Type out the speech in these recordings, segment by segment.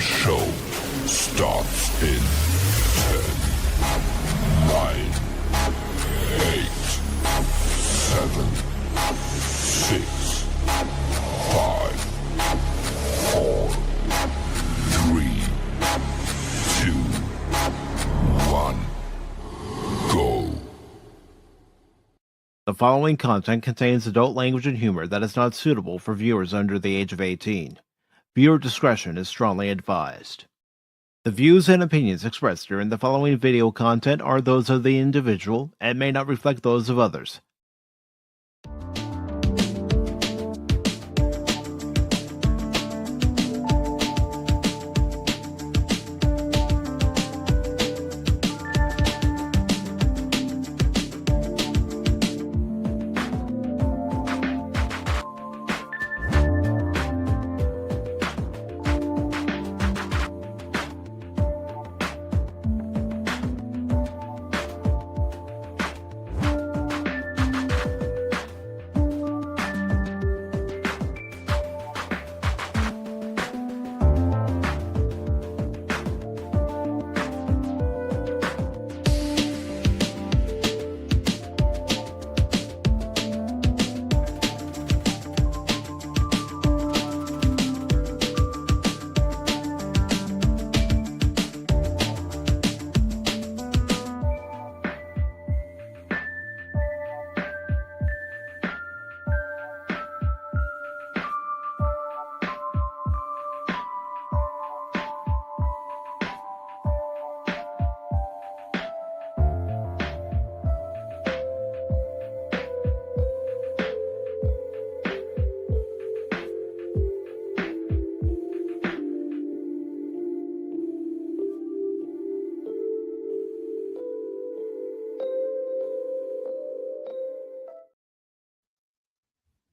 show starts in 10, 9, 8, 7, 6, 5, 4, 3, 2, 1, go. The following content contains adult language and humor that is not suitable for viewers under the age of 18. Viewer discretion is strongly advised. The views and opinions expressed during the following video content are those of the individual and may not reflect those of others.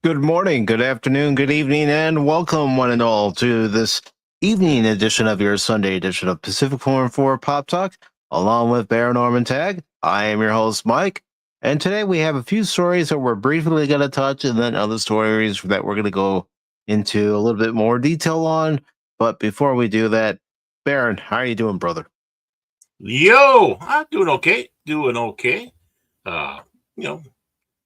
Good morning, good afternoon, good evening, and welcome one and all to this evening edition of your Sunday edition of Pacific414 Pop Talk, along with Baron Orman Tagge. I am your host, Mike, and today we have a few stories that we're briefly going to touch, and then other stories that we're going to go into a little bit more detail on. But before we do that, Baron, how are you doing, brother? Yo, I'm doing okay.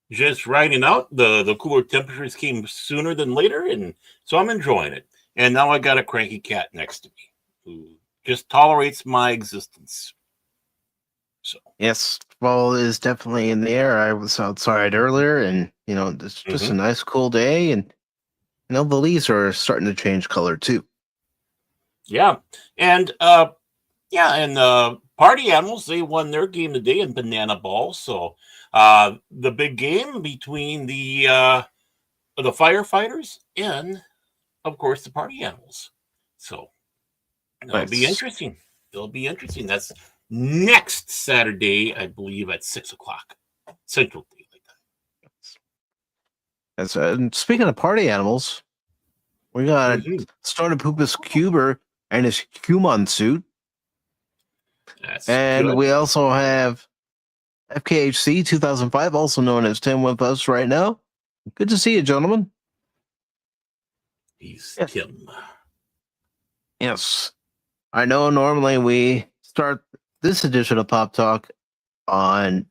Just riding out. The cooler temperatures came sooner than later, and so I'm enjoying it. And now I got a cranky cat next to me who just tolerates my existence. So yes, fall is definitely in the air. I was outside earlier, and it's just a nice cool day, and the leaves are starting to change color too. Yeah, and Party Animals, they won their game today in Banana Ball. So the big game between the firefighters and, of course, the Party Animals. So it'll be interesting. That's next Saturday, I believe, at 6 o'clock Central Daylight Time. And speaking of Party Animals, we got Started Poopus Cuber and his Human suit. And we also have FKHC 2005, also known as Tim, with us right now. Good to see you, gentlemen. He's Tim. Yes. I know normally we start this edition of Pop Talk on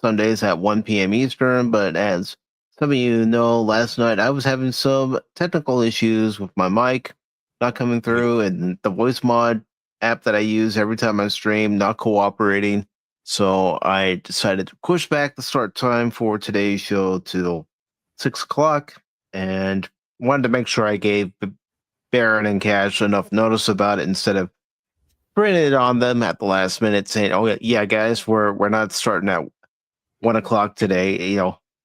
Sundays at 1 p.m. Eastern, but as some of you know, last night I was having some technical issues with my mic not coming through, and the voice mod app that I use every time I stream not cooperating. So I decided to push back the start time for today's show to 6 o'clock, and wanted to make sure I gave Baron and Cash enough notice about it instead of printing it on them at the last minute saying, "Oh yeah, guys, we're not starting at 1 o'clock today."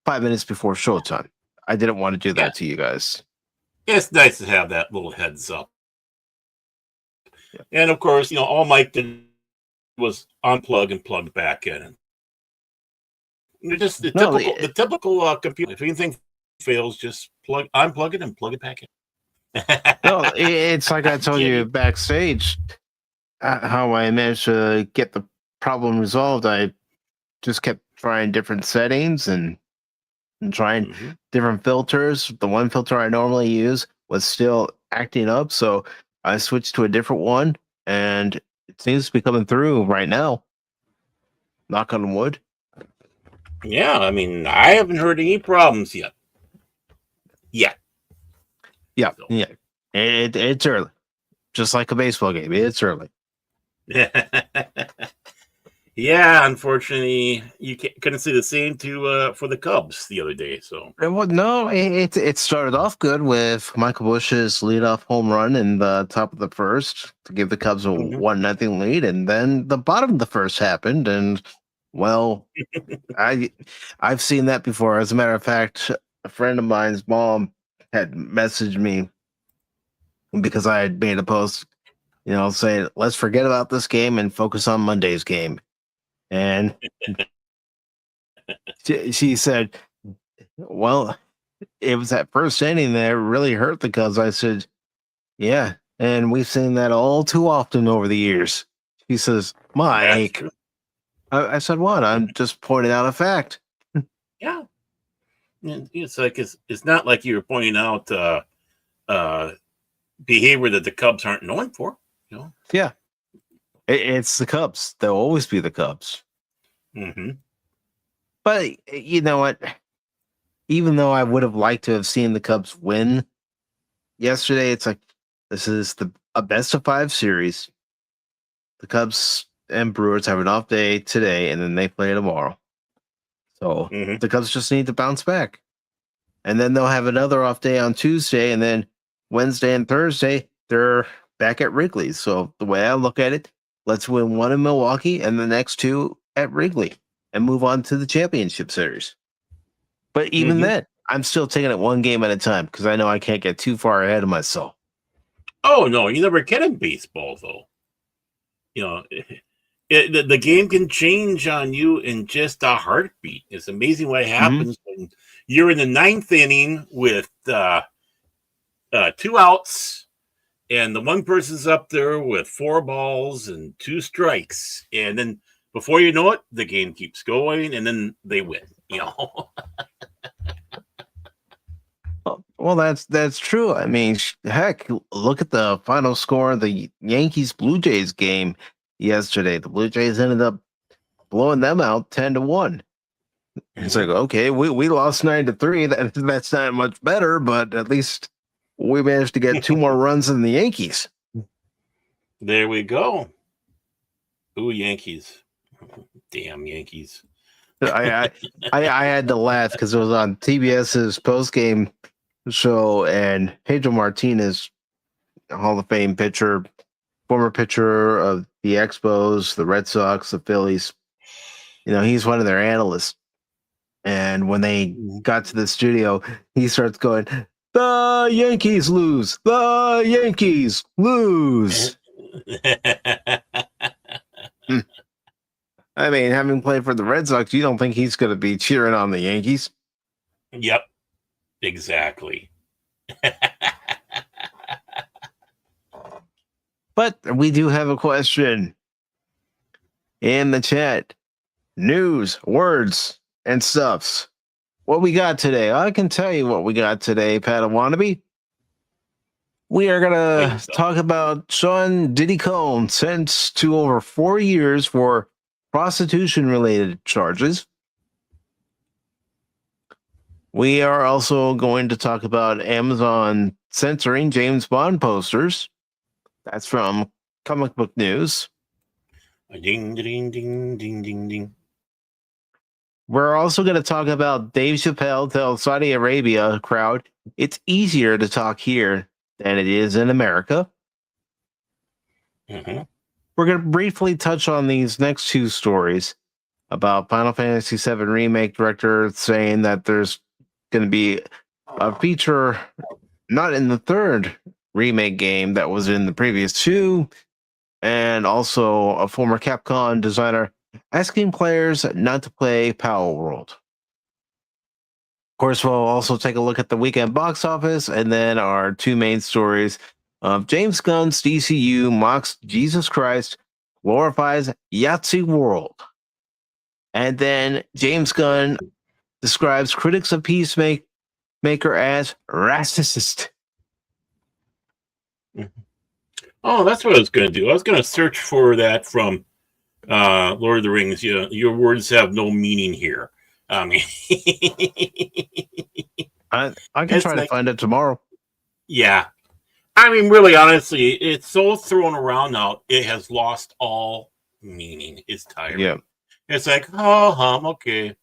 5 minutes before showtime. I didn't want to do that to you guys. It's nice to have that little heads up. Yeah. And of course, all Mike did was unplug and plug back in. And just the typical computer. If anything fails, just unplug it and plug it back in. No, it's like I told you backstage how I managed to get the problem resolved. I just kept trying different settings and trying different filters. The one filter I normally use was still acting up, so I switched to a different one, and it seems to be coming through right now. Knock on wood. Yeah, I mean, I haven't heard any problems yet. Yeah. It's early. Just like a baseball game. It's early. Yeah, unfortunately, you couldn't see the same for the Cubs the other day. So No, it started off good with Michael Bush's leadoff home run in the top of the first to give the Cubs a 1-0 lead, and then the bottom of the first happened, and well, I've seen that before. As a matter of fact, a friend of mine's mom had messaged me because I had made a post, saying let's forget about this game and focus on Monday's game. And she said, well, it was that first inning that really hurt the Cubs. I said, yeah, and we've seen that all too often over the years. She says, Mike. I said, what? I'm just pointing out a fact. Yeah. And it's like it's not like you were pointing out behavior that the Cubs aren't known for. Yeah. It's the Cubs. They'll always be the Cubs. Mm-hmm. But you know what? Even though I would have liked to have seen the Cubs win yesterday, it's like this is a best of 5 series. The Cubs and Brewers have an off day today, and then they play tomorrow. So the Cubs just need to bounce back. And then they'll have another off day on Tuesday, and then Wednesday and Thursday, they're back at Wrigley. So the way I look at it, let's win one in Milwaukee and the next 2 at Wrigley and move on to the championship series. But even then, I'm still taking it one game at a time because I know I can't get too far ahead of myself. Oh, no, you never can in baseball, though. The game can change on you in just a heartbeat. It's amazing what happens when you're in the 9th inning with 2 outs, and the one person's up there with 4 balls and 2 strikes, and then before you know it, the game keeps going, and then they win. Well, that's true. I mean, heck, look at the final score of the Yankees Blue Jays game yesterday. The Blue Jays ended up blowing them out 10-1. It's like, okay, we lost 9-3. That's not much better, but at least we managed to get 2 more runs than the Yankees. There we go. Ooh, Yankees. Damn Yankees. I had to laugh because it was on TBS's post-game show, and Pedro Martinez, Hall of Fame pitcher, former pitcher of the Expos, the Red Sox, the Phillies, he's one of their analysts. And when they got to the studio, he starts going, "The Yankees lose! The Yankees lose!" I mean, having played for the Red Sox, you don't think he's going to be cheering on the Yankees? Yep, exactly. But we do have a question in the chat. News, words, and stuffs. What we got today? I can tell you what we got today, Padawannabe. We are going to talk about Sean Diddy Combs sentenced to over 4 years for prostitution-related charges. We are also going to talk about Amazon censoring James Bond posters. That's from Comic Book News. Ding, ding, ding, ding, ding, ding. We're also going to talk about Dave Chappell tells Saudi Arabia crowd it's easier to talk here than it is in America. We're going to briefly touch on these next 2 stories about Final Fantasy VII Remake director saying that there's going to be a feature not in the 3rd remake game that was in the previous 2, and also a former Capcom designer asking players not to play Palworld. Of course, we'll also take a look at the weekend box office, and then our 2 main stories of James Gunn's DCU mocks Jesus Christ, glorifies Yahtzee World. And then James Gunn describes critics of Peacemaker as racist. Oh, that's what I was going to do. I was going to search for that from Lord of the Rings. Your words have no meaning here. I mean, I can it's try to like, find it tomorrow. yeah. I mean, really, honestly, it's so thrown around now. It has lost all meaning. It's tiring. Yeah. It's like, oh, okay,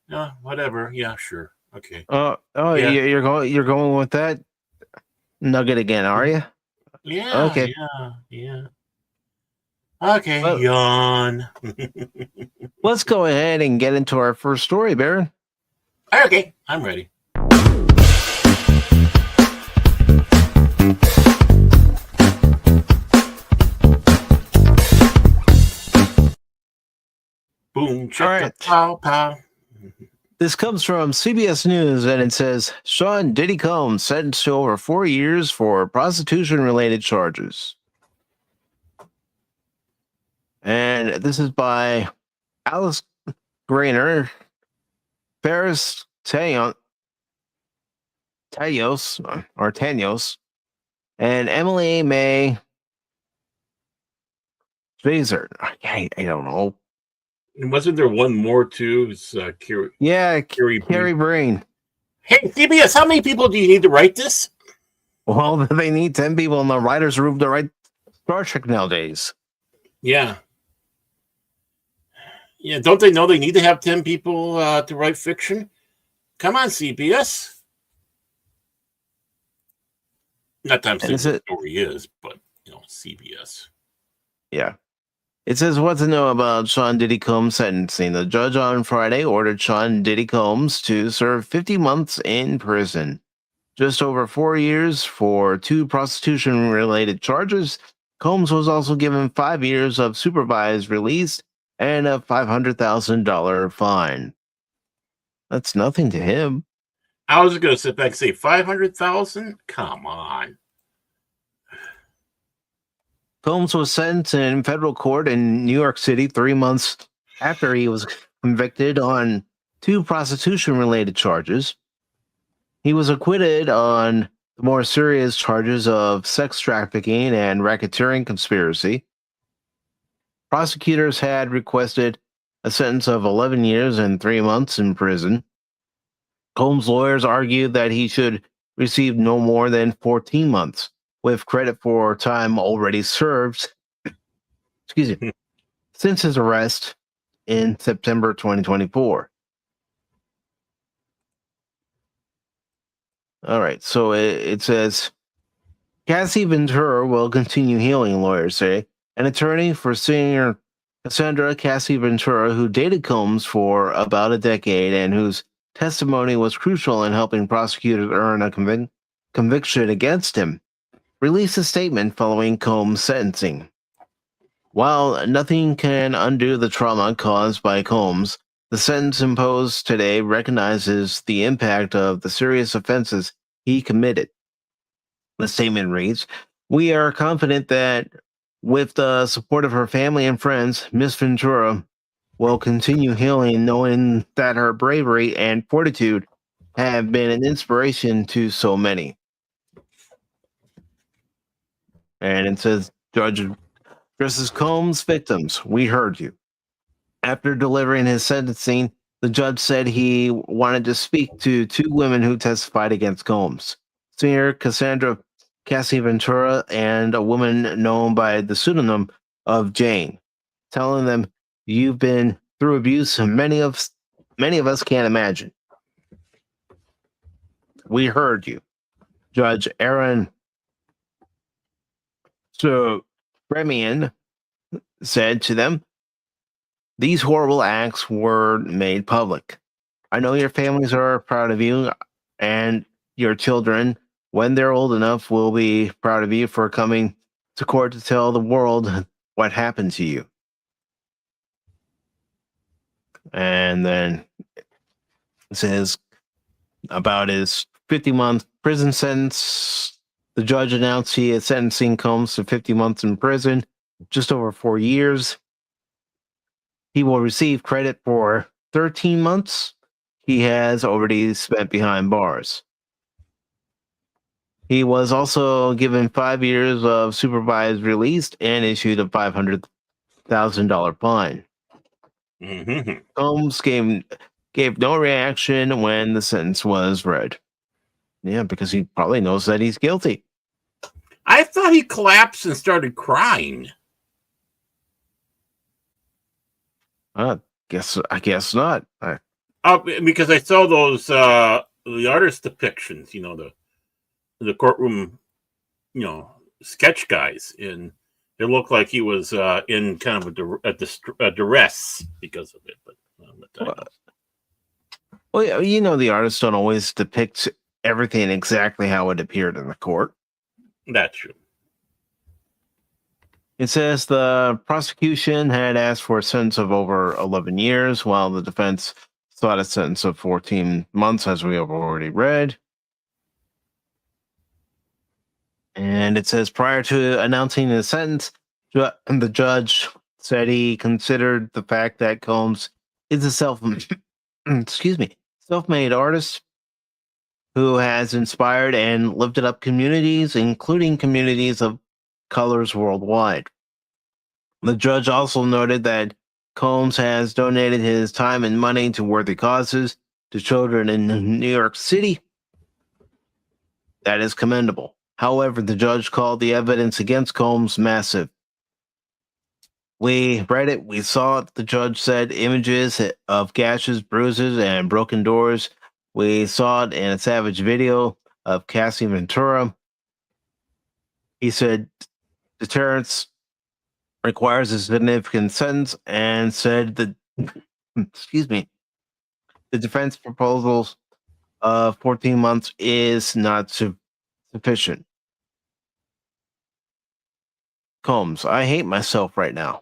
yeah, whatever. Yeah, sure, okay. Yeah. You're going with that nugget again, are you? Yeah, Okay. yeah. Okay, Well, yawn. let's go ahead and get into our first story, Baron. Okay, I'm ready. Boom, chicka, right. pow, pow. This comes from CBS News, and it says Sean Diddy Combs sentenced to over 4 years for prostitution-related charges. And this is by Alice Grainer, Ferris Tayos, and Emily May Spazer. I don't know. And wasn't there one more too? It's Carrie. Yeah, Carrie Carrie Brain. Hey, CBS, how many people do you need to write this? Well, they need 10 people in the writer's room to write Star Trek nowadays. Yeah. Yeah, don't they know they need to have 10 people to write fiction? Come on, CBS. Not that I'm saying the story is, but, CBS. Yeah. It says what to know about Sean Diddy Combs' sentencing. The judge on Friday ordered Sean Diddy Combs to serve 50 months in prison. Just over 4 years for 2 prostitution-related charges. Combs was also given 5 years of supervised release and a $500,000 fine. That's nothing to him. I was going to sit back and say 500,000? Come on. Combs was sentenced in federal court in New York City 3 months after he was convicted on 2 prostitution-related charges. He was acquitted on the more serious charges of sex trafficking and racketeering conspiracy. Prosecutors had requested a sentence of 11 years and 3 months in prison. Combs' lawyers argued that he should receive no more than 14 months, with credit for time already served since his arrest in September 2024. All right, so it says Cassie Ventura will continue healing, lawyers say. An attorney for senior Cassandra Cassie Ventura, who dated Combs for about a decade and whose testimony was crucial in helping prosecutors earn a conviction against him, released a statement following Combs' sentencing. While nothing can undo the trauma caused by Combs, the sentence imposed today recognizes the impact of the serious offenses he committed. The statement reads, "We are confident that with the support of her family and friends, Miss Ventura will continue healing, knowing that her bravery and fortitude have been an inspiration to so many." And it says, Judge addresses Combs' victims. "We heard you." After delivering his sentencing, the judge said he wanted to speak to 2 women who testified against Combs. Senior Cassandra Cassie Ventura and a woman known by the pseudonym of Jane, telling them, "You've been through abuse many of us can't imagine. We heard you." Judge Aaron Remian said to them, "These horrible acts were made public. I know your families are proud of you, and your children, when they're old enough, will be proud of you for coming to court to tell the world what happened to you." And then it says about his 50-month prison sentence. The judge announced he is sentencing Combs to 50 months in prison, just over 4 years. He will receive credit for 13 months he has already spent behind bars. He was also given 5 years of supervised release and issued a $500,000 fine. Mm-hmm. Combs gave no reaction when the sentence was read. Yeah, because he probably knows that he's guilty. I thought he collapsed and started crying. I guess not. Because I saw those the artist depictions, the courtroom, sketch guys, and it looked like he was in kind of a duress because of it. But well, the artists don't always depict everything exactly how it appeared in the court. That's true. It says the prosecution had asked for a sentence of over 11 years, while the defense sought a sentence of 14 months, as we have already read. And it says prior to announcing the sentence, the judge said he considered the fact that Combs is a self-made artist who has inspired and lifted up communities, including communities of colors worldwide. The judge also noted that Combs has donated his time and money to worthy causes to children in New York City. That is commendable. However, the judge called the evidence against Combs massive. We read it, we saw it. The judge said images of gashes, bruises, and broken doors. We saw it in a savage video of Cassie Ventura. He said deterrence requires a significant sentence and said that, the defense proposals of 14 months is not sufficient. Combs, I hate myself right now.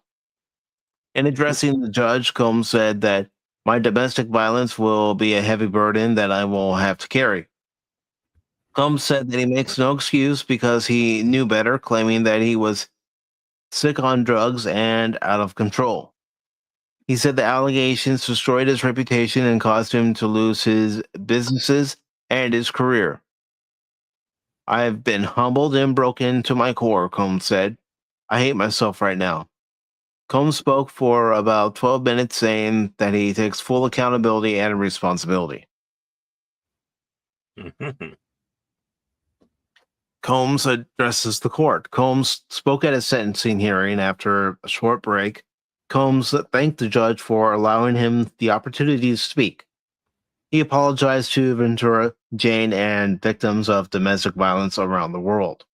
In addressing the judge, Combs said that my domestic violence will be a heavy burden that I will have to carry. Combs said that he makes no excuse because he knew better, claiming that he was sick on drugs and out of control. He said the allegations destroyed his reputation and caused him to lose his businesses and his career. I've been humbled and broken to my core, Combs said. I hate myself right now. Combs spoke for about 12 minutes, saying that he takes full accountability and responsibility. Mm-hmm. Combs addresses the court. Combs spoke at a sentencing hearing after a short break. Combs thanked the judge for allowing him the opportunity to speak. He apologized to Ventura, Jane, and victims of domestic violence around the world.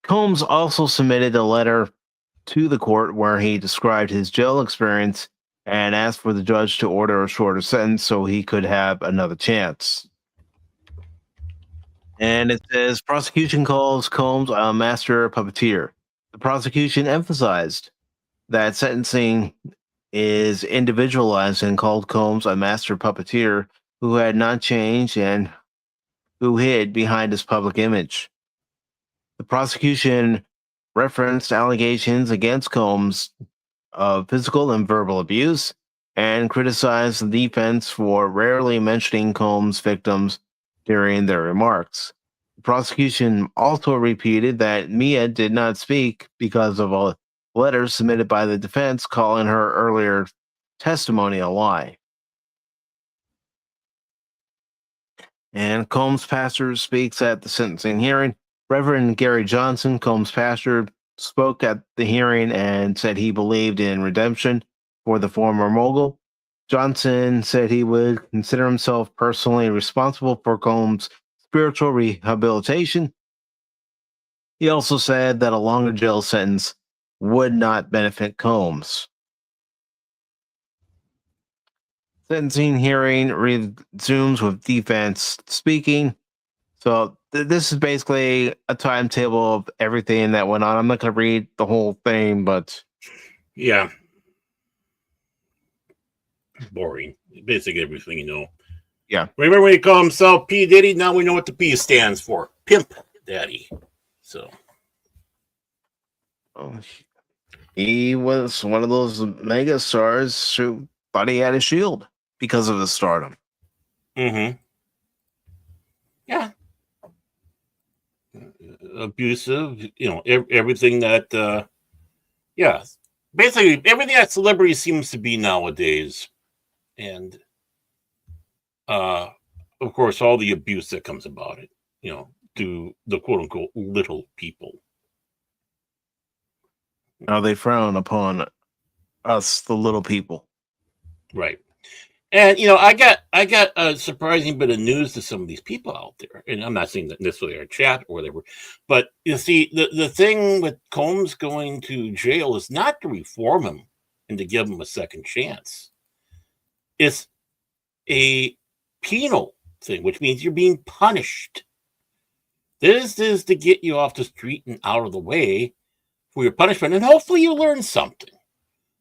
Combs also submitted a letter to the court where he described his jail experience and asked for the judge to order a shorter sentence so he could have another chance. And it says prosecution calls Combs a master puppeteer. The prosecution emphasized that sentencing is individualized and called Combs a master puppeteer who had not changed and who hid behind his public image. The prosecution referenced allegations against Combs of physical and verbal abuse and criticized the defense for rarely mentioning Combs' victims during their remarks. The prosecution also repeated that Mia did not speak because of a letter submitted by the defense calling her earlier testimony a lie. And Combs' pastor speaks at the sentencing hearing. Reverend Gary Johnson, Combs' pastor, spoke at the hearing and said he believed in redemption for the former mogul. Johnson said he would consider himself personally responsible for Combs' spiritual rehabilitation. He also said that a longer jail sentence would not benefit Combs. Sentencing hearing resumes with defense speaking. So this is basically a timetable of everything that went on. I'm not going to read the whole thing, but yeah, boring. Basically everything you know. Yeah. Remember when he called himself P Diddy? Now we know what the P stands for. Pimp Daddy. So he was one of those mega stars who thought he had a shield because of his stardom. Mm-hmm. Yeah. Abusive, everything that, yeah, basically everything that celebrity seems to be nowadays. And, of course, all the abuse that comes about it, to the quote unquote little people. Now they frown upon us, the little people. Right. And I got a surprising bit of news to some of these people out there, and I'm not saying that necessarily our chat or whatever, but you see, the thing with Combs going to jail is not to reform him and to give him a second chance. It's a penal thing, which means you're being punished. This is to get you off the street and out of the way for your punishment, and hopefully you learn something.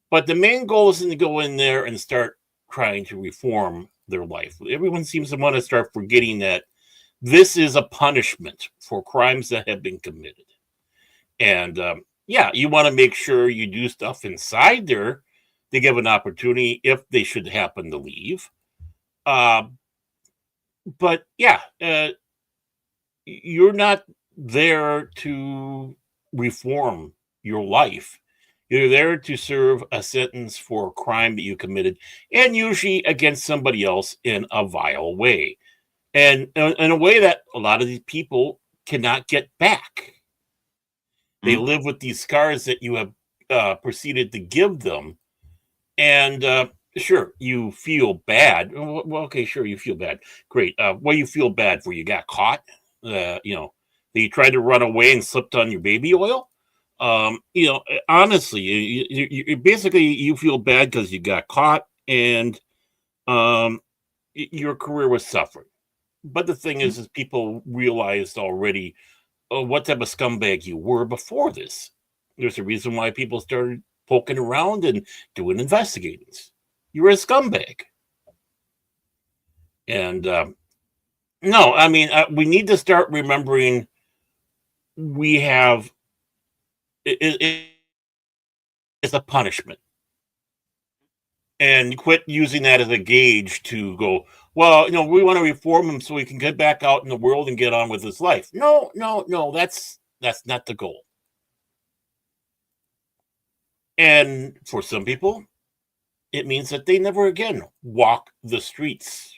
But the main goal isn't to go in there and start trying to reform their life. Everyone seems to want to start forgetting that this is a punishment for crimes that have been committed. And you want to make sure you do stuff inside there to give an opportunity if they should happen to leave. But you're not there to reform your life. You're there to serve a sentence for a crime that you committed, and usually against somebody else in a vile way. And in a way that a lot of these people cannot get back. They live with these scars that you have proceeded to give them. And sure, you feel bad. Well, okay, sure, you feel bad. Great. What do you feel bad for? You got caught? That you tried to run away and slipped on your baby oil? Honestly, you basically you feel bad because you got caught and your career was suffering. But the thing is people realized already what type of scumbag you were before this. There's a reason why people started poking around and doing investigations. You were a scumbag. And no, I mean, we need to start remembering we have it's a punishment, and quit using that as a gauge to go, well, we want to reform him so he can get back out in the world and get on with his life. No, that's not the goal. And for some people, it means that they never again walk the streets.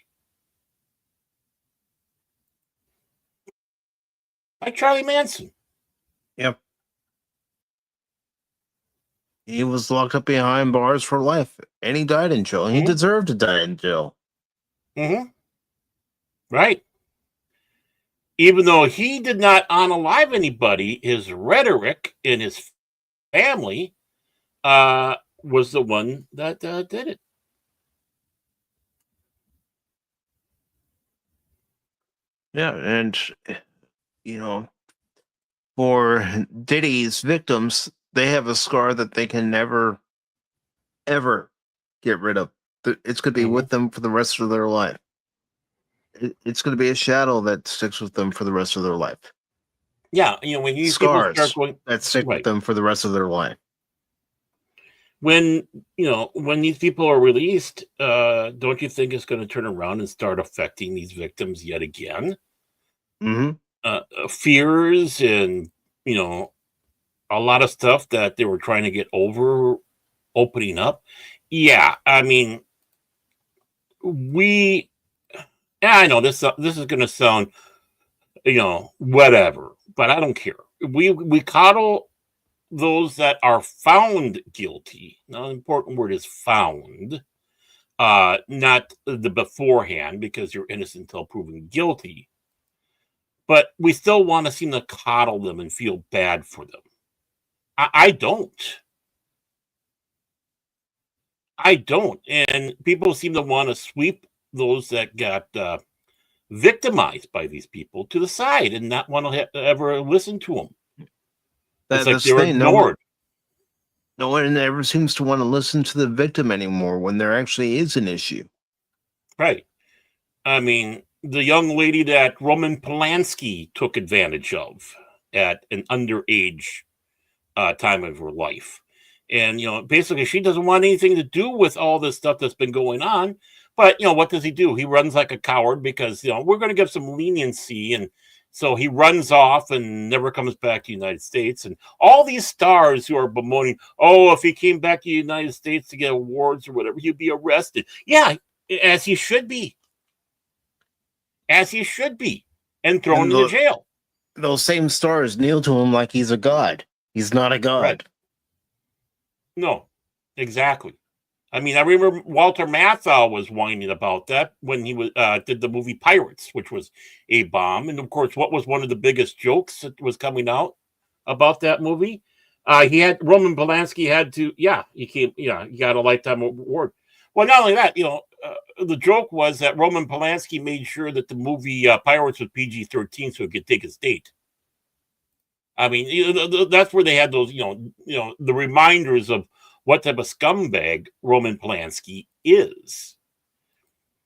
Like Charlie Manson. Yep. He was locked up behind bars for life, and he died in jail. He deserved to die in jail. Mm-hmm. Right. Even though he did not unalive anybody, his rhetoric in his family was the one that did it. Yeah, and for Diddy's victims, they have a scar that they can never, ever get rid of. It's going to be with them for the rest of their life. It's going to be a shadow that sticks with them for the rest of their life. Yeah, when these scars people start going, that stick with them for the rest of their life. When these people are released, don't you think it's going to turn around and start affecting these victims yet again? Fears and a lot of stuff that they were trying to get over opening up. Yeah, I mean, I know this is going to sound whatever, but I don't care. We coddle those that are found guilty. Now, the important word is found, not the beforehand, because you're innocent until proven guilty. But we still want to seem to coddle them and feel bad for them. I don't. And people seem to want to sweep those that got victimized by these people to the side and not want to ever listen to them. It's like they're ignored. No one ever seems to want to listen to the victim anymore when there actually is an issue. Right. I mean, the young lady that Roman Polanski took advantage of at an underage time of her life. And, basically she doesn't want anything to do with all this stuff that's been going on, But, what does he do? He runs like a coward because, we're going to give some leniency. And so he runs off and never comes back to the United States. And all these stars who are bemoaning, oh, if he came back to the United States to get awards or whatever, he'd be arrested. Yeah, as he should be. As he should be. And thrown into jail. Those same stars kneel to him like he's a god. He's not a god. Right. No, exactly. I mean, I remember Walter Matthau was whining about that when he did the movie Pirates, which was a bomb. And of course, what was one of the biggest jokes that was coming out about that movie? He had Roman Polanski had to, he got a lifetime award. Well, not only that, the joke was that Roman Polanski made sure that the movie Pirates was PG-13 so he could take his date. I mean, that's where they had those, the reminders of what type of scumbag Roman Polanski is.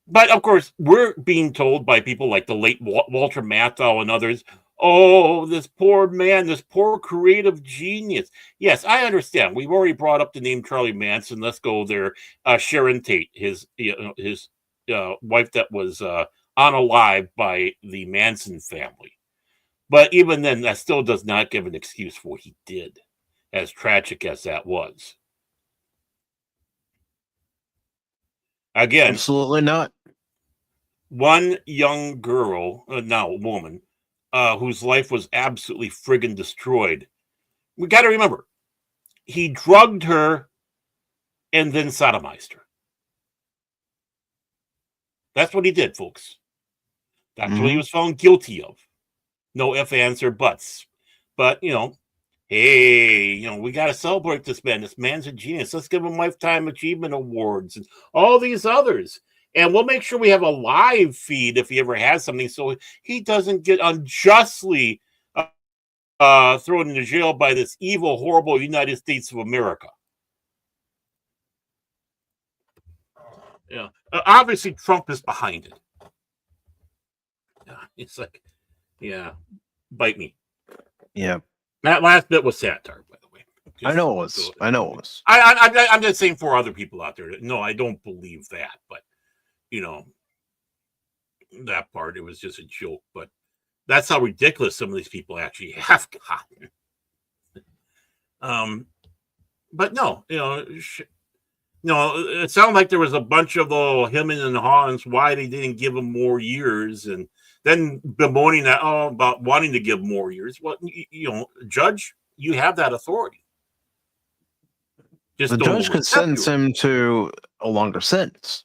But of course, we're being told by people like the late Walter Matthau and others, oh, this poor man, this poor creative genius. Yes, I understand. We've already brought up the name Charlie Manson. Let's go there. Sharon Tate, his wife that was unalived by the Manson family. But even then, that still does not give an excuse for what he did, as tragic as that was. Again, absolutely not. One young girl, now a woman, whose life was absolutely friggin' destroyed. We got to remember, he drugged her and then sodomized her. That's what he did, folks. That's what he was found guilty of. No ifs, ands, or buts. But, hey, we got to celebrate this man. This man's a genius. Let's give him Lifetime Achievement Awards and all these others. And we'll make sure we have a live feed if he ever has something so he doesn't get unjustly thrown into jail by this evil, horrible United States of America. Yeah. Obviously, Trump is behind it. Yeah, it's like, yeah, bite me. Yeah. That last bit was satire, by the way. I know it was. I'm just saying for other people out there. No, I don't believe that. But, that part, it was just a joke. But that's how ridiculous some of these people actually have gotten. But no, it sounded like there was a bunch of him and Hans why they didn't give him more years, and then bemoaning that about wanting to give more years. Well, judge, you have that authority. The judge could sentence him to a longer sentence.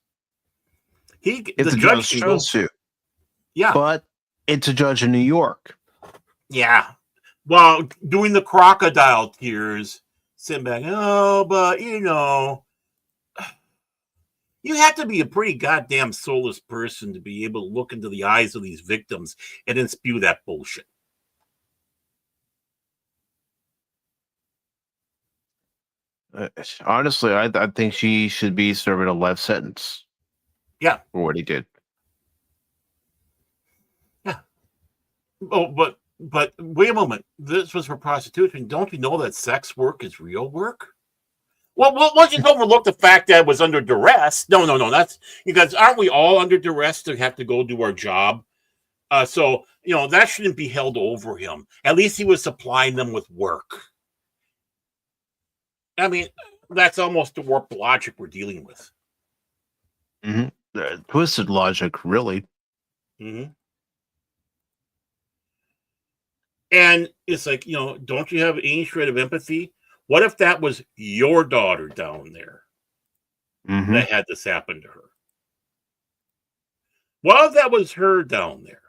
If the judge chose to. Yeah. But it's a judge in New York. Yeah. Well, doing the crocodile tears, sitting back, but you have to be a pretty goddamn soulless person to be able to look into the eyes of these victims and then spew that bullshit. Honestly, I think she should be serving a life sentence. Yeah. For what he did. Yeah. Oh, but wait a moment. This was for prostitution. Don't you know that sex work is real work? Well, let's just overlook the fact that it was under duress. No. That's because aren't we all under duress to have to go do our job? So, that shouldn't be held over him. At least he was supplying them with work. I mean, that's almost the warped logic we're dealing with. Mm-hmm. Twisted logic, really. Mm-hmm. And it's like, don't you have any shred of empathy? What if that was your daughter down there that had this happen to her? What if that was her down there?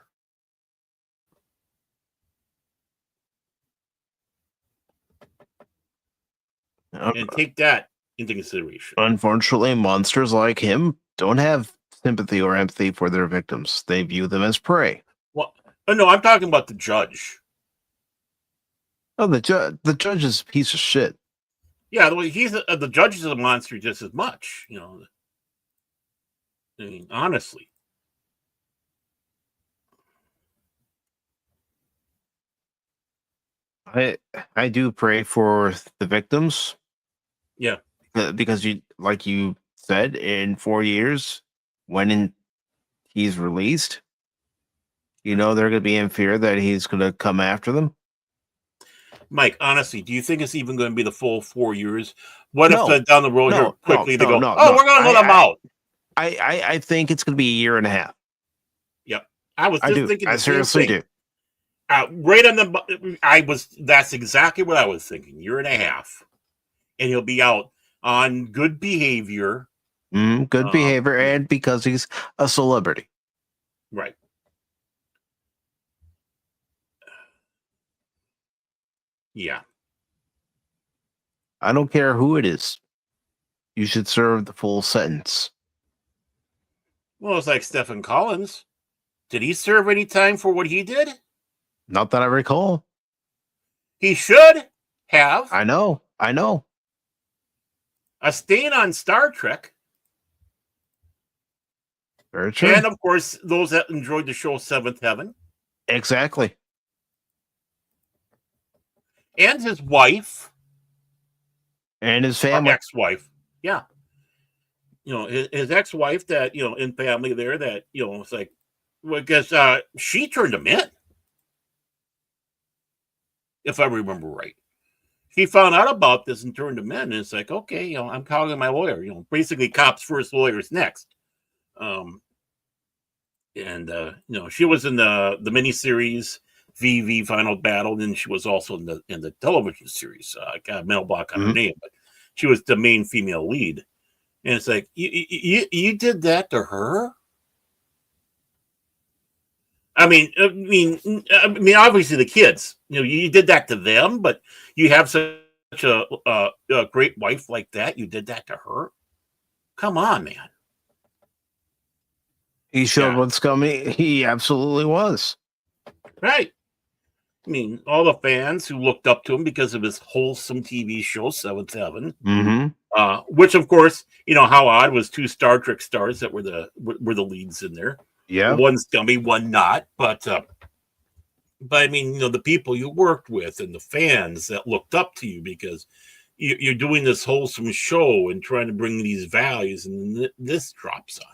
And take that into consideration. Unfortunately, monsters like him don't have sympathy or empathy for their victims. They view them as prey. Well, no, I'm talking about the judge. Oh, the judge is a piece of shit. Yeah, the judge is a monster just as much. I mean, honestly. I do pray for the victims. Yeah. Because you said, in 4 years, he's released, they're going to be in fear that he's going to come after them. Mike, honestly, do you think it's even going to be the full 4 years? What No. if down the road No, here quickly no, they go, no, oh, no. we're going to let them out? I think it's going to be a year and a half. Yep. I was just thinking I seriously do. Right on the, that's exactly what I was thinking. Year and a half. And he'll be out on good behavior. Good behavior, and because he's a celebrity. Right. Yeah. I don't care who it is. You should serve the full sentence. Well, it's like Stephen Collins. Did he serve any time for what he did? Not that I recall. He should have. I know. A stain on Star Trek. Very true. And, of course, those that enjoyed the show Seventh Heaven. Exactly. And his wife. And his family. Ex-wife. Yeah. His ex-wife that, in family there that, it's like, well, because she turned him in. If I remember right. He found out about this and turned him in. And it's like, okay, I'm calling my lawyer. Basically cops first, lawyers next. She was in the miniseries VV Final Battle, and she was also in the television series. I got a mental block on her name, but she was the main female lead. And it's like, you did that to her? I mean, obviously the kids, you did that to them, but you have such a great wife like that. You did that to her. Come on, man. He showed what's coming. He absolutely was. Right. I mean, all the fans who looked up to him because of his wholesome TV show, Seventh Heaven, which, of course, how odd was 2 Star Trek stars that were the leads in there. Yeah, one scummy, one not. But I mean, the people you worked with and the fans that looked up to you because you're doing this wholesome show and trying to bring these values, and this drops on you.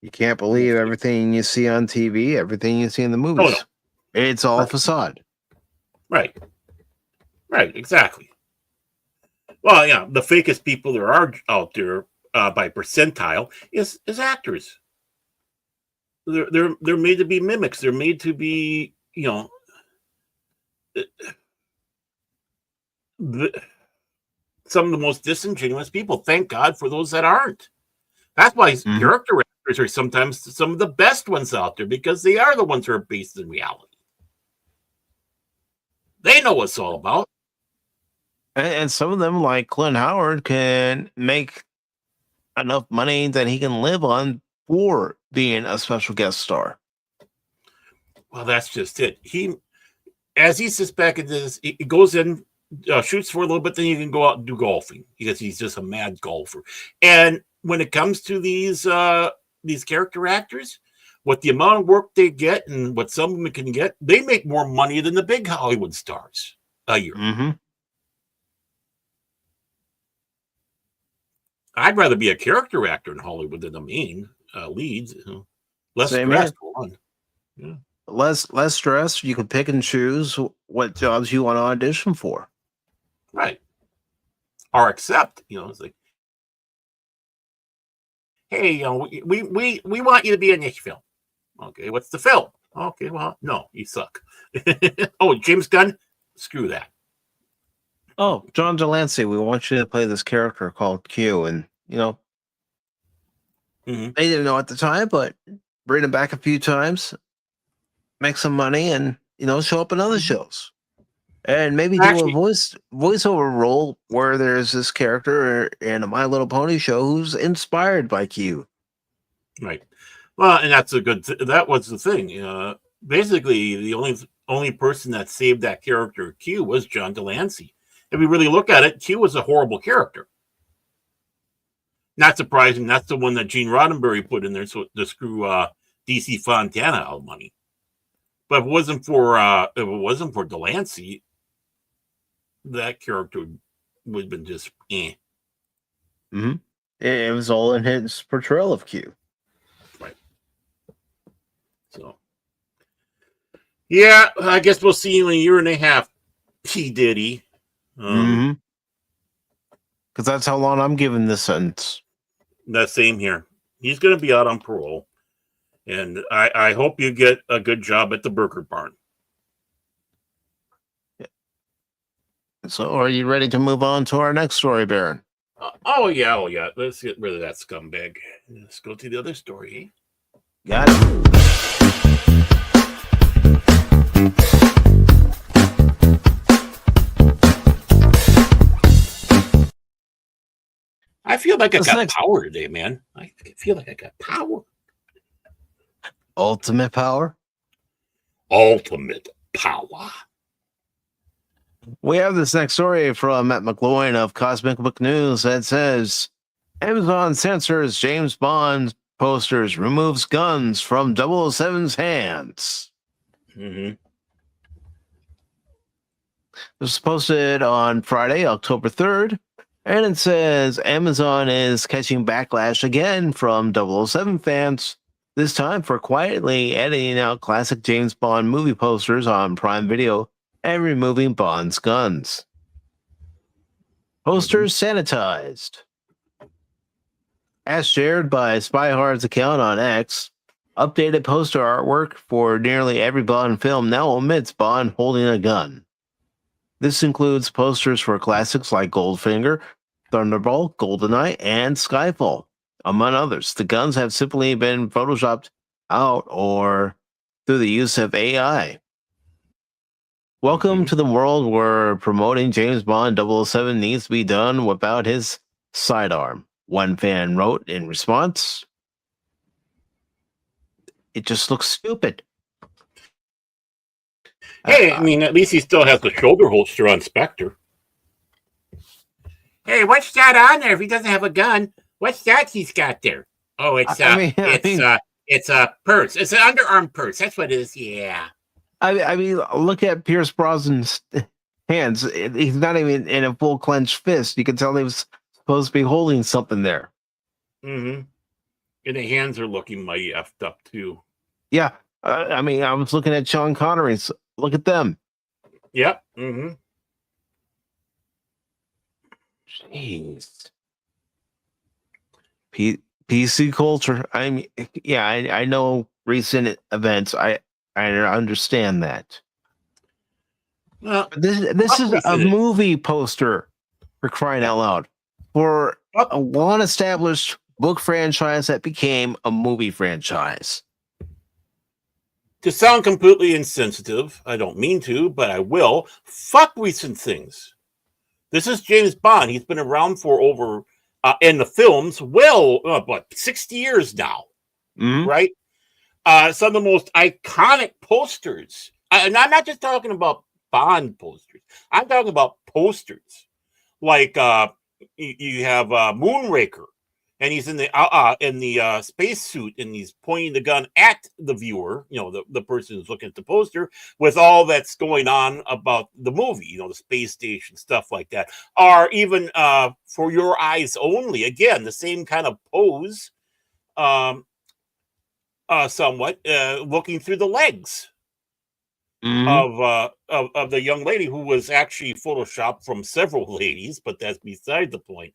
You can't believe everything you see on TV, everything you see in the movies. Oh, no. It's all facade. Right, exactly. Well, yeah, the fakest people there are out there by percentile is actors. They're made to be mimics. They're made to be, some of the most disingenuous people. Thank God for those that aren't. That's why character actors are sometimes some of the best ones out there, because they are the ones who are based in reality. They know what it's all about. And some of them, like Clint Howard, can make enough money that he can live on for being a special guest star. Well, that's just it. As he sits back into this, he goes in, shoots for a little bit, then he can go out and do golfing because he's just a mad golfer. And when it comes to these character actors, what the amount of work they get and what some of them can get, they make more money than the big Hollywood stars a year. I'd rather be a character actor in Hollywood than the main lead. Less stressful. Yeah. Less stress. You can pick and choose what jobs you want to audition for. Right. Or accept. It's like, hey, we want you to be in this film. Okay, what's the film? Okay, well, no, you suck. Oh, James Gunn? Screw that. Oh, John Delancey, we want you to play this character called Q. And, they didn't know at the time, but bring him back a few times, make some money, and, show up in other shows. And maybe do a voiceover role where there's this character in a My Little Pony show who's inspired by Q. Right. Well, and that's that was the thing. Basically, the only person that saved that character Q was John Delancey. If we really look at it, Q was a horrible character. Not surprising. That's the one that Gene Roddenberry put in there to screw DC Fontana out of money. But if it wasn't for Delancey, that character would have been just It was all in his portrayal of Q. Right. So, yeah, I guess we'll see you in a year and a half, P. Diddy. Because that's how long I'm giving this sentence. That same here. He's going to be out on parole. And I hope you get a good job at the Burger Barn. So are you ready to move on to our next story, Baron? Oh, yeah. Let's get rid of that scumbag. Let's go to the other story. Got it. I feel like I got power today, man. I feel like I got power. Ultimate power? Ultimate power. We have this next story from Matt McGloin of Cosmic Book News that says Amazon censors James Bond posters, removes guns from 007's hands. Mm-hmm. This was posted on Friday, October 3rd, and it says Amazon is catching backlash again from 007 fans, this time for quietly editing out classic James Bond movie posters on Prime Video and removing Bond's guns. Posters sanitized. As shared by Spyhard's account on X, updated poster artwork for nearly every Bond film now omits Bond holding a gun. This includes posters for classics like Goldfinger, Thunderball, GoldenEye, and Skyfall, among others. The guns have simply been photoshopped out or through the use of AI. Welcome to the world where promoting James Bond 007 needs to be done without his sidearm, one fan wrote in response. It just looks stupid. Hey, I mean, at least he still has the shoulder holster on Spectre. Hey, what's that on there if he doesn't have a gun? What's that he's got there? Oh, it's a purse. It's an underarm purse. That's what it is. Yeah. I mean, look at Pierce Brosnan's hands. He's not even in a full clenched fist. You can tell he was supposed to be holding something there. Mm-hmm. And the hands are looking mighty effed up, too. Yeah. I mean, I was looking at Sean Connery's. Look at them. Yep. Mm-hmm. Jeez. PC culture. I mean, yeah, I know recent events. I understand that. Well, this is a movie poster, for crying out loud, for a well-established book franchise that became a movie franchise. To sound completely insensitive, I don't mean to, but I will. Fuck recent things. This is James Bond. He's been around for over, in the films, 60 years now, right? Some of the most iconic posters. And I'm not just talking about Bond posters. I'm talking about posters. Like you have Moonraker, and he's in the space suit, and he's pointing the gun at the viewer, the person who's looking at the poster, with all that's going on about the movie, the space station, stuff like that. Or even For Your Eyes Only, again, the same kind of pose, somewhat, looking through the legs of the young lady, who was actually photoshopped from several ladies, but that's beside the point.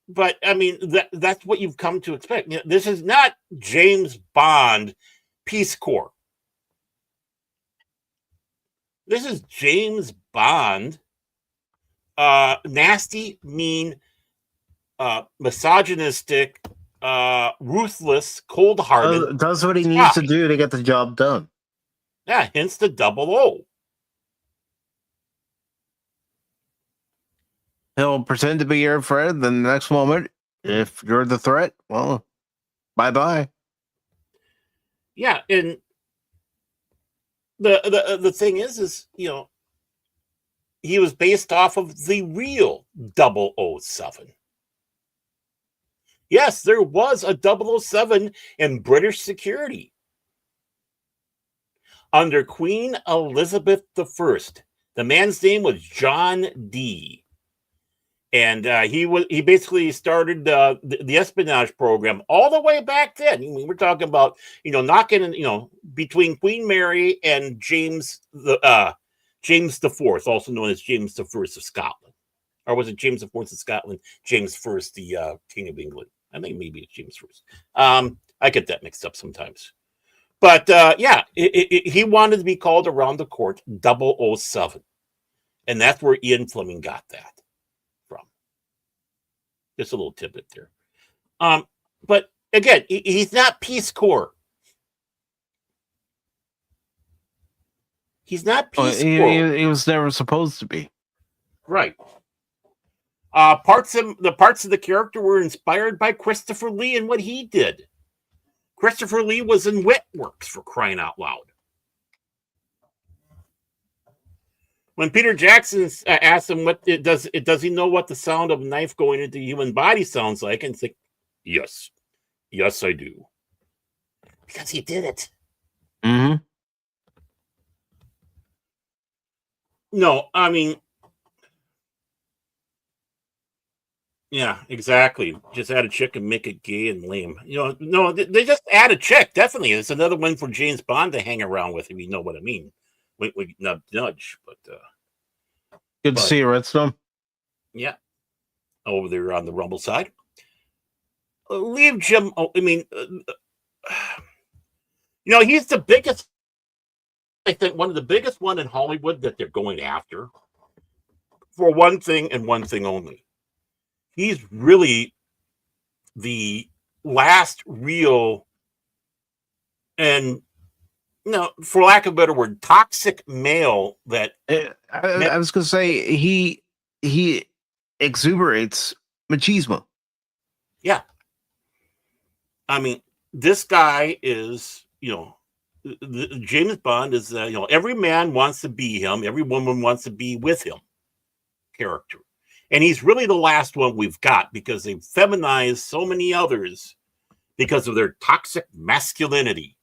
But I mean, that's what you've come to expect. This is not James Bond Peace Corps. This is James Bond, nasty, mean, misogynistic, ruthless, cold-hearted. Does what he needs to do to get the job done. Yeah, hence the 00. He'll pretend to be your friend, then the next moment, if you're the threat, well, bye-bye. Yeah, and the thing is, he was based off of the real 007. Yes, there was a 007 in British security under Queen Elizabeth I. The man's name was John Dee. And he basically started the espionage program all the way back then. I mean, we're talking about, knocking, between Queen Mary and James the Fourth, also known as James the First of Scotland. Or was it James the Fourth of Scotland? James First, the King of England. I think maybe it's James First. I get that mixed up sometimes. But he wanted to be called around the court 007. And that's where Ian Fleming got that. Just a little tidbit there. But again, he's not Peace Corps. He's not Peace Corps. He was never supposed to be. Right. Parts of the character were inspired by Christopher Lee and what he did. Christopher Lee was in Wet Works, for crying out loud. When Peter Jackson asked him does he know what the sound of a knife going into the human body sounds like, and it's like, yes, I do, because he did it. Mm-hmm. No, I mean, yeah, exactly. Just add a chick and make it gay and lame. No, they just add a chick. Definitely, it's another one for James Bond to hang around with, if you know what I mean. We nudge, but good to see you, Redstone. Yeah, over there on the Rumble side. Leave Jim. I mean, he's the biggest. I think one of the biggest one in Hollywood that they're going after for one thing and one thing only. He's really the last real and, for lack of a better word, toxic male that I was going to say he exuberates machismo. Yeah. I mean, this guy is, James Bond is, every man wants to be him. Every woman wants to be with him character. And he's really the last one we've got, because they've feminized so many others because of their toxic masculinity.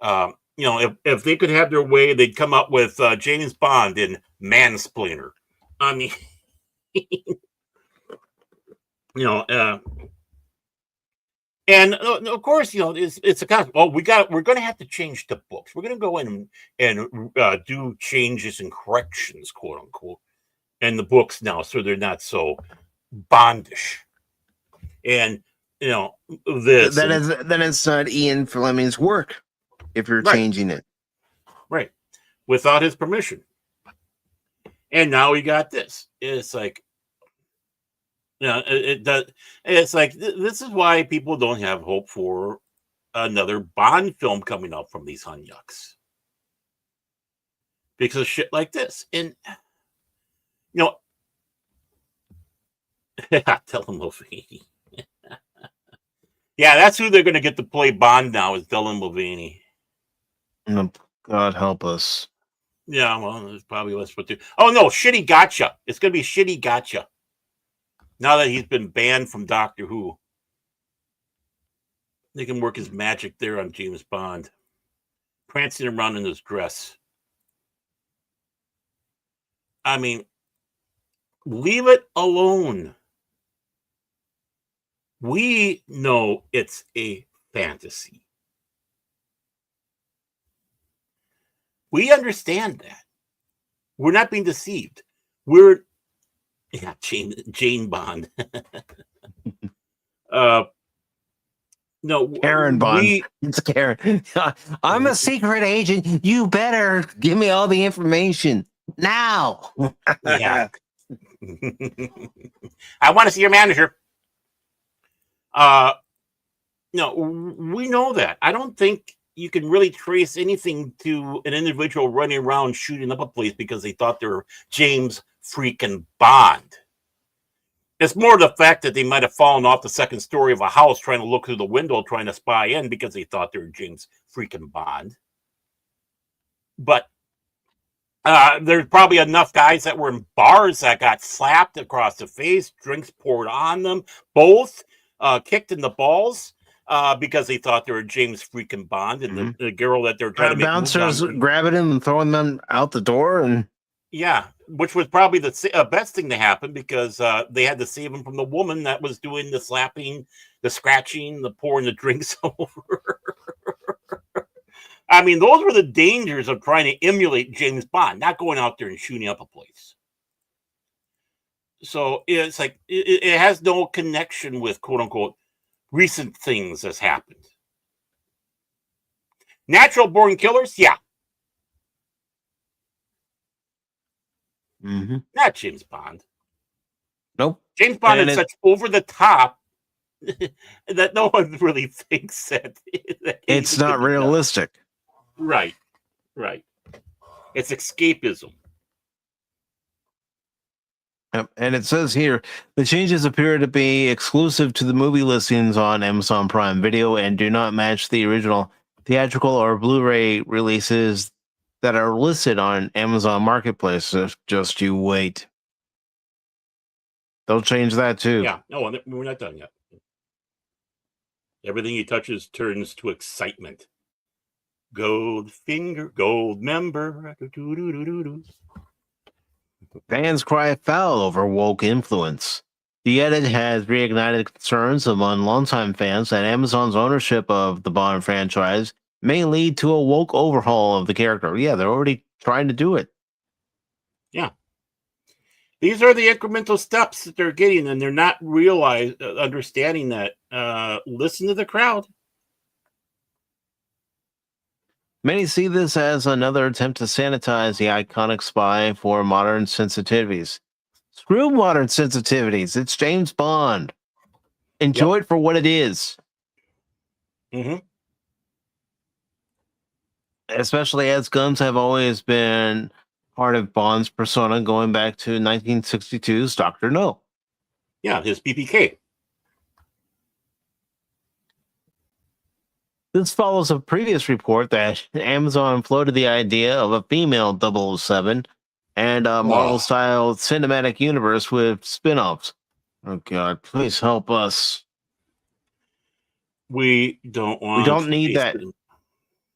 If they could have their way, they'd come up with James Bond in Mansplainer. I mean, and of course, it's a concept. Oh, we're going to have to change the books. We're going to go in and do changes and corrections, quote unquote, in the books now, so they're not so bondish. And then it's not Ian Fleming's work if you're changing it, right, without his permission. And now we got this. It's like, it does. It's like this is why people don't have hope for another Bond film coming up from these Hunyucks, because of shit like this. And Dylan Mulvaney. Yeah, that's who they're going to get to play Bond now, is Dylan Mulvaney. God help us. Yeah, well, there's probably less what to. Oh no, Shitty Gotcha. It's going to be Shitty Gotcha. Now that he's been banned from Doctor Who, they can work his magic there on James Bond, prancing around in his dress. I mean, leave it alone. We know it's a fantasy. We understand that. We're not being deceived. Jane Bond. No, Karen Bond. It's Karen. I'm a secret agent. You better give me all the information now. Yeah. I want to see your manager. No, we know that. I don't think you can really trace anything to an individual running around shooting up a place because they thought they were James freaking Bond. It's more the fact that they might have fallen off the second story of a house trying to look through the window, trying to spy in because they thought they were James freaking Bond. But there's probably enough guys that were in bars that got slapped across the face, drinks poured on them, both kicked in the balls because they thought they were James freaking Bond, and the girl that they're trying to make bouncers grabbing him and throwing them out the door, and Yeah, which was probably the best thing to happen because they had to save him from the woman that was doing the slapping, the scratching, the pouring the drinks over. I mean, those were the dangers of trying to emulate James Bond, not going out there and shooting up a place. So it's like it has no connection with quote unquote recent things that's happened. Natural born killers, yeah. Mm-hmm. Not James Bond. Nope. James Bond is such over the top that no one really thinks that it's not realistic. Right. It's escapism. And it says here, the changes appear to be exclusive to the movie listings on Amazon Prime Video and do not match the original theatrical or Blu-ray releases that are listed on Amazon Marketplace. So just you wait. They'll change that too. Yeah, no, we're not done yet. Everything he touches turns to excitement. Gold finger, gold member. Fans cry foul over woke influence. The edit has reignited concerns among longtime fans that Amazon's ownership of the Bond franchise may lead to a woke overhaul of the character. Yeah, they're already trying to do it. Yeah. These are the incremental steps that they're getting, and they're not understanding that. Listen to the crowd. Many see this as another attempt to sanitize the iconic spy for modern sensitivities. Screw modern sensitivities. It's James Bond. Enjoy it for what it is. Mm-hmm. Especially as guns have always been part of Bond's persona going back to 1962's Dr. No. Yeah, his BPK. This follows a previous report that Amazon floated the idea of a female 007 and a Marvel-style cinematic universe with spin-offs. Oh God, please help us. We don't need that.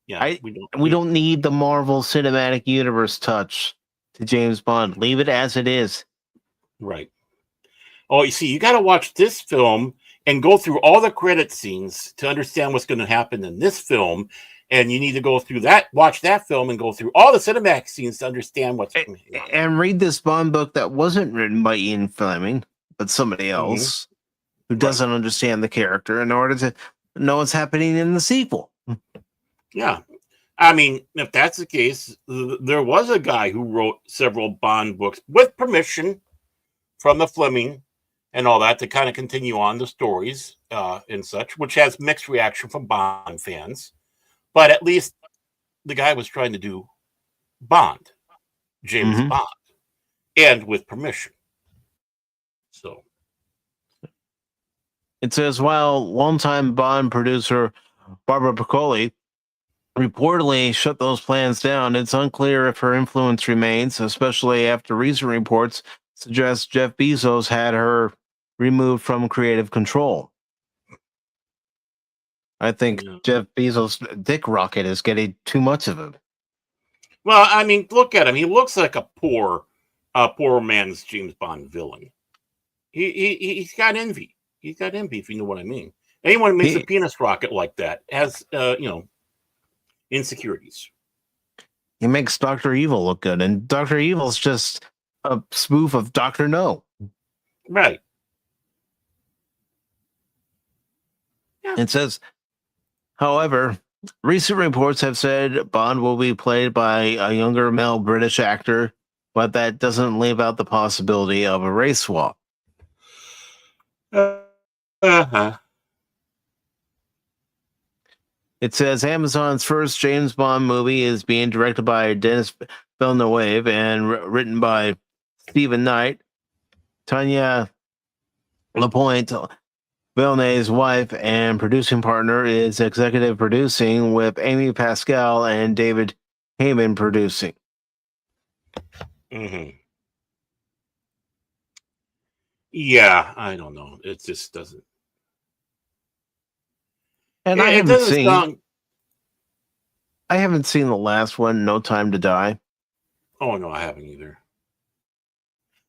Yeah, we don't need the Marvel Cinematic Universe touch to James Bond. Leave it as it is. Right. Oh, you see, you got to watch this film and go through all the credit scenes to understand what's going to happen in this film. And you need to go through that, watch that film, and go through all the cinematic scenes to understand what's going on. And read this Bond book that wasn't written by Ian Fleming, but somebody else who doesn't understand the character in order to know what's happening in the sequel. Yeah. I mean, if that's the case, there was a guy who wrote several Bond books with permission from the Fleming and all that to kind of continue on the stories and such, which has mixed reaction from Bond fans. But at least the guy was trying to do Bond, James Bond, and with permission. So it says, while longtime Bond producer Barbara Broccoli reportedly shut those plans down, it's unclear if her influence remains, especially after recent reports suggest Jeff Bezos had her removed from creative control. I think Jeff Bezos' dick rocket is getting too much of him. Well, I mean, look at him. He looks like a poor man's James Bond villain. He's got envy. He's got envy, if you know what I mean. Anyone who makes a penis rocket like that has, insecurities. He makes Dr. Evil look good, and Dr. Evil's just a spoof of Dr. No. Right. Yeah. It says, however, recent reports have said Bond will be played by a younger male British actor, but that doesn't leave out the possibility of a race swap. It says Amazon's first James Bond movie is being directed by Denis Villeneuve and written by Stephen Knight. Tanya Lapointe, Villeneuve's wife and producing partner, is executive producing, with Amy Pascal and David Heyman producing. Yeah, I don't know. It just doesn't. And I haven't seen the last one, No Time to Die. Oh no, I haven't either.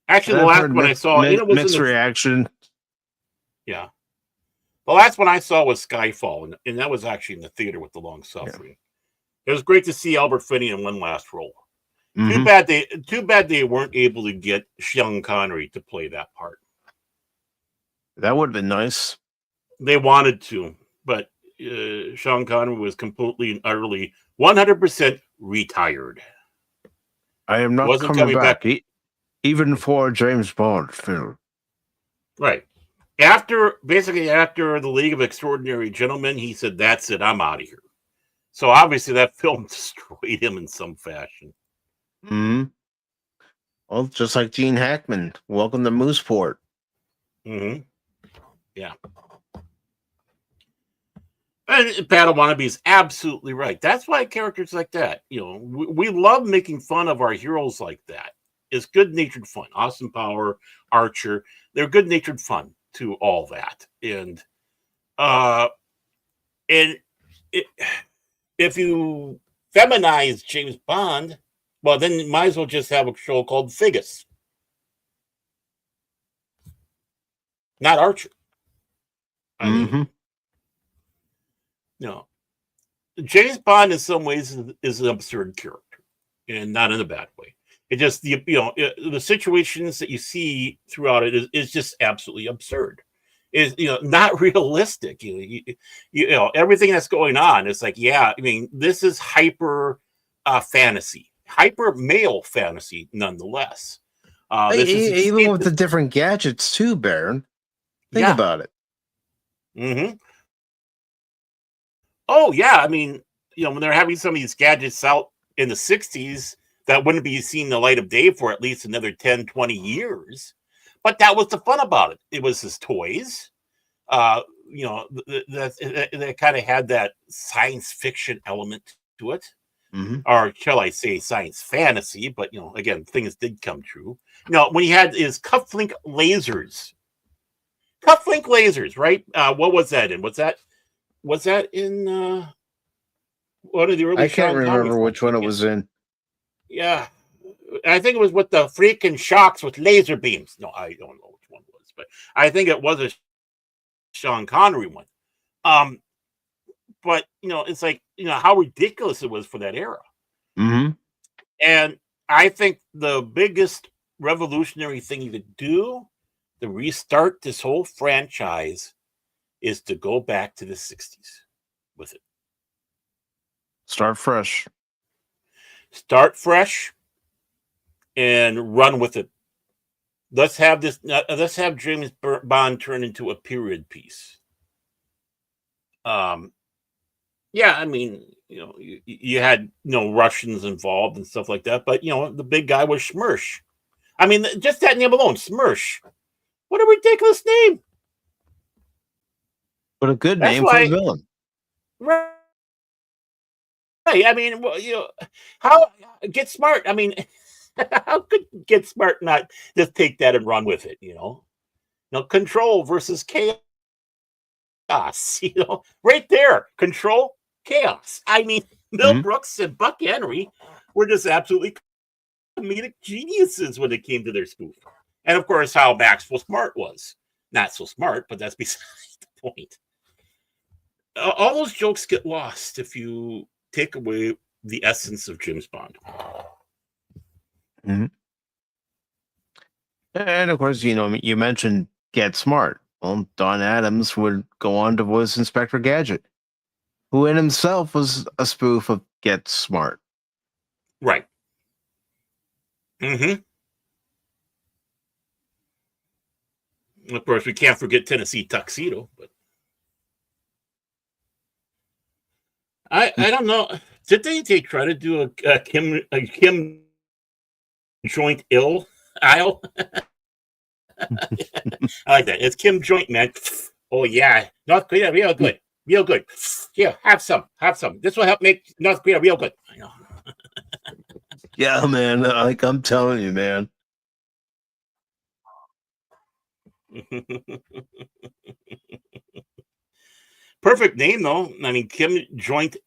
Actually, the last one I saw, it was mixed reaction. Yeah. The last one I saw was Skyfall, and that was actually in the theater with the long suffering. Yeah. It was great to see Albert Finney in one last role. Mm-hmm. Too bad they weren't able to get Sean Connery to play that part. That would have been nice. They wanted to, but Sean Connery was completely and utterly 100% retired. I am not coming back. Even for a James Bond film. Right. After the League of Extraordinary Gentlemen, he said, "That's it, I'm out of here." So obviously that film destroyed him in some fashion. Hmm. Well, just like Gene Hackman. Welcome to Mooseport. Mm-hmm. Yeah. And Padawannabe is absolutely right. That's why characters like that, we love making fun of our heroes like that. It's good-natured fun. Austin Power, Archer, they're good-natured fun to all that. And if you feminize James Bond, well, then you might as well just have a show called Figgis. Not Archer. I mean, James Bond in some ways is an absurd character, and not in a bad way. It just the situations that you see throughout it is just absolutely absurd. Is not realistic. Everything that's going on. It's like, yeah, I mean, this is hyper fantasy, hyper male fantasy, nonetheless. Even with the different gadgets too, Baron. Think about it. Mm-hmm. Oh yeah, I mean, when they're having some of these gadgets out in the 60s, that wouldn't be seeing the light of day for at least another 10, 20 years. But that was the fun about it. It was his toys. That kind of had that science fiction element to it. Mm-hmm. Or shall I say science fantasy, but again, things did come true. When he had his cufflink lasers. Cufflink lasers, right? What was that in? Was that in one of the early? I can't remember which one it was in. Yeah, I think it was with the freaking shocks with laser beams. No, I don't know which one it was, but I think it was a Sean Connery one. But it's like how ridiculous it was for that era. Mm-hmm. And I think the biggest revolutionary thing you could do to restart this whole franchise is to go back to the 60s with it. Start fresh and run with it. Let's have James Bond turn into a period piece. Yeah, I mean, you had Russians involved and stuff like that, but the big guy was Smersh. I mean, just that name alone, Smersh. What a ridiculous name! But a good name for a villain. Right. I mean, how Get Smart? I mean, how could Get Smart not just take that and run with it? Control versus chaos. Right there, control, chaos. I mean, Mel Brooks and Buck Henry were just absolutely comedic geniuses when it came to their spoof. And of course, how Maxwell Smart was. Not so smart, but that's beside the point. All those jokes get lost if you take away the essence of James Bond. Mm-hmm. And of course, you mentioned Get Smart. Well, Don Adams would go on to voice Inspector Gadget, who in himself was a spoof of Get Smart. Right. Mm-hmm. Of course, we can't forget Tennessee Tuxedo, but I don't know. Did they try to do a Kim Joint Ill aisle? I like that. It's Kim Joint, man. Oh yeah, North Korea, real good. Here, have some. This will help make North Korea real good. I know. Yeah, man. Like I'm telling you, man. Perfect name, though. I mean, Kim Joint.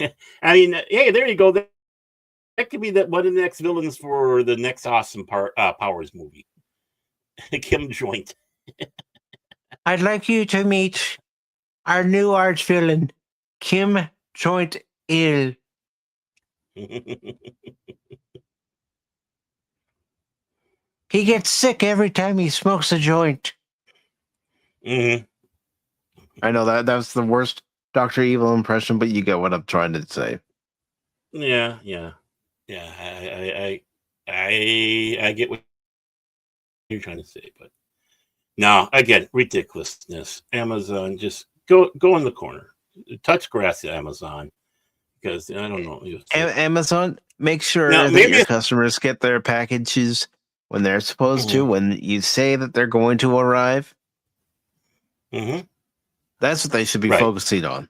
I mean, hey, there you go. That could be that one of the next villains for the next awesome Powers movie. Kim Joint. I'd like you to meet our new arch villain, Kim Joint Il. He gets sick every time he smokes a joint. Mm-hmm. I know that's the worst Dr. Evil impression, but you get what I'm trying to say. Yeah. I get what you're trying to say, but no, again, ridiculousness. Amazon, just go in the corner, touch grass at Amazon, because I don't know. Amazon, make sure Now, that your customers get their packages when they're supposed to. When you say that they're going to arrive, that's what they should be focusing on.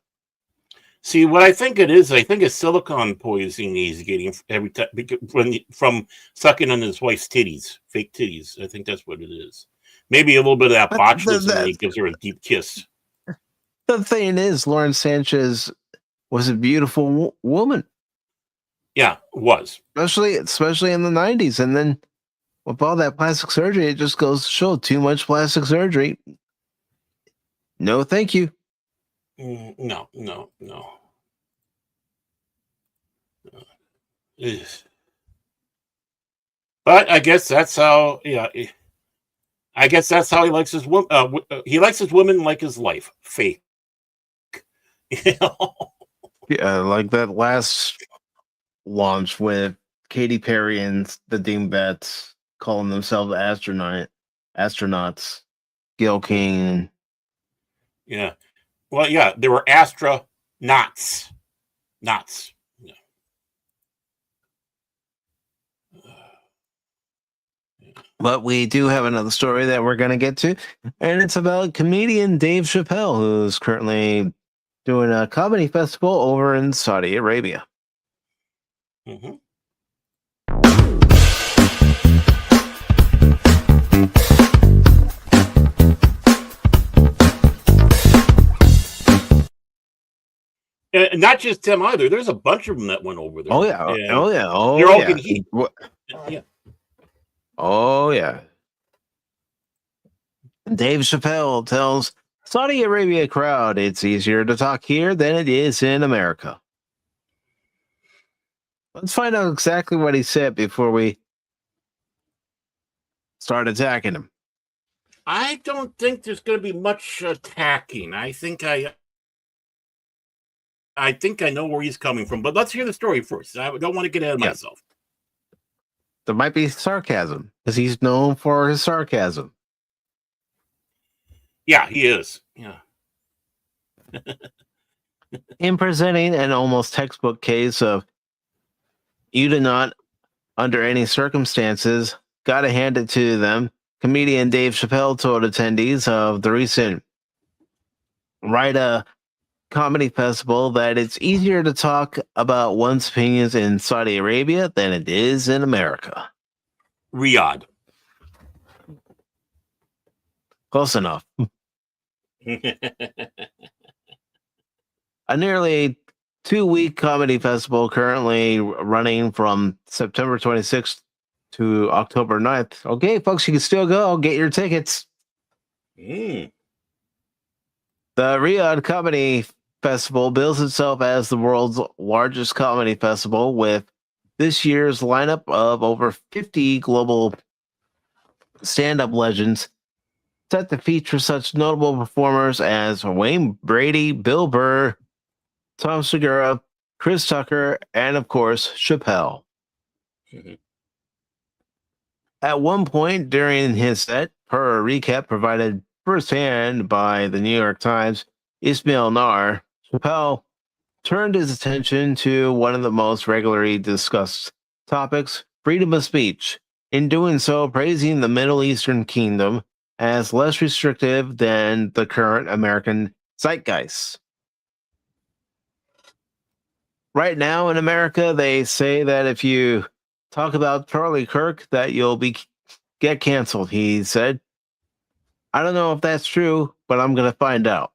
See, what I think it is, I think it's silicone poisoning he's getting every time from sucking on his wife's titties, fake titties. I think that's what it is. Maybe a little bit of that botulism when he gives her a deep kiss. The thing is, Lauren Sanchez was a beautiful woman. Yeah, was. Especially in the 90s. And then with all that plastic surgery, it just goes to show too much plastic surgery. No, thank you. No. But I guess that's how. Yeah, I guess that's how he likes his woman. He likes his women like his life, fake. You know? Yeah, like that last launch with Katy Perry and the Dingbats calling themselves astronauts, Gil King. Yeah. Well, yeah, they were astronauts. Knots. Yeah. But we do have another story that we're going to get to, and it's about comedian Dave Chappell, who's currently doing a comedy festival over in Saudi Arabia. And not just him either. There's a bunch of them that went over there. Oh yeah. They're all getting heat. Yeah. Oh yeah. Dave Chappelle tells Saudi Arabia crowd it's easier to talk here than it is in America. Let's find out exactly what he said before we start attacking him. I don't think there's going to be much attacking. I think I know where he's coming from, but let's hear the story first. I don't want to get ahead of myself. There might be sarcasm, because he's known for his sarcasm. Yeah, he is. Yeah. In presenting an almost textbook case of you do not, under any circumstances, gotta hand it to them, comedian Dave Chappelle told attendees of the recent Riyadh Comedy Festival that it's easier to talk about one's opinions in Saudi Arabia than it is in America. Riyadh. Close enough. A nearly 2-week comedy festival currently running from September 26th to October 9th. Okay, folks, you can still go. Get your tickets. The Riyadh Comedy Festival bills itself as the world's largest comedy festival, with this year's lineup of over 50 global stand-up legends set to feature such notable performers as Wayne Brady, Bill Burr, Tom Segura, Chris Tucker, and of course, Chappelle. At one point during his set, per a recap provided firsthand by the New York Times, Ismail Nar, Chappelle turned his attention to one of the most regularly discussed topics, freedom of speech, in doing so praising the Middle Eastern kingdom as less restrictive than the current American zeitgeist. Right now in America, they say that if you talk about Charlie Kirk, that you'll get canceled, he said. I don't know if that's true, but I'm going to find out.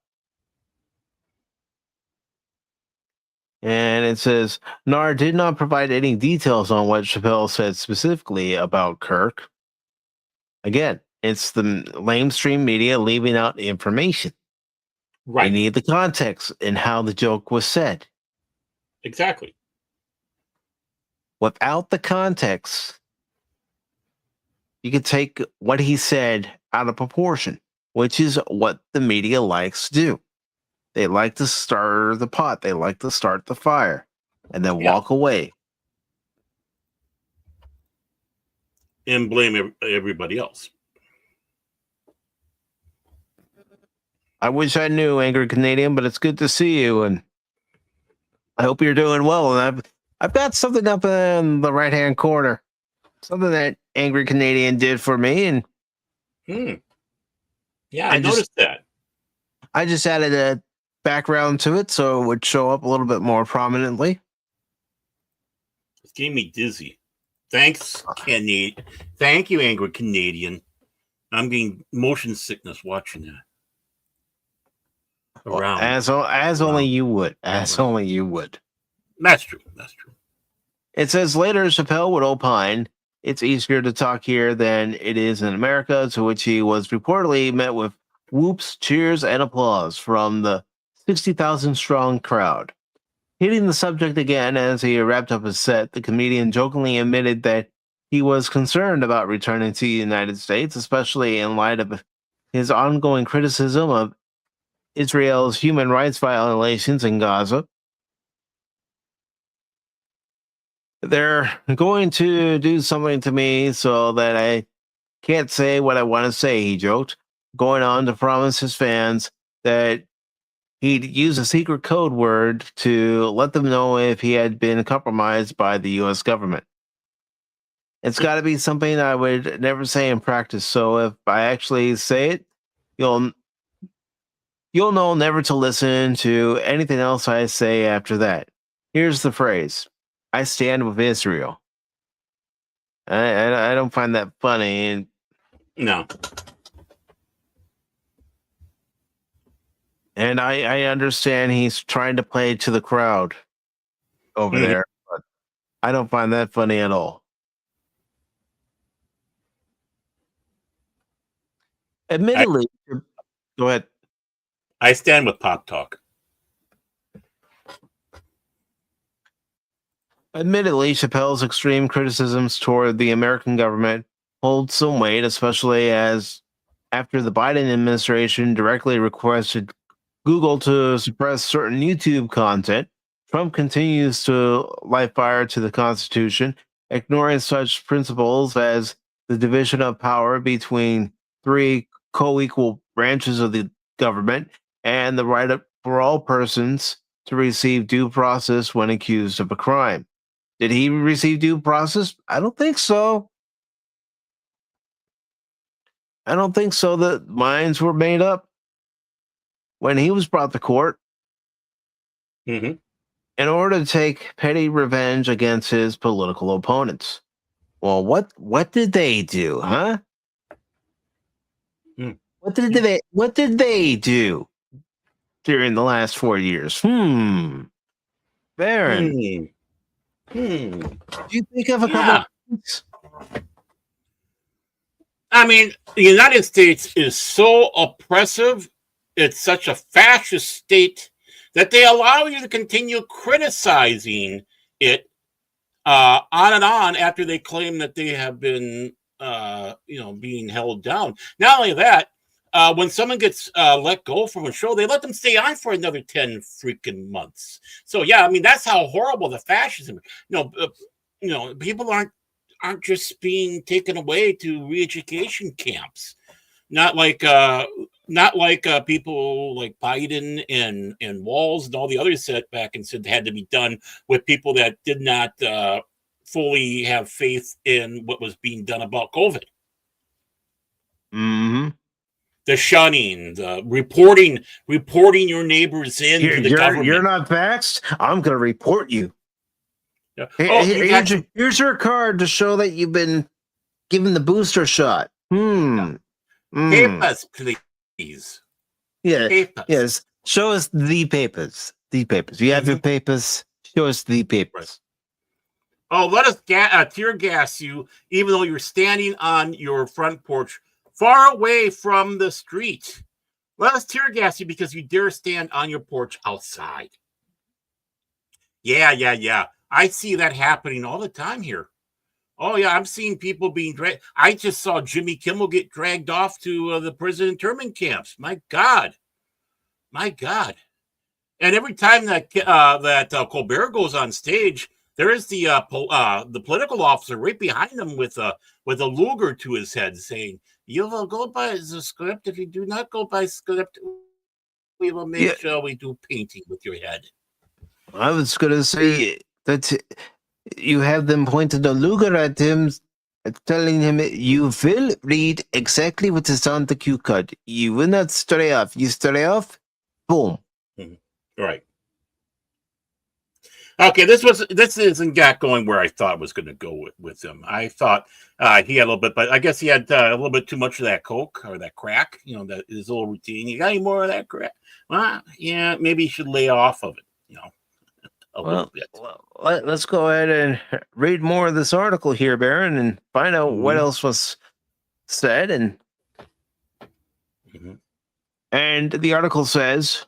And it says, Nar did not provide any details on what Chappelle said specifically about Kirk. Again, it's the lamestream media leaving out information. Right. You need the context in how the joke was said. Exactly. Without the context, you can take what he said out of proportion, which is what the media likes to do. They like to stir the pot. They like to start the fire and then walk away. And blame everybody else. I wish I knew, Angry Canadian, but it's good to see you, and I hope you're doing well. And I've got something up in the right-hand corner, something that Angry Canadian did for me, and yeah, I noticed that. I just added a background to it so it would show up a little bit more prominently. It gave me dizzy. Thanks, Canadian. Thank you, Angry Canadian. I'm getting motion sickness watching that. Around. As only you would. As only you would. That's true. That's true. It says later Chappelle would opine, it's easier to talk here than it is in America, to which he was reportedly met with whoops, cheers, and applause from the 60,000 strong crowd. Hitting the subject again as he wrapped up his set, the comedian jokingly admitted that he was concerned about returning to the United States, especially in light of his ongoing criticism of Israel's human rights violations in Gaza. They're going to do something to me so that I can't say what I want to say, he joked, going on to promise his fans that he'd use a secret code word to let them know if he had been compromised by the U.S. government. It's got to be something I would never say in practice, so if I actually say it, you'll know never to listen to anything else I say after that. Here's the phrase. I stand with Israel. I don't find that funny. No. And I understand he's trying to play to the crowd over there, but I don't find that funny at all. Admittedly, go ahead. I stand with Pop Talk. Admittedly, Chappelle's extreme criticisms toward the American government hold some weight, especially as after the Biden administration directly requested Google to suppress certain YouTube content, Trump continues to light fire to the Constitution, ignoring such principles as the division of power between three co-equal branches of the government and the right for all persons to receive due process when accused of a crime. Did he receive due process? I don't think so. I don't think so. The minds were made up when he was brought to court in order to take petty revenge against his political opponents. Well, what did they do, huh? What did they do during the last 4 years? Baron. Do you think of a couple of things? I mean, the United States is so oppressive. It's such a fascist state that they allow you to continue criticizing it on and on after they claim that they have been, being held down. Not only that, when someone gets let go from a show, they let them stay on for another 10 freaking months. So yeah, I mean that's how horrible the fascism. People aren't just being taken away to re-education camps. Not like people like Biden and Walls and all the others sat back and said had to be done with people that did not fully have faith in what was being done about COVID. The shunning, the reporting your neighbors into the government. You're not vaxxed? I'm going to report you. Yeah. Here's your card to show that you've been given the booster shot. Papers, please. Yeah. Papers. Yes. Show us the papers. The papers. You have your papers. Show us the papers. Right. Oh, let us tear gas you, even though you're standing on your front porch, far away from the street. Let us tear gas you because you dare stand on your porch outside. Yeah. I see that happening all the time here. Oh, yeah, I'm seeing people being dragged. I just saw Jimmy Kimmel get dragged off to the prison internment camps. My God. And every time that Colbert goes on stage, there is the political officer right behind him with a Luger to his head saying, "You will go by the script. If you do not go by script, we will make sure we do painting with your head." I was going to say that you have them pointing the Luger at him, telling him you will read exactly what is on the cue card. You will not stray off. You stray off, boom. Mm-hmm. Right. Okay, this isn't got going where I thought it was going to go with him. I thought he had a little bit, but I guess he had a little bit too much of that coke or that crack. You know, that his little routine. You got any more of that crack? Well, yeah, maybe you should lay off of it. You know, a little bit. Well, let's go ahead and read more of this article here, Baron, and find out what else was said. And the article says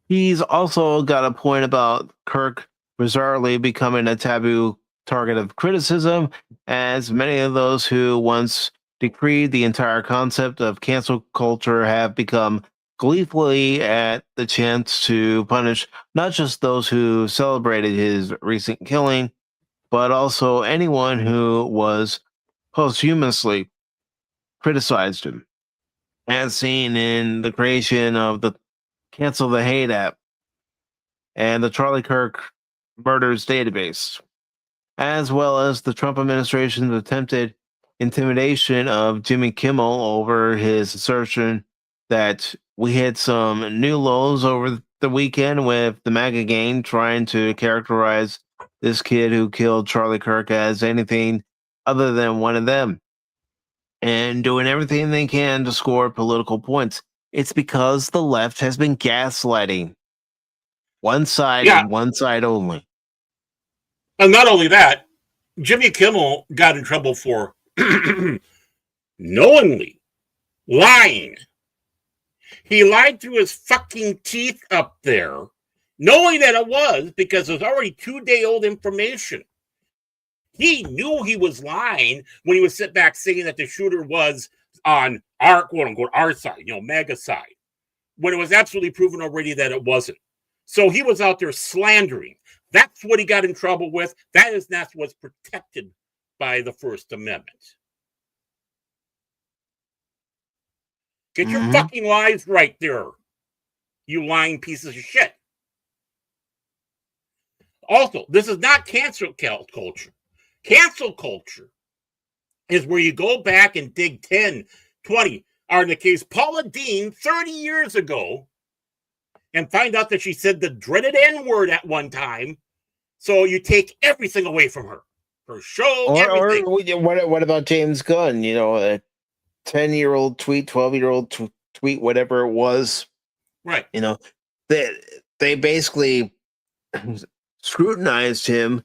he's also got a point about Kirk bizarrely becoming a taboo target of criticism, as many of those who once decreed the entire concept of cancel culture have become gleefully at the chance to punish not just those who celebrated his recent killing, but also anyone who was posthumously criticized him, as seen in the creation of the Cancel the Hate app and the Charlie Kirk murders database, as well as the Trump administration's attempted intimidation of Jimmy Kimmel over his assertion that we hit some new lows over the weekend with the MAGA gang trying to characterize this kid who killed Charlie Kirk as anything other than one of them, and doing everything they can to score political points. It's because the left has been gaslighting one side and one side only. And not only that, Jimmy Kimmel got in trouble for knowingly lying. He lied through his fucking teeth up there, knowing that it was because it was already 2-day-old information. He knew he was lying when he was sitting back saying that the shooter was on our quote-unquote our side, MAGA side, when it was absolutely proven already that it wasn't. So he was out there slandering. That's what he got in trouble with. That's what's protected by the First Amendment. Get your fucking lies right there, you lying pieces of shit. Also, this is not cancel culture. Cancel culture is where you go back and dig 10, 20, or in the case Paula Deen 30 years ago, and find out that she said the dreaded N-word at one time. So you take everything away from her. Her show, everything. Or what about James Gunn? A 10-year-old tweet, 12-year-old tweet, whatever it was. Right. They basically scrutinized him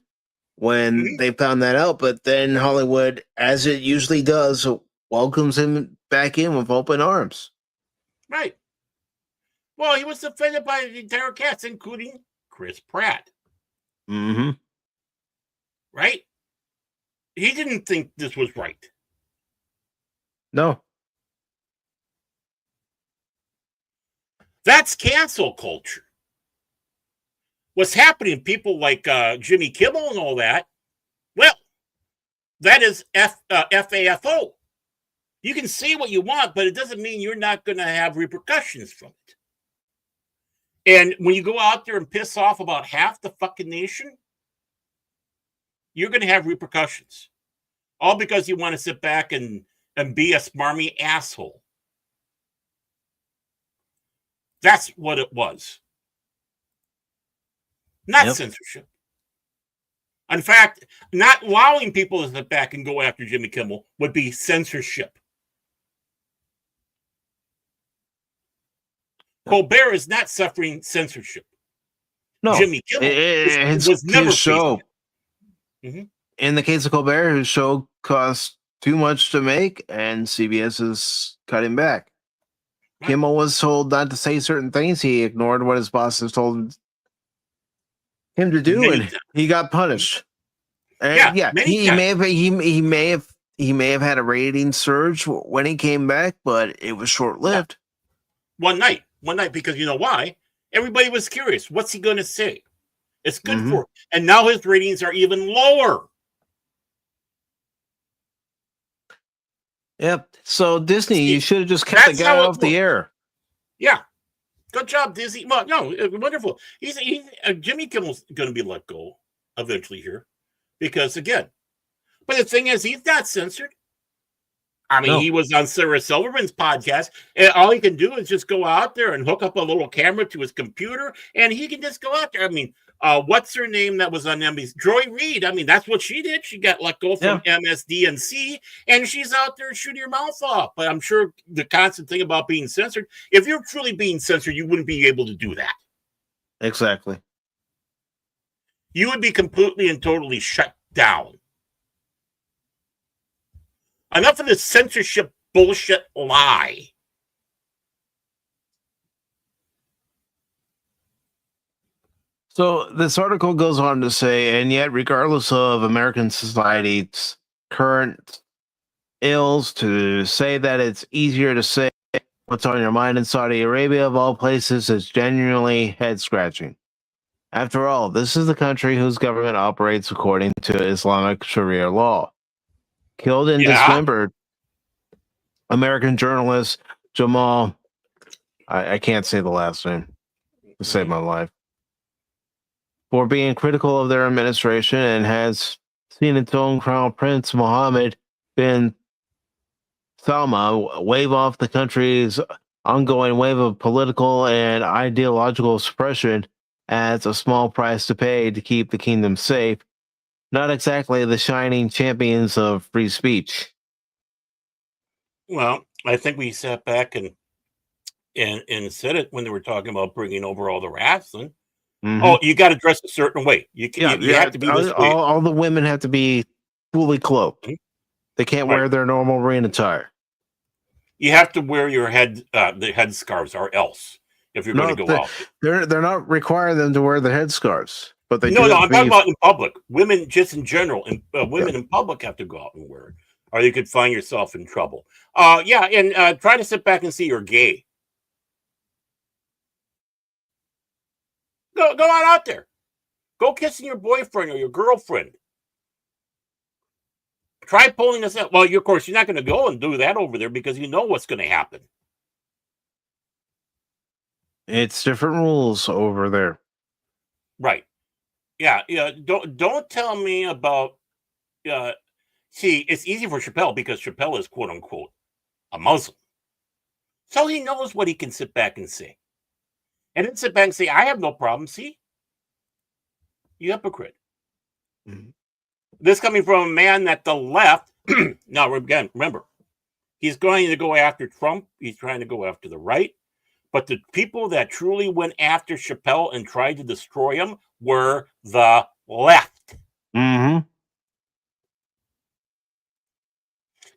when they found that out, but then Hollywood, as it usually does, welcomes him back in with open arms. Right. Well, he was defended by the entire cast, including Chris Pratt. Right? He didn't think this was right. No. That's cancel culture. What's happening, people like Jimmy Kimmel and all that, well, that is FAFO. You can say what you want, but it doesn't mean you're not going to have repercussions from it. And when you go out there and piss off about half the fucking nation, you're going to have repercussions. All because you want to sit back and be a smarmy asshole. That's what it was. Not censorship. In fact, not allowing people to sit back and go after Jimmy Kimmel would be censorship. Colbert is not suffering censorship. No, Jimmy Kimmel was never his show. Mm-hmm. In the case of Colbert, his show cost too much to make, and CBS is cutting back. Right. Kimmel was told not to say certain things. He ignored what his bosses told him to do, and he got punished. And he may have had a rating surge when he came back, but it was short lived. One night, because you know why? Everybody was curious. What's he going to say? It's good for him. And now his ratings are even lower. Yep. So Disney, you should have just kept the guy off the air. Yeah. Good job, Disney. Well, no, wonderful. Jimmy Kimmel's going to be let go eventually here. Because again, but the thing is, he's not censored. I mean, he was on Sarah Silverman's podcast, and all he can do is just go out there and hook up a little camera to his computer, and he can just go out there. I mean, what's her name that was on NBC? Joy Reid. I mean, that's what she did. She got let go from MSDNC, and she's out there shooting her mouth off. But I'm sure the constant thing about being censored, if you're truly being censored, you wouldn't be able to do that. Exactly. You would be completely and totally shut down. Enough of this censorship bullshit lie. So this article goes on to say, and yet regardless of American society's current ills, to say that it's easier to say what's on your mind in Saudi Arabia, of all places, is genuinely head-scratching. After all, this is the country whose government operates according to Islamic Sharia law. Killed and dismembered American journalist Jamal, I can't say the last name to save my life, for being critical of their administration, and has seen its own Crown Prince Mohammed bin Salman wave off the country's ongoing wave of political and ideological suppression as a small price to pay to keep the kingdom safe. Not exactly the shining champions of free speech. Well, I think we sat back and said it when they were talking about bringing over all the wrestling. Oh, you got to dress a certain way. You have to be this way. All the women have to be fully cloaked. They can't wear their normal ring attire. You have to wear your the headscarves, or else if you're going to go out. They're not requiring them to wear the headscarves, but they I'm talking about in public. Women, just in general, and women in public have to go out and wear it, or you could find yourself in trouble. And try to sit back and see you're gay. Go on out there. Go kissing your boyfriend or your girlfriend. Try pulling this out. Well, of course, you're not going to go and do that over there because you know what's going to happen. It's different rules over there. Right. Yeah. Don't tell me about. See, it's easy for Chappelle because Chappelle is quote unquote a Muslim, so he knows what he can sit back and say, and then sit back and say, "I have no problem." See, you hypocrite. This coming from a man that the left. Now again, remember, he's going to go after Trump. He's trying to go after the right. But the people that truly went after Chappelle and tried to destroy him were the left.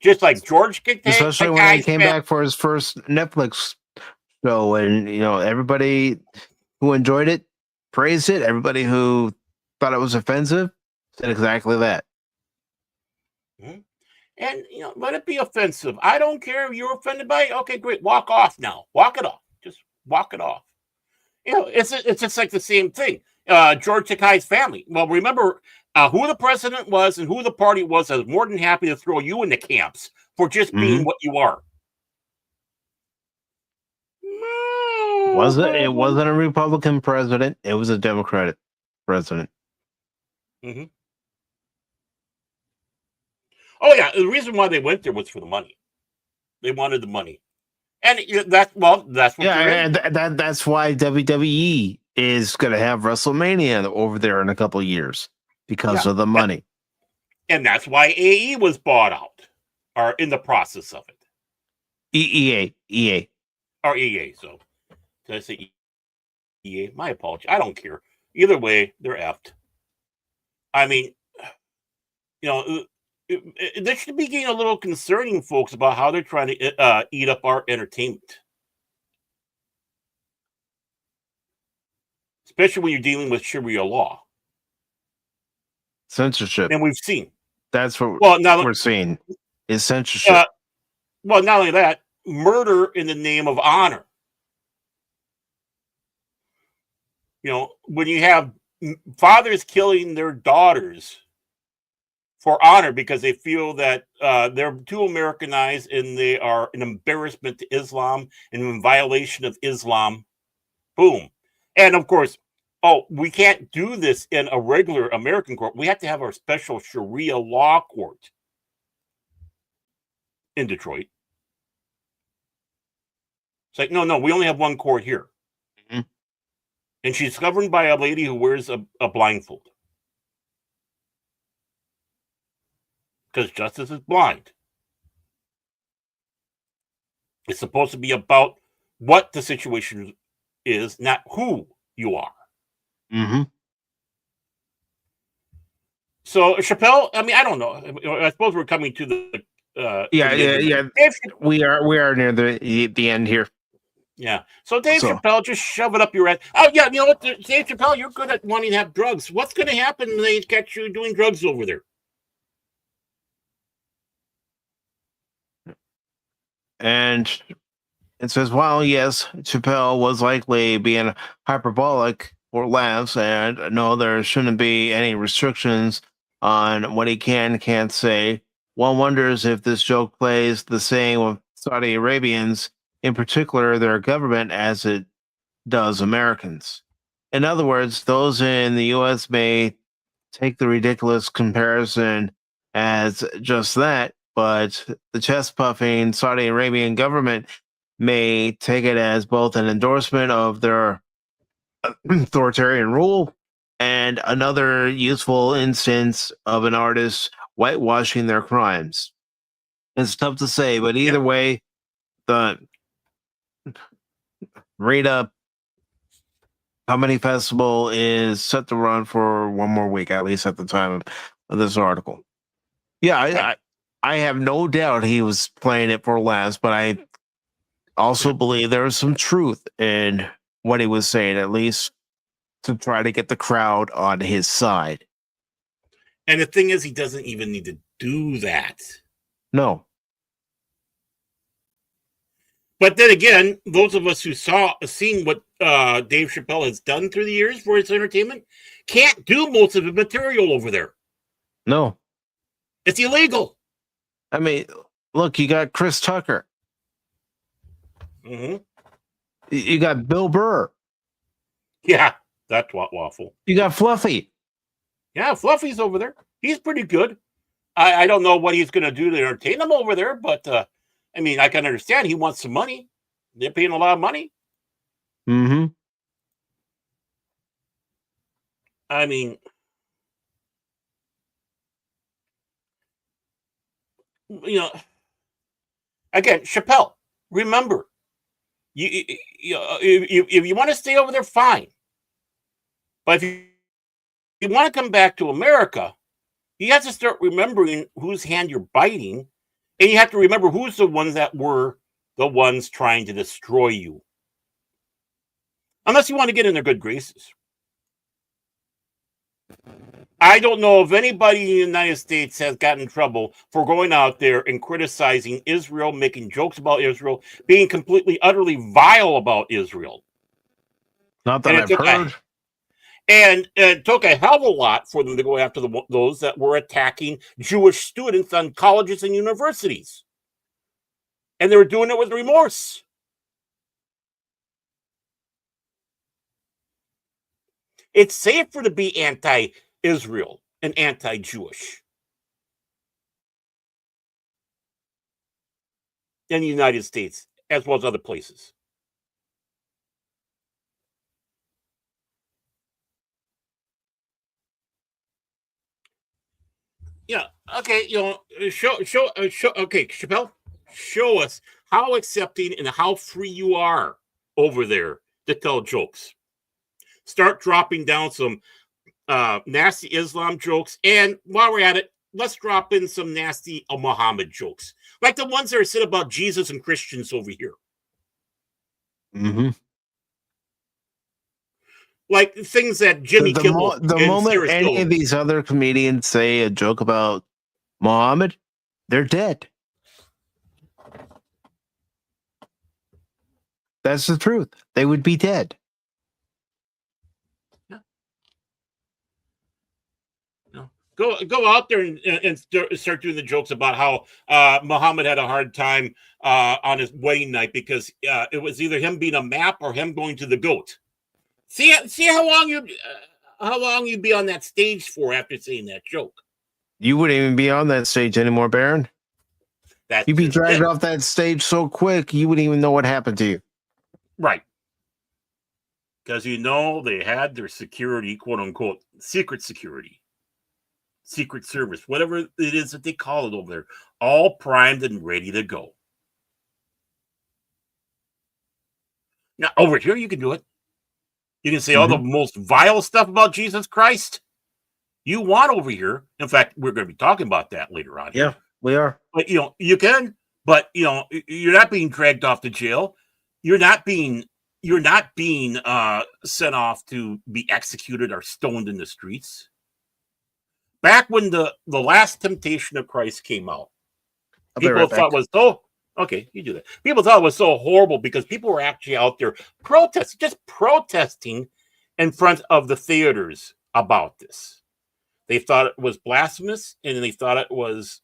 Just like George Takei, especially when he came back for his first Netflix show, and everybody who enjoyed it praised it. Everybody who thought it was offensive said exactly that. And let it be offensive. I don't care if you're offended by it. Okay, great. Walk off now. Walk it off. Just walk it off. It's just like the same thing. George Takei's family. Well, remember who the president was and who the party was. I was more than happy to throw you in the camps for just being what you are. It wasn't a Republican president. It was a Democratic president. Oh yeah, the reason why they went there was for the money. They wanted the money, and that's what. And that's why WWE is going to have WrestleMania over there in a couple of years because of the money. And that's why AE was bought out, or in the process of it. EA. Or EA. So did I say EA? My apology. I don't care. Either way, they're effed. I mean, this should be getting a little concerning, folks, about how they're trying to eat up our entertainment. Especially when you're dealing with Sharia law. Censorship. And we've seen. That's what we're seeing is censorship. Well, not only that, murder in the name of honor. When you have fathers killing their daughters for honor because they feel that they're too Americanized and they are an embarrassment to Islam and in violation of Islam. Boom. And of course, we can't do this in a regular American court. We have to have our special Sharia law court in Detroit. It's like, no, we only have one court here. Mm-hmm. And she's governed by a lady who wears a blindfold. Because justice is blind. It's supposed to be about what the situation is, not who you are. Mm-hmm. So Chappelle, I mean, I don't know. I suppose we're coming to the yeah. We are near the end here. Yeah. So Dave Chappelle, just shove it up your ass. Oh yeah, you know what, Dave Chappelle, you're good at wanting to have drugs. What's going to happen when they catch you doing drugs over there? And it says, while yes, Chappelle was likely being hyperbolic or laughs, and no, there shouldn't be any restrictions on what he can't say. One wonders if this joke plays the same with Saudi Arabians, in particular their government, as it does Americans. In other words, those in the U.S. may take the ridiculous comparison as just that, but the chest-puffing Saudi Arabian government may take it as both an endorsement of their authoritarian rule and another useful instance of an artist whitewashing their crimes. It's tough to say, but either way, the Riyadh Comedy Festival is set to run for one more week, at least at the time of this article. Yeah, I have no doubt he was playing it for laughs, but I also believe there was some truth in what he was saying, at least to try to get the crowd on his side. And the thing is, he doesn't even need to do that. No. But then again, those of us who seen what Dave Chappelle has done through the years for his entertainment can't do most of the material over there. No. It's illegal. I mean, look, you got Chris Tucker. Mm-hmm. You got Bill Burr. Yeah, that's waffle. You got Fluffy. Yeah, Fluffy's over there. He's pretty good. I don't know what he's going to do to entertain them over there, but I mean, I can understand he wants some money. They're paying a lot of money. Mm-hmm. I mean, again, Chappelle, remember, if you want to stay over there, fine. But if you want to come back to America, you have to start remembering whose hand you're biting, and you have to remember who's the ones that were the ones trying to destroy you. Unless you want to get in their good graces. I don't know if anybody in the United States has gotten in trouble for going out there and criticizing Israel, making jokes about Israel, being completely, utterly vile about Israel. Not that I've heard. And it took a hell of a lot for them to go after those that were attacking Jewish students on colleges and universities. And they were doing it with remorse. It's safer to be anti-Israel and anti-Jewish in the United States, as well as other places. Yeah. Okay. Show. Okay, Chappelle, show us how accepting and how free you are over there to tell jokes. start dropping down some nasty Islam jokes. And while we're at it, let's drop in some nasty Muhammad jokes, like the ones that are said about Jesus and Christians over here. Mm-hmm. Like things that Jimmy Kimmel. The moment any of these other comedians say a joke about Muhammad, they're dead. That's the truth. They would be dead. Yeah. No. Go out there and start doing the jokes about how Muhammad had a hard time on his wedding night because it was either him being a map or him going to the goat. See how long you'd be on that stage for after saying that joke. You wouldn't even be on that stage anymore, Baron. You'd be dragged off that stage so quick you wouldn't even know what happened to you. Right. Because they had their security, quote unquote, secret security, secret service, whatever it is that they call it over there, all primed and ready to go. Now, over here, you can do it. You can say all the most vile stuff about Jesus Christ you want over here. In fact, we're going to be talking about that later on. Yeah, we are. But, you can. But, you're not being dragged off to jail. You're not being sent off to be executed or stoned in the streets. Back when the last temptation of Christ came out, people thought it was so... Okay, you do that. People thought it was so horrible because people were actually out there protesting in front of the theaters about this. They thought it was blasphemous, and they thought it was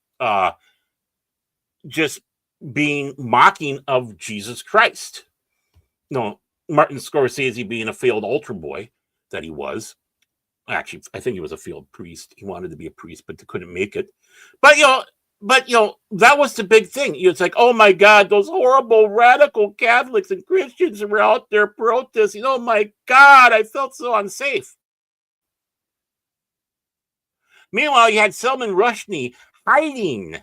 just being mocking of Jesus Christ. No, Martin Scorsese being a failed altar boy that he was. Actually, I think he was a failed priest. He wanted to be a priest, but couldn't make it. But that was the big thing. It's like, oh my God, those horrible radical Catholics and Christians were out there protesting. Oh my God, I felt so unsafe. Meanwhile, you had Salman Rushdie hiding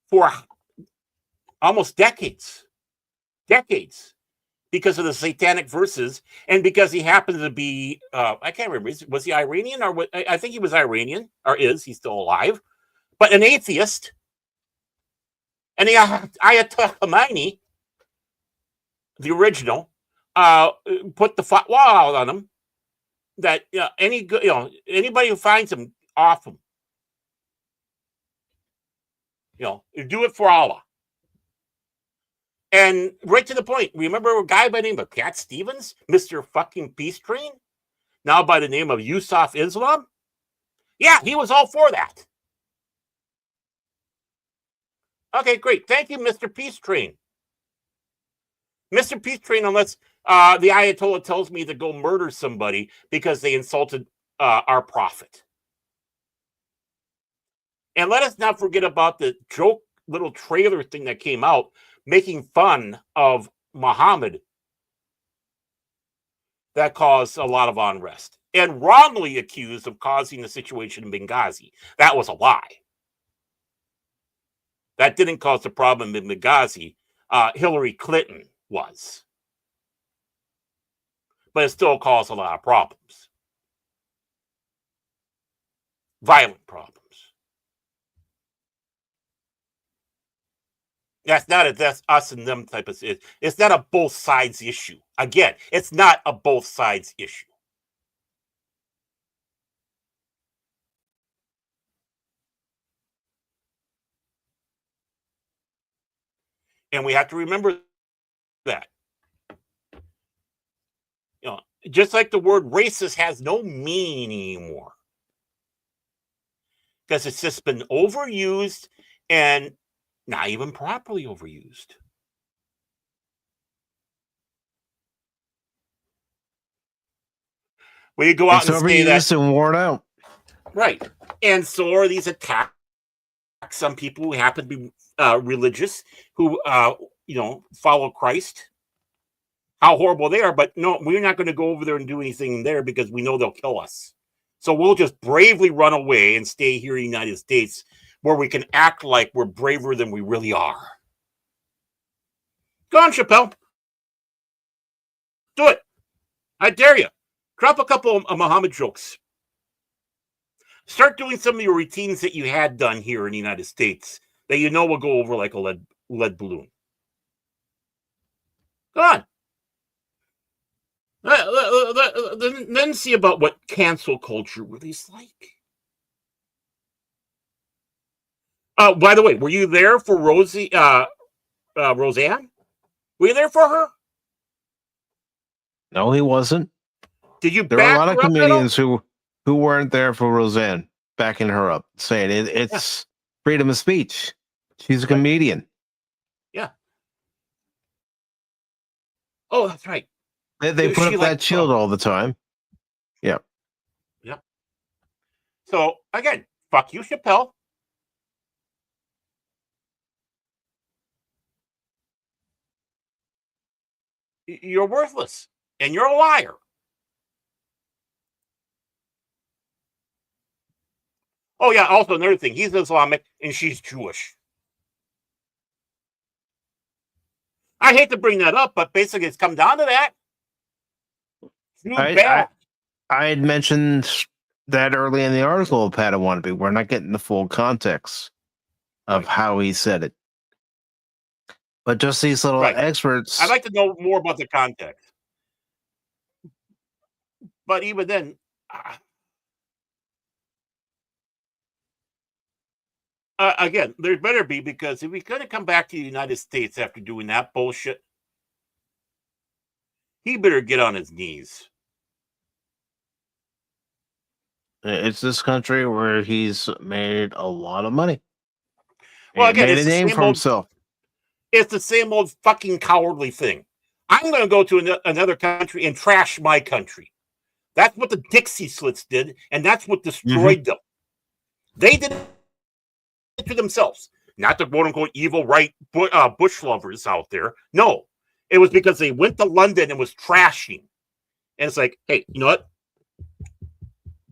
for almost decades, because of the satanic verses, and because he happened to be, I can't remember, was he Iranian or what? I think he was Iranian, or is he still alive? But an atheist, and the Ayatollah Khomeini, the original, put the fatwa out on him that anybody who finds him, off him. You do it for Allah. And right to the point, remember a guy by the name of Cat Stevens, Mr. fucking Peace Train, now by the name of Yusuf Islam? Yeah, he was all for that. Okay, great. Thank you, Mr. Peace Train. Mr. Peace Train, unless the Ayatollah tells me to go murder somebody because they insulted our prophet. And let us not forget about the joke little trailer thing that came out making fun of Muhammad that caused a lot of unrest and wrongly accused of causing the situation in Benghazi. That was a lie. That didn't cause the problem in Benghazi. Hillary Clinton was. But it still caused a lot of problems. Violent problems. That's us and them type of... It's not a both sides issue. Again, it's not a both sides issue. And we have to remember that. Just like the word racist has no meaning anymore. Because it's just been overused and not even properly overused. When you go out and say that, and worn out. Right. And so are these attacks on people who happen to be religious, who follow Christ. How horrible they are, but no, we're not going to go over there and do anything there because we know they'll kill us. So we'll just bravely run away and stay here in the United States where we can act like we're braver than we really are. Go on, Chappelle. Do it. I dare you. Drop a couple of Muhammad jokes. Start doing some of your routines that you had done here in the United States that you know will go over like a lead balloon. Go on. Then see about what cancel culture really is like. By the way, were you there for Roseanne? Were you there for her? No, he wasn't. Did you? There are a lot of comedians who weren't there for Roseanne, backing her up, saying it's freedom of speech. She's a comedian. Yeah. Oh, that's right. They put up that shield all the time. Yeah. Yeah. So again, fuck you, Chappelle. You're worthless and you're a liar. Oh yeah, also another thing, he's Islamic and she's Jewish. I hate to bring that up, but basically it's come down to that. I had mentioned that early in the article of Pat Wannabe. We're not getting the full context of how he said it. But just these little experts. I'd like to know more about the context. But even then, again, there better be, because if he's going to come back to the United States after doing that bullshit, he better get on his knees. It's this country where he's made a lot of money. Well, again, made a name for himself. It's the same old fucking cowardly thing. I'm going to go to another country and trash my country. That's what the Dixie Slits did, and that's what destroyed them. They did it to themselves. Not the quote-unquote evil right bush lovers out there. No. It was because they went to London and was trashing. And it's like, hey, you know what?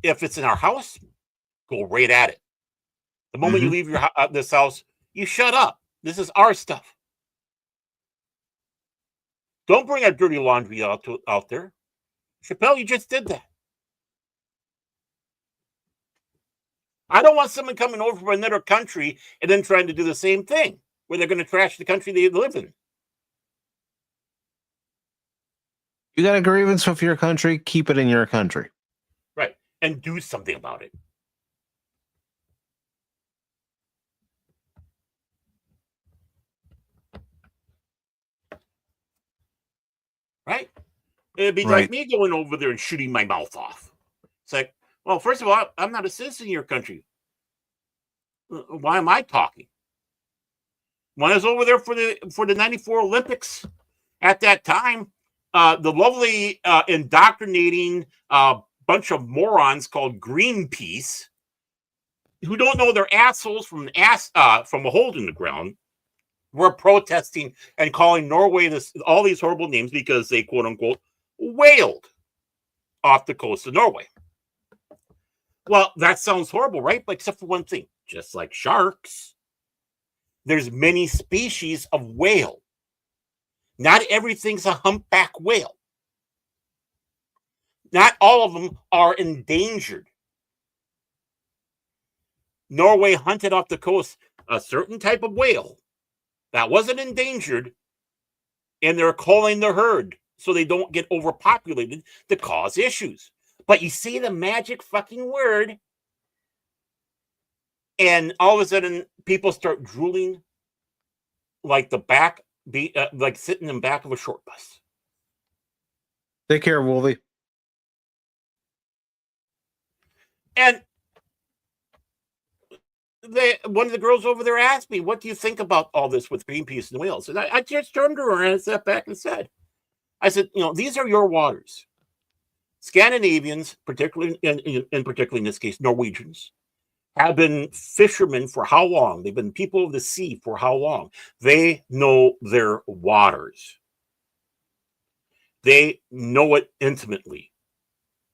If it's in our house, go right at it. The moment you leave this house, you shut up. This is our stuff. Don't bring that dirty laundry out there. Chappelle, you just did that. I don't want someone coming over from another country and then trying to do the same thing, where they're going to trash the country they live in. You got a grievance with your country, keep it in your country. Right. And do something about it. Right? It'd be like me going over there and shooting my mouth off. It's like, well, first of all, I'm not a citizen in your country. Why am I talking? When I was over there for the 94 Olympics at that time, the lovely indoctrinating bunch of morons called Greenpeace, who don't know their assholes from a hole in the ground, were protesting and calling Norway all these horrible names because they quote unquote whaled off the coast of Norway. Well, that sounds horrible, right? But except for one thing, just like sharks, there's many species of whale. Not everything's a humpback whale. Not all of them are endangered. Norway hunted off the coast a certain type of whale that wasn't endangered, and they're culling the herd so they don't get overpopulated to cause issues. But you say the magic fucking word, and all of a sudden people start drooling like like sitting in the back of a short bus. Take care, Wolvie. And one of the girls over there asked me, what do you think about all this with Greenpeace and whales? And I just turned to her and I sat back and said, these are your waters. Scandinavians, particularly in this case, Norwegians, have been fishermen for how long? They've been people of the sea for how long? They know their waters. They know it intimately.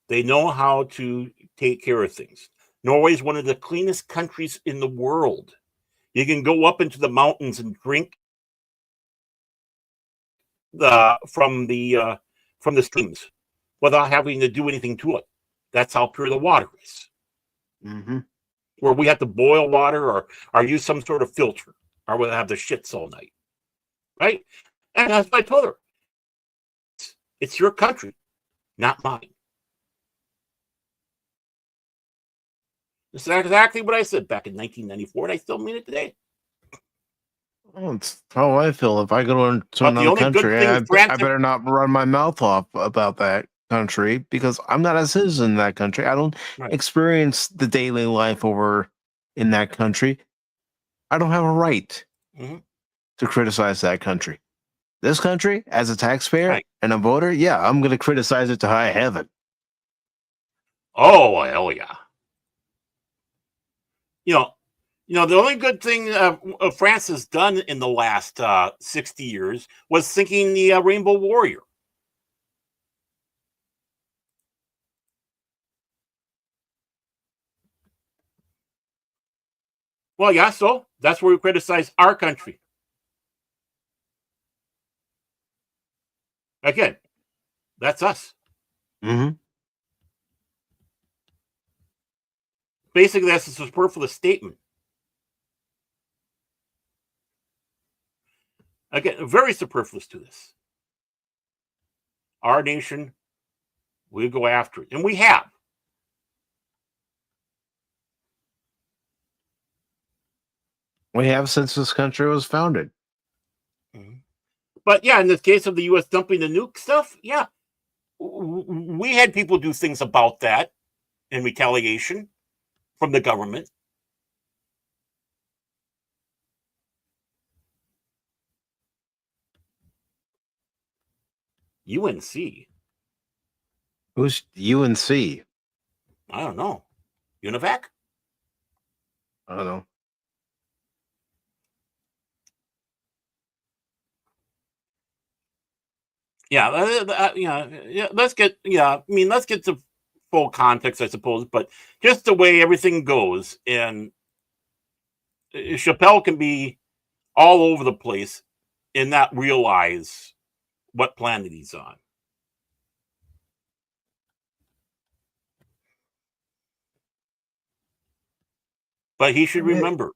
They know how to take care of things. Norway is one of the cleanest countries in the world. You can go up into the mountains and drink from the streams. without having to do anything to it. That's how pure the water is. Mm-hmm. Where we have to boil water or use some sort of filter, or we'll have the shits all night. Right? And that's what I told her. It's your country, not mine. This is exactly what I said back in 1994, and I still mean it today. Well, it's how I feel. If I go to another country, I better not run my mouth off about that country because I'm not a citizen in that country. I don't experience the daily life over in that country. I don't have a right to criticize that country. This country, as a taxpayer and a voter, yeah, I'm going to criticize it to high heaven. Oh, hell yeah. You know, the only good thing France has done in the last 60 years was sinking the Rainbow Warrior. Well, yeah, so that's where we criticize our country. Again, that's us. Mm-hmm. Basically, that's a superfluous statement. Again, very superfluous to this. Our nation, we go after it. And we have. We have since this country was founded. Mm-hmm. But yeah, in the case of the U.S. dumping the nuke stuff, yeah, we had people do things about that in retaliation from the government. UNC. Who's UNC? I don't know. UNIVAC? I don't know. Yeah, let's get the full context, I suppose, but just the way everything goes, and Chappelle can be all over the place and not realize what planet he's on. But he should remember,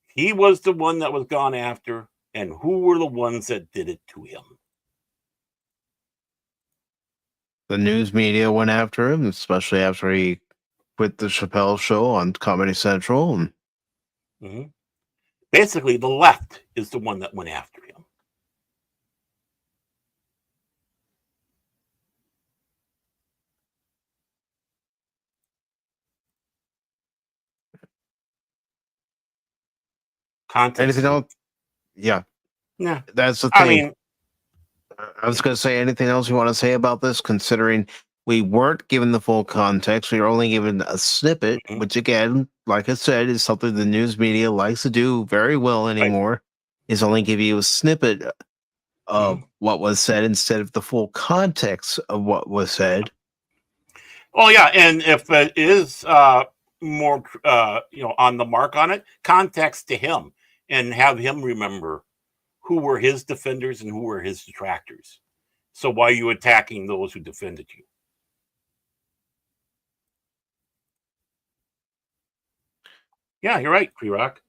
he was the one that was gone after, and who were the ones that did it to him? The news media went after him, especially after he quit the Chappelle show on Comedy Central. And basically, the left is the one that went after him. Context. Anything else? Yeah. Yeah. That's the thing. I mean, I was going to say, anything else you want to say about this, considering we weren't given the full context. We were only given a snippet, which, again, like I said, is something the news media likes to do very well anymore, is only give you a snippet of what was said instead of the full context of what was said. Oh, yeah, and if it is more, on the mark on it, context to him and have him remember who were his defenders and who were his detractors. So why are you attacking those who defended you? Yeah, you're right, Pre-Rock.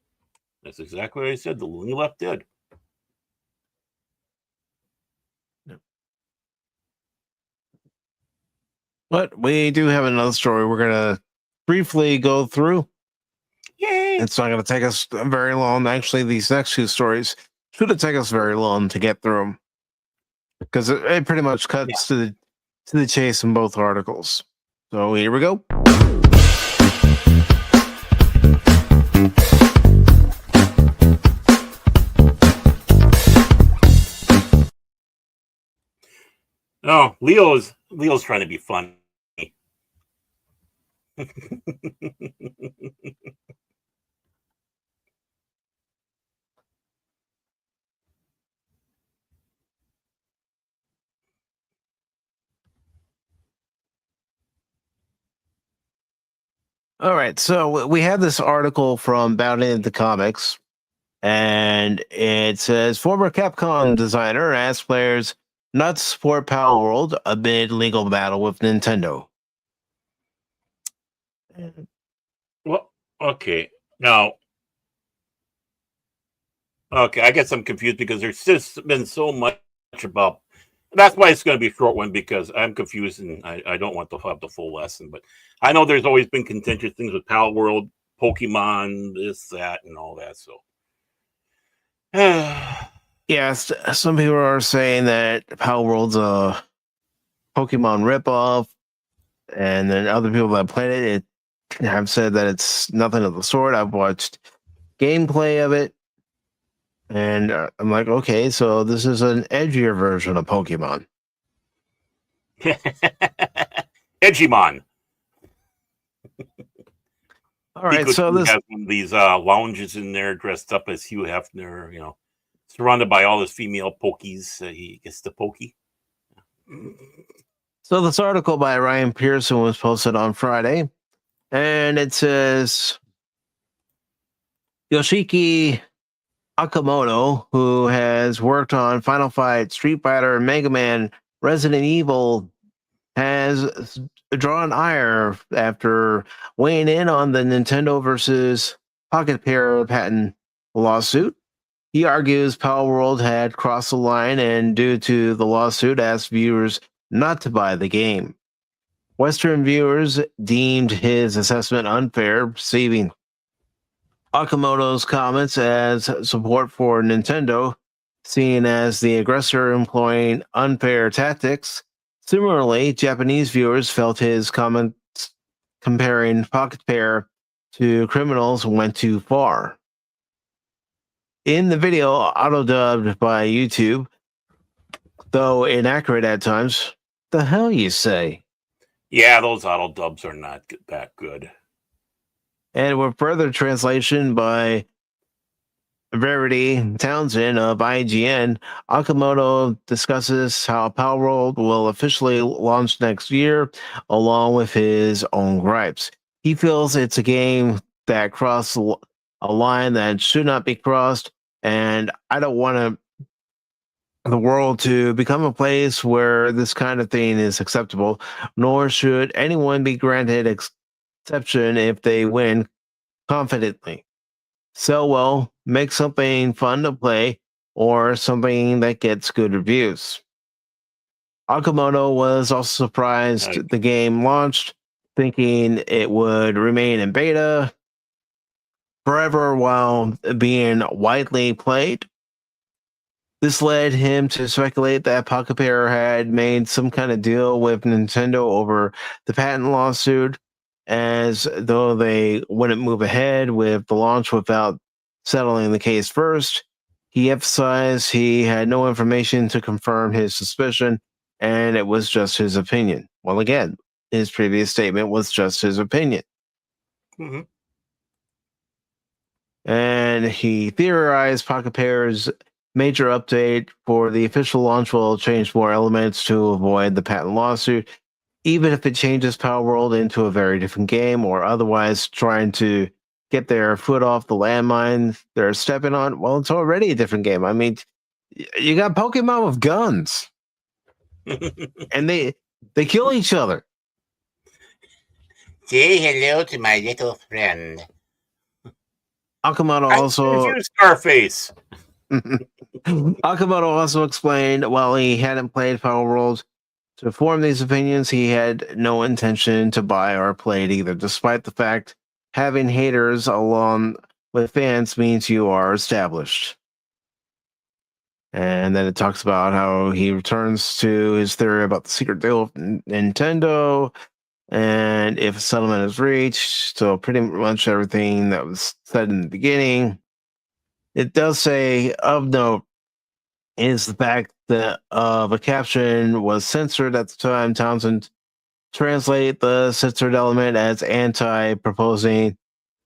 That's exactly what I said. The loony left did. But we do have another story we're going to briefly go through. Yay! It's not going to take us very long. Actually, these next two stories shouldn't take us very long to get through them, because it pretty much cuts to the chase in both articles. So here we go. Oh, Leo's trying to be funny. All right, so we have this article from Bound Into Comics, and it says former Capcom designer asks players not to support Palworld amid legal battle with Nintendo. Well, okay. Now, okay, I guess I'm confused because there's just been so much about. That's why it's going to be a short one, because I'm confused and I don't want to have the full lesson. But I know there's always been contentious things with Palworld, Pokemon, this, that, and all that. So, yes, some people are saying that Palworld's a Pokemon ripoff, and then other people that played it have said that it's nothing of the sort. I've watched gameplay of it, and I'm like, okay, so this is an edgier version of Pokemon. Edgymon. All right, so this has one of these lounges in there, dressed up as Hugh Hefner, surrounded by all his female pokies. He gets the pokey. So this article by Ryan Pearson was posted on Friday, and it says Yoshiki Akamoto, who has worked on Final Fight, Street Fighter, Mega Man, Resident Evil, has drawn ire after weighing in on the Nintendo versus Pocket Pair patent lawsuit. He argues Palworld had crossed the line, and due to the lawsuit, asked viewers not to buy the game. Western viewers deemed his assessment unfair, perceiving Akamoto's comments as support for Nintendo, seen as the aggressor employing unfair tactics. Similarly, Japanese viewers felt his comments comparing Pocket Pair to criminals went too far. In the video, auto-dubbed by YouTube, though inaccurate at times, the hell you say? Yeah, those auto dubs are not that good. And with further translation by Verity Townsend of IGN, Akamoto discusses how Palworld will officially launch next year, along with his own gripes. He feels it's a game that crossed a line that should not be crossed, and I don't want the world to become a place where this kind of thing is acceptable, nor should anyone be granted exception if they win confidently. Sell well, make something fun to play, or something that gets good reviews. Akamoto was also surprised the game launched, thinking it would remain in beta forever while being widely played. This led him to speculate that Pocket Pair had made some kind of deal with Nintendo over the patent lawsuit, as though they wouldn't move ahead with the launch without settling the case first. He emphasized he had no information to confirm his suspicion, and it was just his opinion. Well, again, his previous statement was just his opinion. Mm-hmm. And he theorized Pocket Pair's major update for the official launch will change more elements to avoid the patent lawsuit, even if it changes Palworld into a very different game or otherwise trying to get their foot off the landmine they're stepping on. Well, it's already a different game. I mean, you got Pokemon with guns, and they kill each other. Say hello to my little friend. Akamoto also Scarface. Akamoto also explained while he hadn't played Palworld to form these opinions, he had no intention to buy or play it either, despite the fact having haters along with fans means you are established. And then it talks about how he returns to his theory about the secret deal with Nintendo, and if a settlement is reached, so pretty much everything that was said in the beginning. It does say, of note, is the fact that a caption was censored at the time. Townsend translate the censored element as anti-proposing.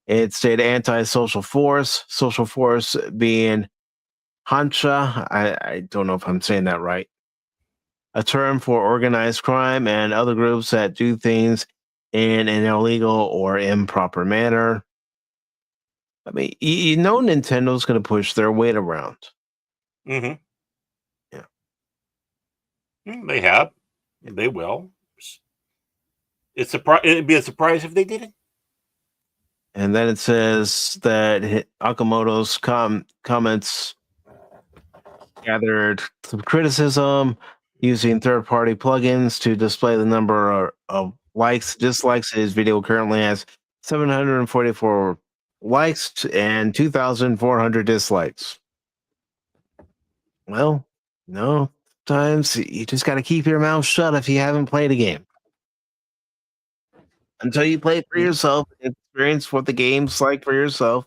It stated anti-social force, social force being Hancha. I don't know if I'm saying that right. A term for organized crime and other groups that do things in an illegal or improper manner. I mean, you know Nintendo's going to push their weight around. Mm-hmm. Yeah. They have. They will. It'd be a surprise if they didn't. And then it says that Okamoto's comments gathered some criticism using third-party plugins to display the number of likes, dislikes. His video currently has 744 likes and 2,400 dislikes. Well, no, sometimes you just got to keep your mouth shut if you haven't played a game. Until you play it for yourself, experience what the game's like for yourself,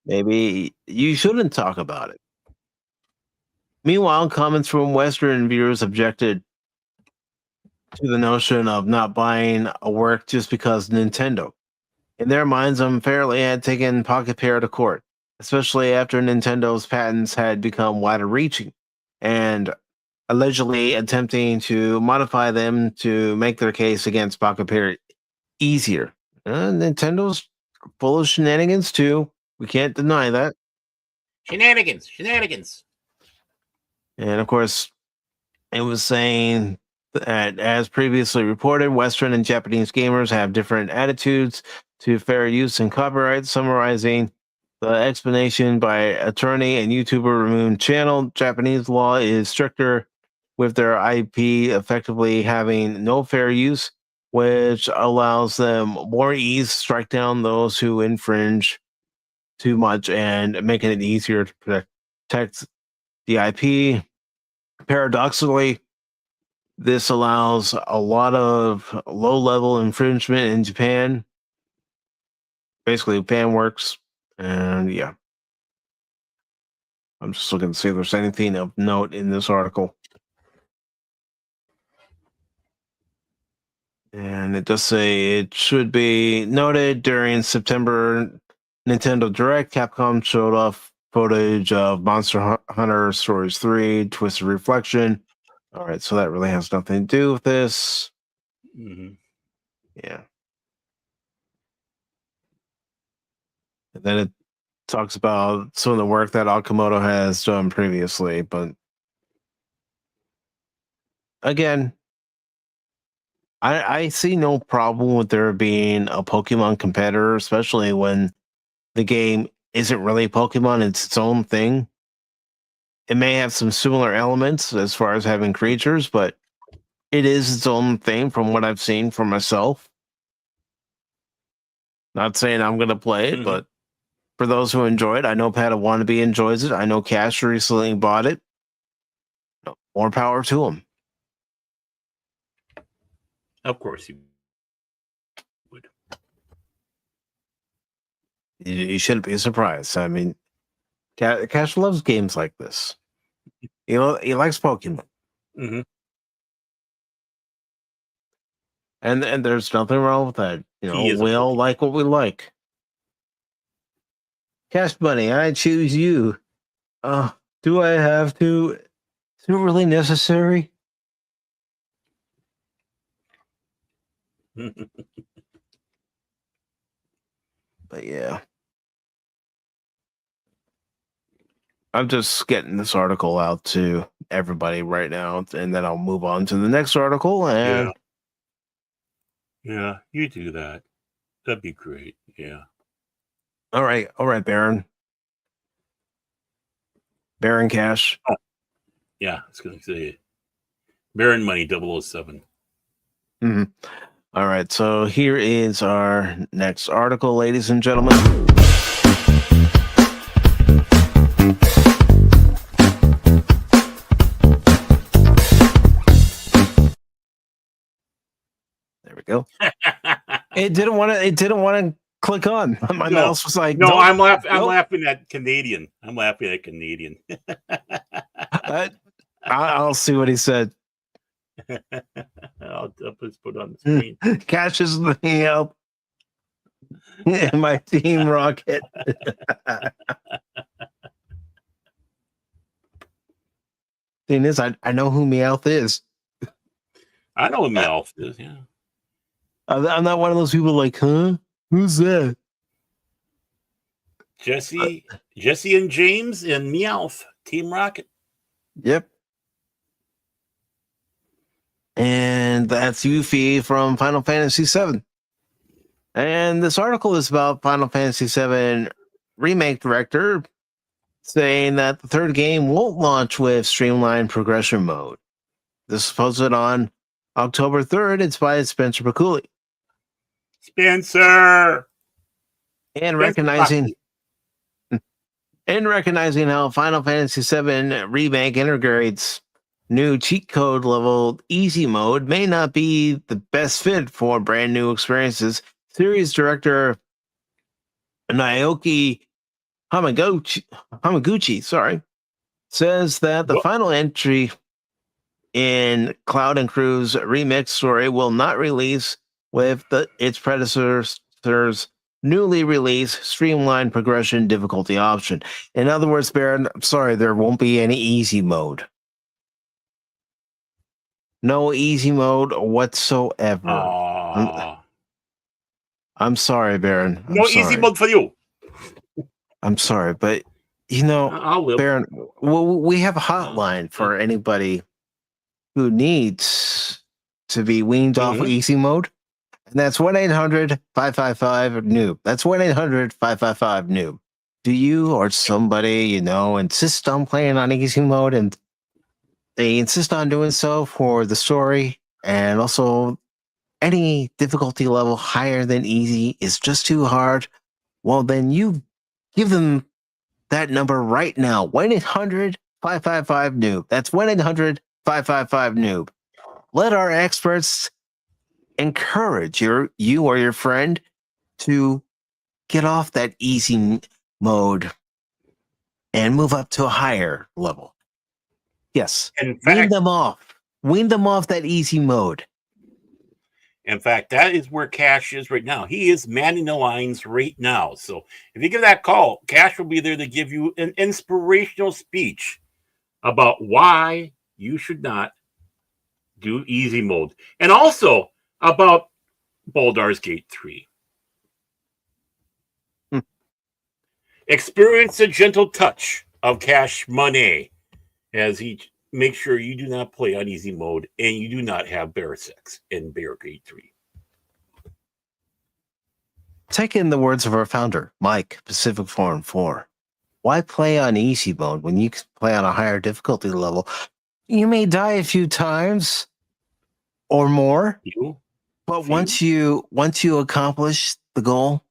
maybe you shouldn't talk about it. Meanwhile, comments from Western viewers objected to the notion of not buying a work just because Nintendo, in their minds, unfairly had taken Pocket Pair to court, especially after Nintendo's patents had become wider reaching and allegedly attempting to modify them to make their case against Pocket Pair easier. Nintendo's full of shenanigans too. We can't deny that. Shenanigans. And of course, it was saying that, as previously reported, Western and Japanese gamers have different attitudes to fair use and copyright. Summarizing the explanation by attorney and YouTuber Ramon Channel, Japanese law is stricter with their IP effectively having no fair use, which allows them more ease to strike down those who infringe too much and making it easier to protect the IP. Paradoxically, this allows a lot of low-level infringement in Japan. Basically, Japan works, and yeah. I'm just looking to see if there's anything of note in this article. And it does say it should be noted during September Nintendo Direct, Capcom showed off footage of Monster Hunter Stories 3, Twisted Reflection. All right, so that really has nothing to do with this. Mm-hmm. Yeah. And then it talks about some of the work that Okamoto has done previously, but again, I see no problem with there being a Pokemon competitor, especially when the game isn't really Pokemon, it's its own thing. It may have some similar elements as far as having creatures, but it is its own thing from what I've seen for myself. Not saying I'm going to play it, but for those who enjoy it, I know Pat Wannabe enjoys it. I know Cash recently bought it. More power to him. Of course you would. You shouldn't be surprised. I mean, Cash loves games like this. You know, he likes Pokemon. Mm-hmm. And there's nothing wrong with that. You know, we all like what we like. Cash Money, I choose you. Do I have to? Is it really necessary? But yeah. I'm just getting this article out to everybody right now, and then I'll move on to the next article. And yeah, you do that. That'd be great. Yeah. All right, Baron. Baron Cash. Oh. Yeah, I was going to say Baron Money 007. Mm-hmm. All right, so here is our next article, ladies and gentlemen. There we go. It didn't want to click on. My mouse was like, no, I'm laughing at Canadian. I'm laughing at Canadian. I'll see what he said. I'll just put it on the screen. Cash is the help. My Team Rocket. Thing is, I know who Meowth is. I know who Meowth is, yeah. I'm not one of those people like, huh? Who's that? Jesse and James and Meowth, Team Rocket. Yep. And that's Yuffie from Final Fantasy VII. And this article is about Final Fantasy VII Remake director saying that the third game won't launch with streamlined progression mode. This is posted on October 3rd. It's by Spencer Bakuli. Spencer! And recognizing how Final Fantasy VII Remake integrates new cheat code level easy mode may not be the best fit for brand new experiences, series director Naoki Hamaguchi, says that the final entry in Cloud and Crew's remix story will not release with its predecessor's newly released streamlined progression difficulty option. In other words, Baron, I'm sorry, there won't be any easy mode. No easy mode whatsoever. I'm sorry, Baron. No easy mode for you. I'm sorry, but you know, Baron, we have a hotline for anybody who needs to be weaned off of easy mode. And that's 1-800-555-NOOB. That's 1-800-555-NOOB. Do you or somebody you know insist on playing on easy mode and they insist on doing so for the story, and also any difficulty level higher than easy is just too hard? Well, then you give them that number right now. 1-800-555-NOOB. That's 1-800-555-NOOB. Let our experts encourage you or your friend to get off that easy mode and move up to a higher level. Yes. Wean them off that easy mode. In fact, that is where Cash is right now. He is manning the lines right now. So if you give that call, Cash will be there to give you an inspirational speech about why you should not do easy mode. And also about Baldur's Gate 3. Experience the gentle touch of Cash Money as he makes sure you do not play on easy mode and you do not have bear sex in Baldur's Gate 3. Take in the words of our founder, Mike Pacific414. Why play on easy mode when you can play on a higher difficulty level? You may die a few times or more, but once you accomplish the goal,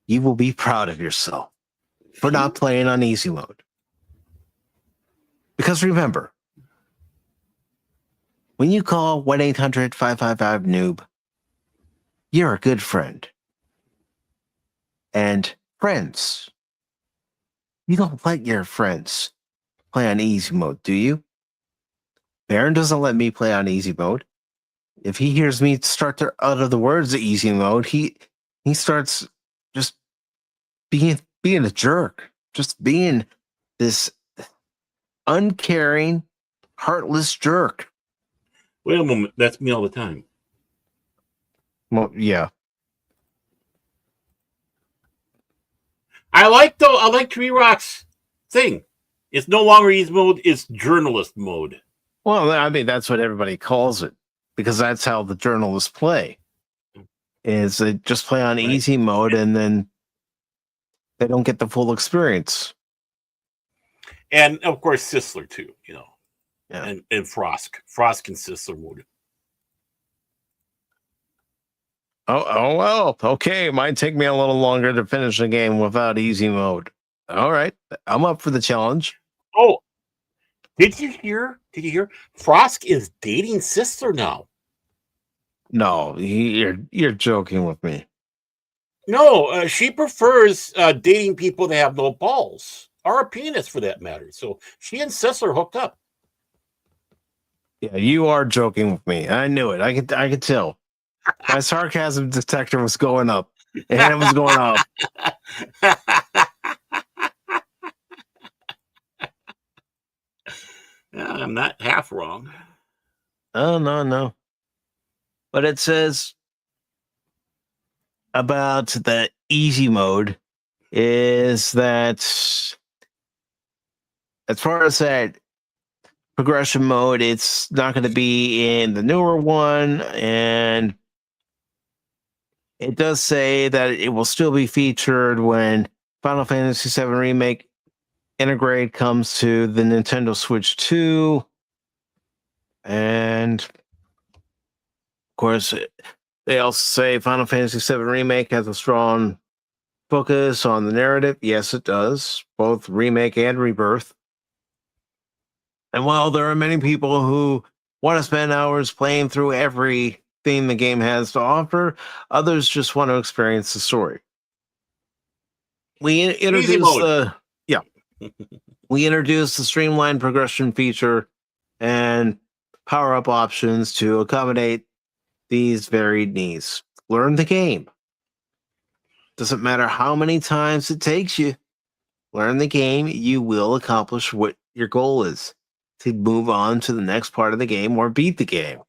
you will be proud of yourself for not playing on easy mode. Because remember, when you call 1-800-555-NOOB, you're a good friend. And friends, you don't let your friends play on easy mode, do you? Baron doesn't let me play on easy mode. If he hears me start to utter the words easy mode, he starts just being a jerk, just being this uncaring, heartless jerk. Wait a moment, that's me all the time. Well, yeah. I like Tree Rock's thing. It's no longer easy mode, it's journalist mode. Well, I mean, that's what everybody calls it, because that's how the journalists play. Is they just play on easy mode and then they don't get the full experience. And of course, Sisler too, you know. Yeah. And Frosk and Sisler mode. Oh well, okay. It might take me a little longer to finish the game without easy mode. All right, I'm up for the challenge. Oh, did you hear? Frosk is dating Sisler now. No, you're joking with me. No, she prefers dating people that have no balls or a penis, for that matter. So she and Sisler hooked up. Yeah, you are joking with me. I knew it. I could tell. My sarcasm detector was going up, and it was going off. I'm not half wrong. Oh, no. But it says about the easy mode is that as far as that progression mode. It's not going to be in the newer one, and it does say that it will still be featured when Final Fantasy VII Remake Intergrade comes to the Nintendo Switch 2. And of course, they also say Final Fantasy VII Remake has a strong focus on the narrative. Yes, it does, both Remake and Rebirth. And while there are many people who want to spend hours playing through everything the game has to offer, others just want to experience the story. We introduced we introduced the streamlined progression feature and power-up options to accommodate these varied needs. Learn the game. Doesn't matter how many times it takes you. Learn the game, you will accomplish what your goal is, to move on to the next part of the game or beat the game.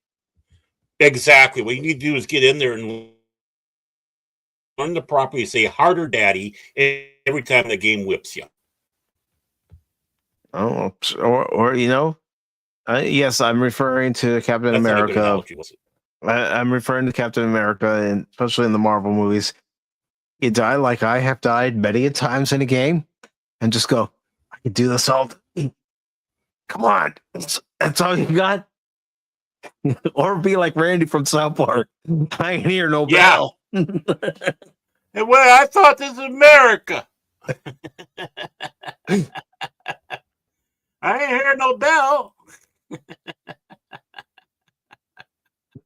Exactly. What you need to do is get in there and learn the property, say harder daddy every time the game whips you. Oh, or you know, yes, I'm referring to Captain That's not a good America. analogy, was it? I'm referring to Captain America, and especially in the Marvel movies. You die like I have died many a times in a game, and just go, I can do this all. Come on, that's all you got. Or be like Randy from South Park. I ain't hear no bell. Hey, well, I thought this was America. I ain't hear no bell.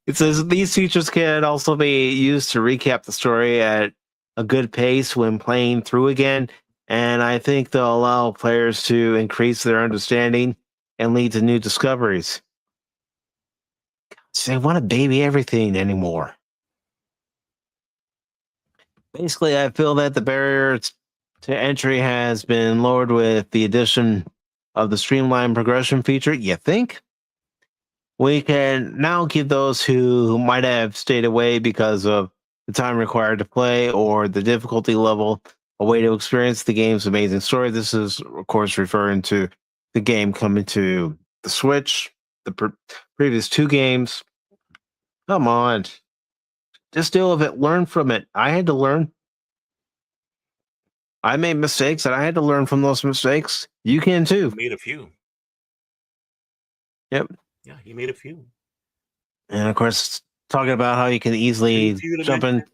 It says these features can also be used to recap the story at a good pace when playing through again, and I think they'll allow players to increase their understanding and lead to new discoveries. They want to baby everything anymore. Basically, I feel that the barrier to entry has been lowered with the addition of the streamlined progression feature. You think? We can now give those who might have stayed away because of the time required to play or the difficulty level a way to experience the game's amazing story. This is, of course, referring to the game coming to the Switch, the previous two games. Come on. Just deal with it. Learn from it. I had to learn. I made mistakes, and I had to learn from those mistakes. You can too. You made a few. Yep. Yeah, you made a few. And of course, talking about how you can easily jump into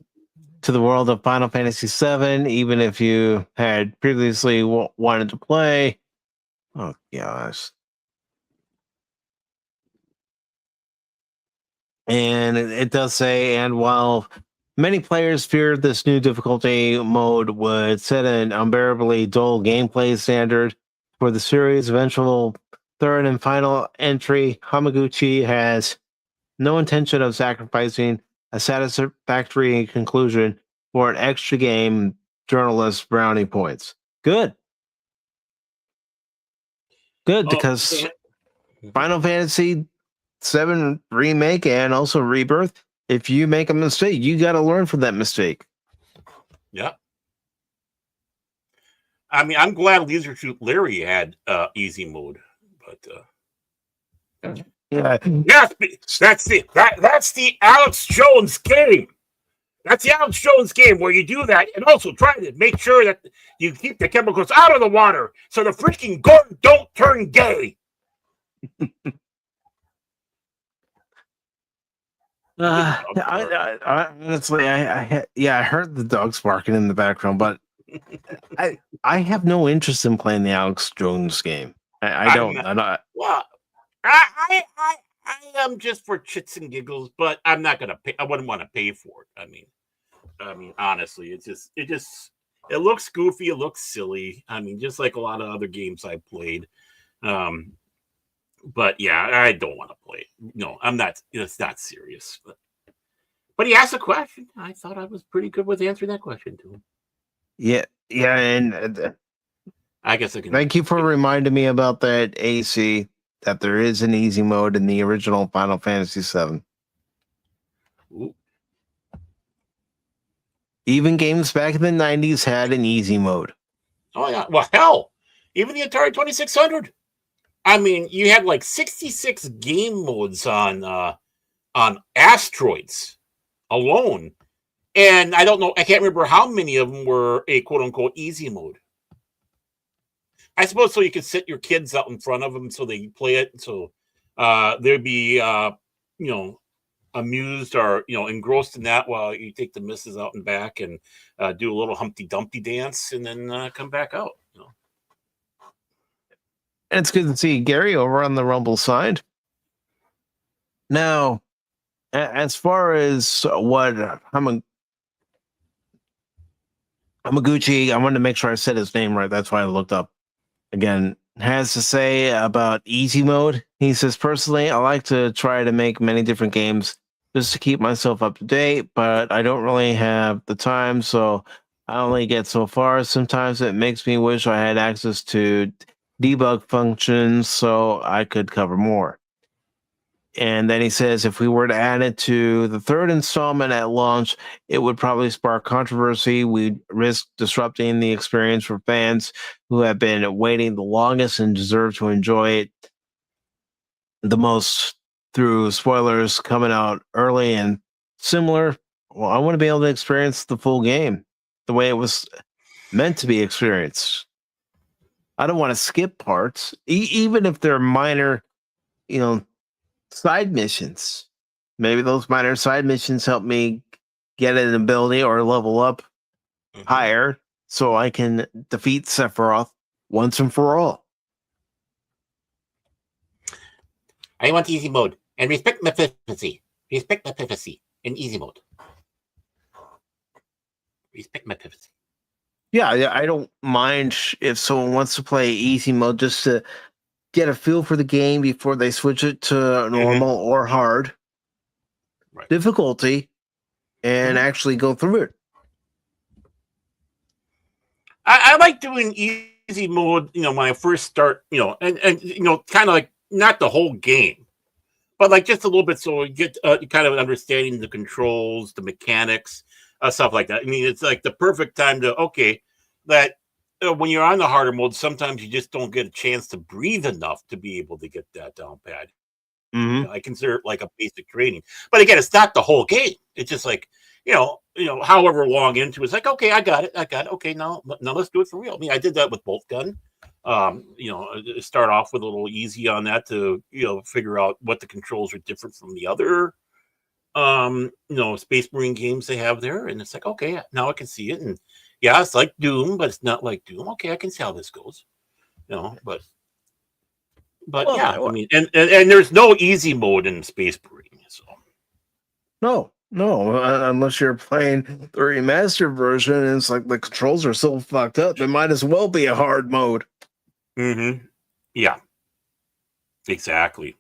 the world of Final Fantasy VII, even if you had previously wanted to play. Oh, gosh. And it does say, and while many players feared this new difficulty mode would set an unbearably dull gameplay standard for the series' eventual third and final entry, Hamaguchi has no intention of sacrificing a satisfactory conclusion for an extra game journalist brownie points. Good. Good, because Final Fantasy VII Remake and also Rebirth, if you make a mistake, you got to learn from that mistake. Yeah. I mean, I'm glad Leisure Suit Larry had easy mode, but yeah, that's the Alex Jones game. That's the Alex Jones game where you do that and also try to make sure that you keep the chemicals out of the water so the freaking Gordon don't turn gay. I honestly, I heard the dogs barking in the background, but I have no interest in playing the Alex Jones game. I don't. Well, I am just for chits and giggles, but I'm not gonna pay. I wouldn't want to pay for it. I mean, honestly, it looks goofy, it looks silly. I mean, just like a lot of other games I played. But yeah, I don't want to play it. No, I'm not. It's not serious. But he asked a question. I thought I was pretty good with answering that question to him. Yeah, and I guess I can. Thank you for reminding me about that, AC. That there is an easy mode in the original Final Fantasy VII. Ooh. Even games back in the 90s had an easy mode. Oh yeah. Well, hell, even the Atari 2600. I mean, you had like 66 game modes on Asteroids alone. And I don't know, I can't remember how many of them were a quote unquote easy mode. I suppose so you could sit your kids out in front of them so they play it. So they'd be, amused or, engrossed in that while you take the missus out and back and do a little Humpty Dumpty dance and then come back out. And it's good to see Gary over on the Rumble side. Now, as far as what Hamaguchi, I wanted to make sure I said his name right. That's why I looked up again. Has to say about easy mode. He says, personally, I like to try to make many different games just to keep myself up to date, but I don't really have the time, so I only get so far. Sometimes it makes me wish I had access to debug functions so I could cover more. And then he says, if we were to add it to the third installment at launch, it would probably spark controversy. We'd risk disrupting the experience for fans who have been waiting the longest and deserve to enjoy it the most through spoilers coming out early and similar. Well, I want to be able to experience the full game the way it was meant to be experienced. I don't want to skip parts, even if they're minor, side missions. Maybe those minor side missions help me get an ability or level up higher so I can defeat Sephiroth once and for all. I want easy mode and respect my privacy. Respect my privacy in easy mode. Respect my privacy. Yeah, I don't mind if someone wants to play easy mode just to get a feel for the game before they switch it to normal or hard difficulty and actually go through it. I like doing easy mode, when I first start, and kind of like not the whole game, but like just a little bit so you get kind of an understanding of the controls, the mechanics, stuff like that. I mean, it's like the perfect time to, that when you're on the harder mode, sometimes you just don't get a chance to breathe enough to be able to get that down pat. I consider it like a basic training. But again, it's not the whole game. It's just like, however long into it's like, okay, I got it. Okay, now let's do it for real. I mean, I did that with Bolt Gun. Start off with a little easy on that to, figure out what the controls are different from the other, Space Marine games they have there. And it's like, okay, now I can see it. And yeah, it's like Doom, but it's not like Doom. Okay, I can see how this goes. But well, yeah, I mean, and there's no easy mode in Space Marine. So no, unless you're playing the remastered version, and it's like the controls are so fucked up, it might as well be a hard mode. Yeah, exactly.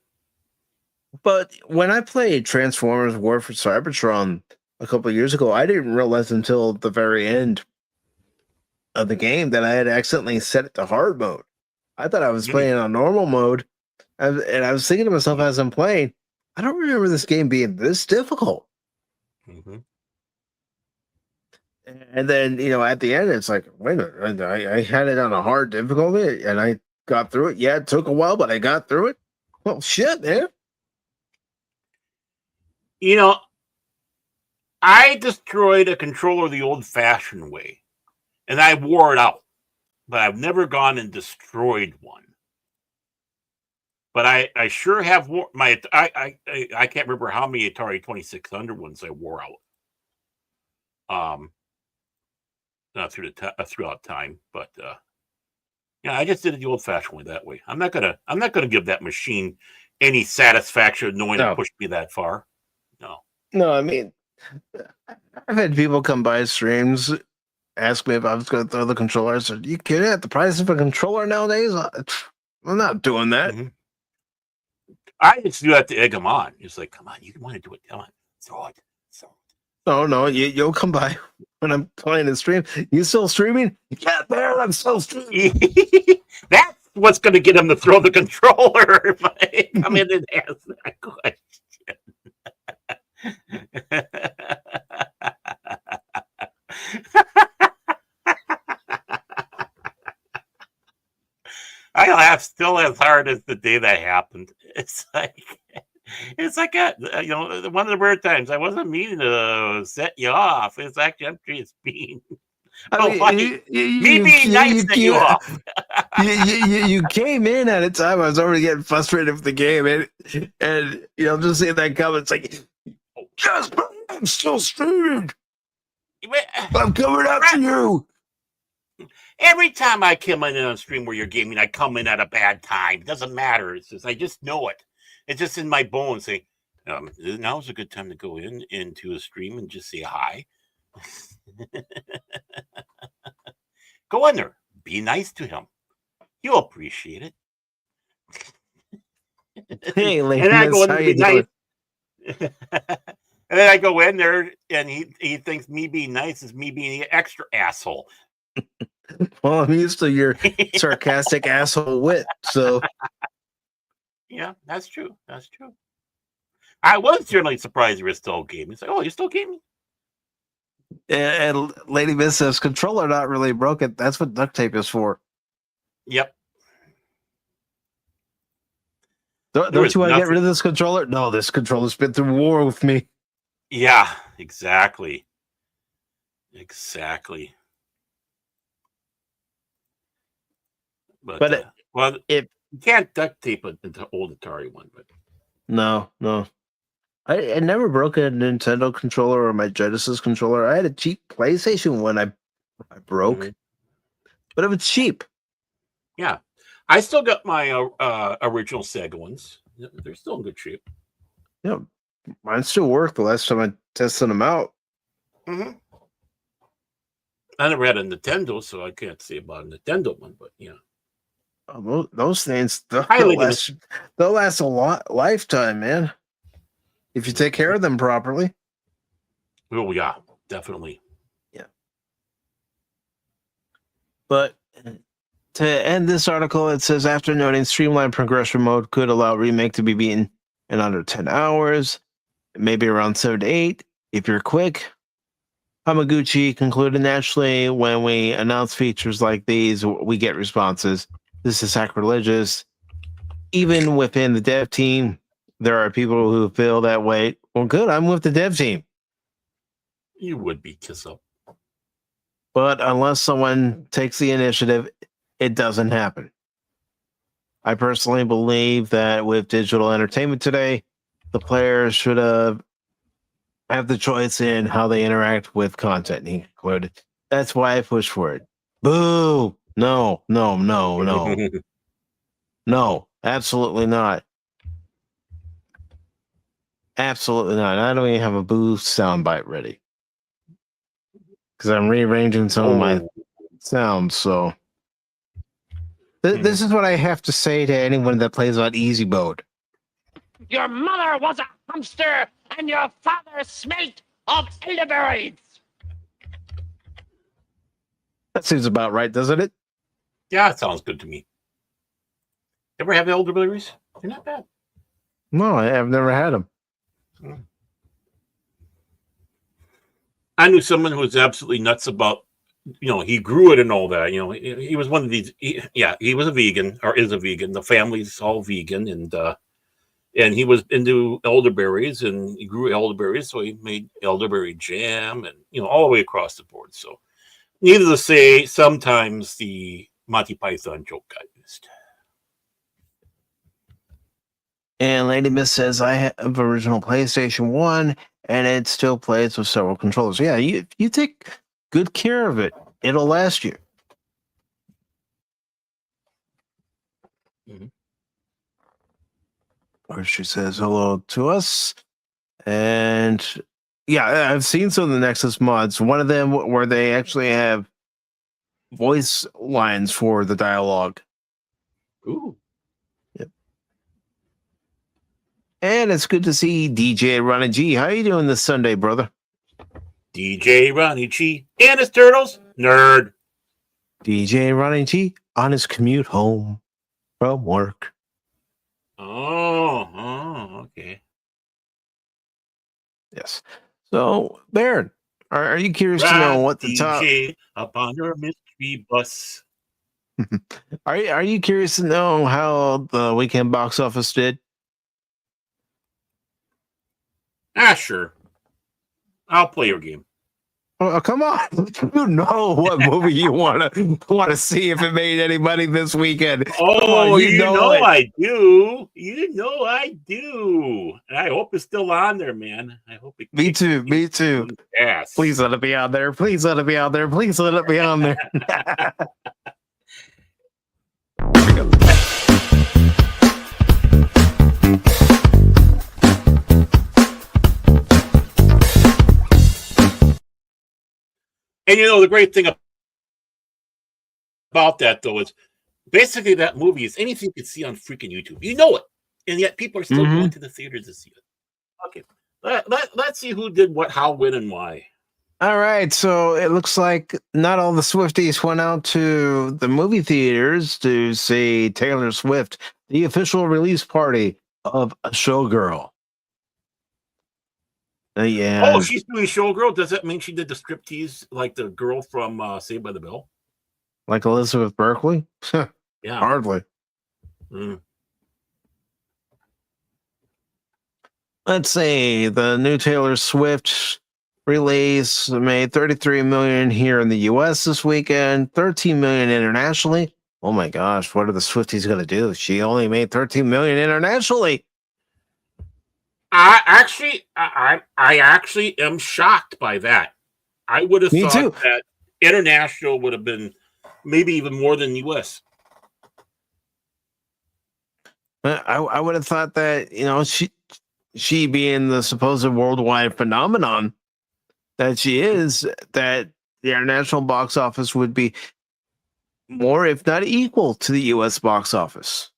But when I played Transformers War for Cybertron a couple of years ago, I didn't realize until the very end of the game that I had accidentally set it to hard mode. I thought I was playing on normal mode, and I was thinking to myself as I'm playing, I don't remember this game being this difficult. And then, at the end, it's like, wait a minute, I had it on a hard difficulty, and I got through it. Yeah, it took a while, but I got through it. Well, shit, man. I destroyed a controller the old-fashioned way, and I wore it out. But I've never gone and destroyed one. But I sure have my I can't remember how many Atari 2600 ones I wore out. Throughout time, but I just did it the old-fashioned way that way. I'm not gonna give that machine any satisfaction knowing it pushed me that far. No, I mean, I've had people come by streams, ask me if I was going to throw the controller. I said, "You kidding? At the price of a controller nowadays, I'm not doing that." I just do that to egg them on. It's like, come on, you want to do it? Come on, throw it. No, you'll come by when I'm playing the stream. You still streaming? Yeah, Baron, I'm still streaming. That's what's going to get him to throw the controller if I come in and ask that question. I laugh still as hard as the day that happened. It's like one of the rare times I wasn't meaning to set you off. It's actually I'm just being me being nice set you off. You came in at a time I was already getting frustrated with the game, and just seeing that comment, it's like, yes, but I'm still streaming. I'm coming after you. Every time I come in on a stream where you're gaming, I come in at a bad time. It doesn't matter. It's just I just know it. It's just in my bones. Saying, now's a good time to go into a stream and just say hi. Go in there. Be nice to him. You'll appreciate it. Hey, and I go in there to be nice. And then I go in there, and he thinks me being nice is me being the extra asshole. Well, I'm used to your sarcastic asshole wit, so. Yeah, that's true. That's true. I was certainly surprised you were still gaming. It's like, oh, you're still gaming? And Lady Miss says, controller not really broken. That's what duct tape is for. Yep. Don't you want to get rid of this controller? No, this controller's been through war with me. Yeah, exactly. Exactly. But you can't duct tape an old Atari one. But no. I never broke a Nintendo controller or my Genesis controller. I had a cheap PlayStation one I broke, but it was cheap. Yeah, I still got my original Sega ones. They're still in good shape. Yeah, mine still work. The last time I tested them out. Mm-hmm. I never had a Nintendo, so I can't say about a Nintendo one. But yeah, those things they'll last a lifetime, man. If you take care of them properly. Oh, yeah, definitely. Yeah. But to end this article, it says, after noting streamlined progression mode could allow Remake to be beaten in under 10 hours, maybe around 7 to 8, if you're quick. Hamaguchi concluded, naturally, when we announce features like these, we get responses. This is sacrilegious. Even within the dev team, there are people who feel that way. Well, good. I'm with the dev team. You would be, kiss up. But unless someone takes the initiative, it doesn't happen. I personally believe that with digital entertainment today, the players should have the choice in how they interact with content, he concluded. That's why I push for it. Boo! No. No, absolutely not. Absolutely not. I don't even have a boo soundbite ready because I'm rearranging some of my sounds. So this is what I have to say to anyone that plays on easy mode. Your mother was a hamster, and your father smelt of elderberries. That seems about right, doesn't it? Yeah, it sounds good to me. Ever have elderberries? They're not bad. No, I've never had them. I knew someone who was absolutely nuts about, he grew it and all that. He was one of these. He was a vegan or is a vegan. The family's all vegan, and he was into elderberries, and he grew elderberries, so he made elderberry jam, and all the way across the board. So, needless to say, sometimes the Monty Python joke got used. And Lady Miss says, I have original PlayStation 1, and it still plays with several controllers. Yeah, you take good care of it. It'll last you. Mm-hmm. Or she says hello to us. And yeah, I've seen some of the Nexus mods. One of them where they actually have voice lines for the dialogue. Ooh. Yep. And it's good to see DJ Ronnie G. How you doing this Sunday, brother? DJ Ronnie G and his turtles, nerd. DJ Ronnie G on his commute home from work. Oh, okay. Yes. So, Baron, are you curious to know what the top DJ up on your mystery bus? Are you curious to know how the weekend box office did? Sure. I'll play your game. Oh, come on! You know what movie you want to see if it made any money this weekend. Come on, Oh, you know it. I do. You know I do. And I hope it's still on there, man. I hope it. Me too. Me too. Yes. Please let it be on there. Please let it be on there. Please let it be on there. And you know, the great thing about that, though, is basically that movie is anything you can see on freaking YouTube. You know it. And yet people are still going to the theaters to see it. Okay. Let's see who did what, how, when, and why. All right. So it looks like not all the Swifties went out to the movie theaters to see Taylor Swift, the official release party of A Showgirl. Yeah. Oh, she's doing Showgirl. Does that mean she did the striptease like the girl from Saved by the Bell? Like Elizabeth Berkley? Yeah. Hardly. Let's see. The new Taylor Swift release made $33 million here in the U.S. this weekend, $13 million internationally. Oh my gosh, what are the Swifties going to do? She only made $13 million internationally. I actually am shocked by that. I would have thought that international would have been maybe even more than US. I would have thought that, you know, she being the supposed worldwide phenomenon that she is, that the international box office would be more, if not equal, to the US box office.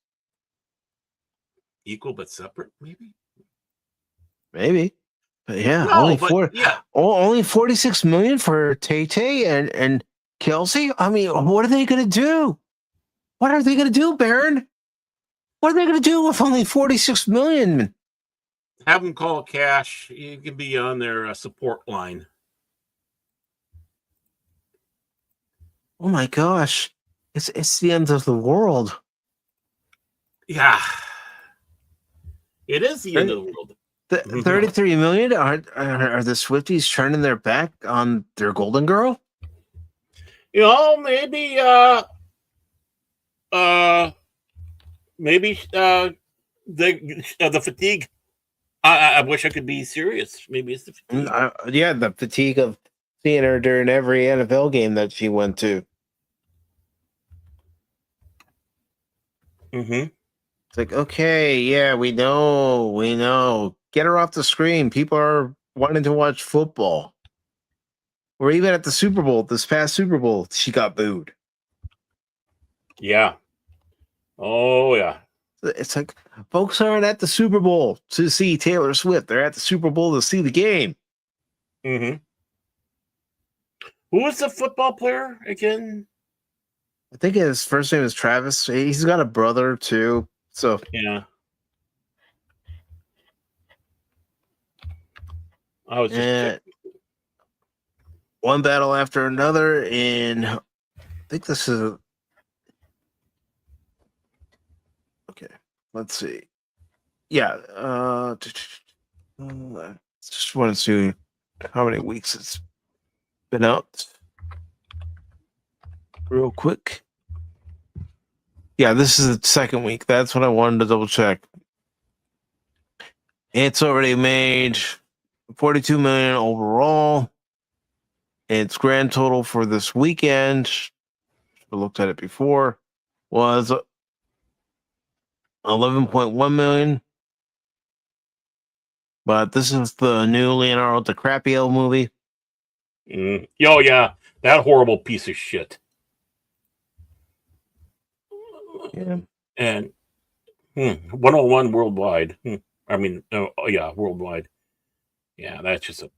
Equal but separate, maybe? Maybe. But yeah, No, only 46 million for Tay-Tay and Kelsey. I mean, what are they going to do? What are they going to do, Baron? What are they going to do with only 46 million? Have them call Cash. You can be on their support line. Oh my gosh. It's the end of the world. Yeah. It is the end of the world. The 33 million? Are the Swifties turning their back on their Golden Girl? You know, maybe the fatigue. I wish I could be serious. Maybe it's the fatigue. Yeah, the fatigue of seeing her during every NFL game that she went to. It's like, okay, yeah, we know. Get her off the screen. People are wanting to watch football. Or even at the Super Bowl, this past Super Bowl, she got booed. Yeah. Oh, yeah. It's like, folks aren't at the Super Bowl to see Taylor Swift. They're at the Super Bowl to see the game. Who was the football player again? I think his first name is Travis. He's got a brother, too. So, yeah. I was just one battle after another, and I think this is okay. Let's see. Yeah, just want to see how many weeks it's been out. Real quick. Yeah, this is the second week. That's what I wanted to double check. It's already made 42 million overall. Its grand total for this weekend, I looked at it before, was 11.1 million. But this is the new Leonardo DiCaprio movie. Oh, yeah. That horrible piece of shit. Yeah. And 101 worldwide. I mean, worldwide. Yeah, that's just a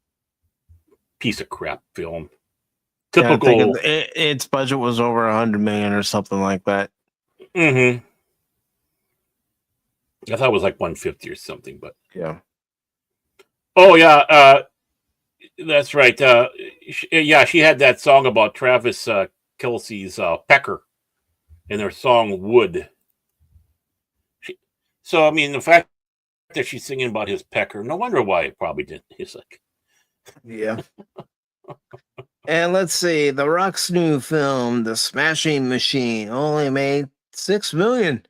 piece of crap film. Typical. Yeah, its budget was over 100 million or something like that. I thought it was like 150 or something, but yeah. Oh yeah, that's right. She had that song about Travis Kelce's Pecker. in their song Wood. So, I mean, the fact that she's singing about his pecker, no wonder why it probably didn't. He's like, yeah. And let's see, The Rock's new film, The Smashing Machine, only made $6 million.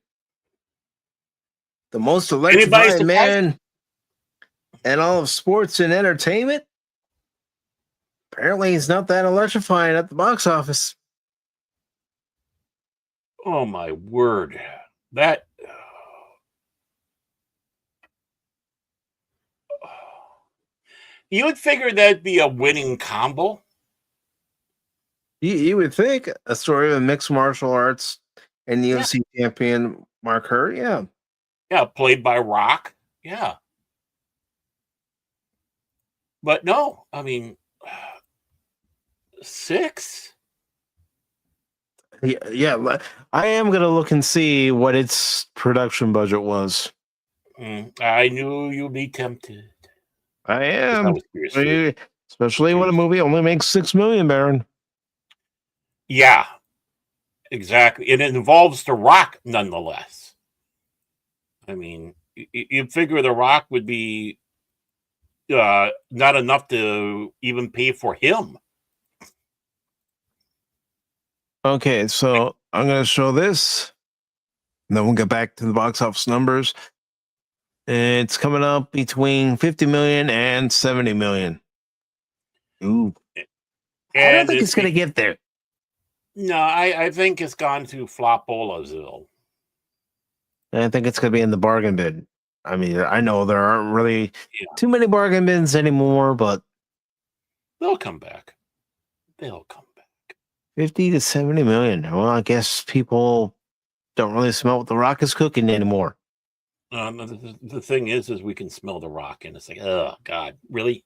The most electrifying man in all of sports and entertainment. Apparently, he's not that electrifying at the box office. oh my word. That. You would figure that'd be a winning combo. You would think a story of mixed martial arts and UFC champion Mark Hurt, yeah. Yeah, played by Rock. Yeah. But no, I mean, 6? Yeah. I am going to look and see what its production budget was. I knew you'd be tempted. I am. Especially when a movie only makes $6 million, Baron. Yeah, exactly. And it involves The Rock nonetheless. I mean, you'd figure The Rock would be not enough to even pay for him. Okay, so I'm going to show this. And then we'll get back to the box office numbers. It's coming up between 50 million and 70 million. Ooh. I don't think it's going to get there. No, I think it's gone to Flopolazville. I think it's going to be in the bargain bin. I mean, I know there aren't really too many bargain bins anymore, but they'll come back. They'll come back. 50 to 70 million. Well, I guess people don't really smell what The Rock is cooking anymore. The thing is we can smell The Rock, and it's like, oh, God, really?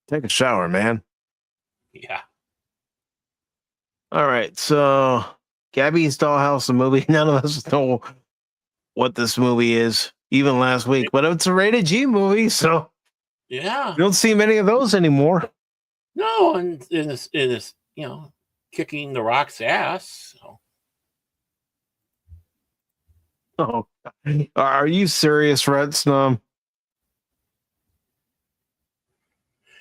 Take a shower, man. Yeah. All right, so Gabby's Dollhouse, the movie. None of us know what this movie is, even last week, but it's a rated G movie, so yeah, you don't see many of those anymore. No, and in this, you know, kicking The Rock's ass. So. Oh, are you serious, Red Snum?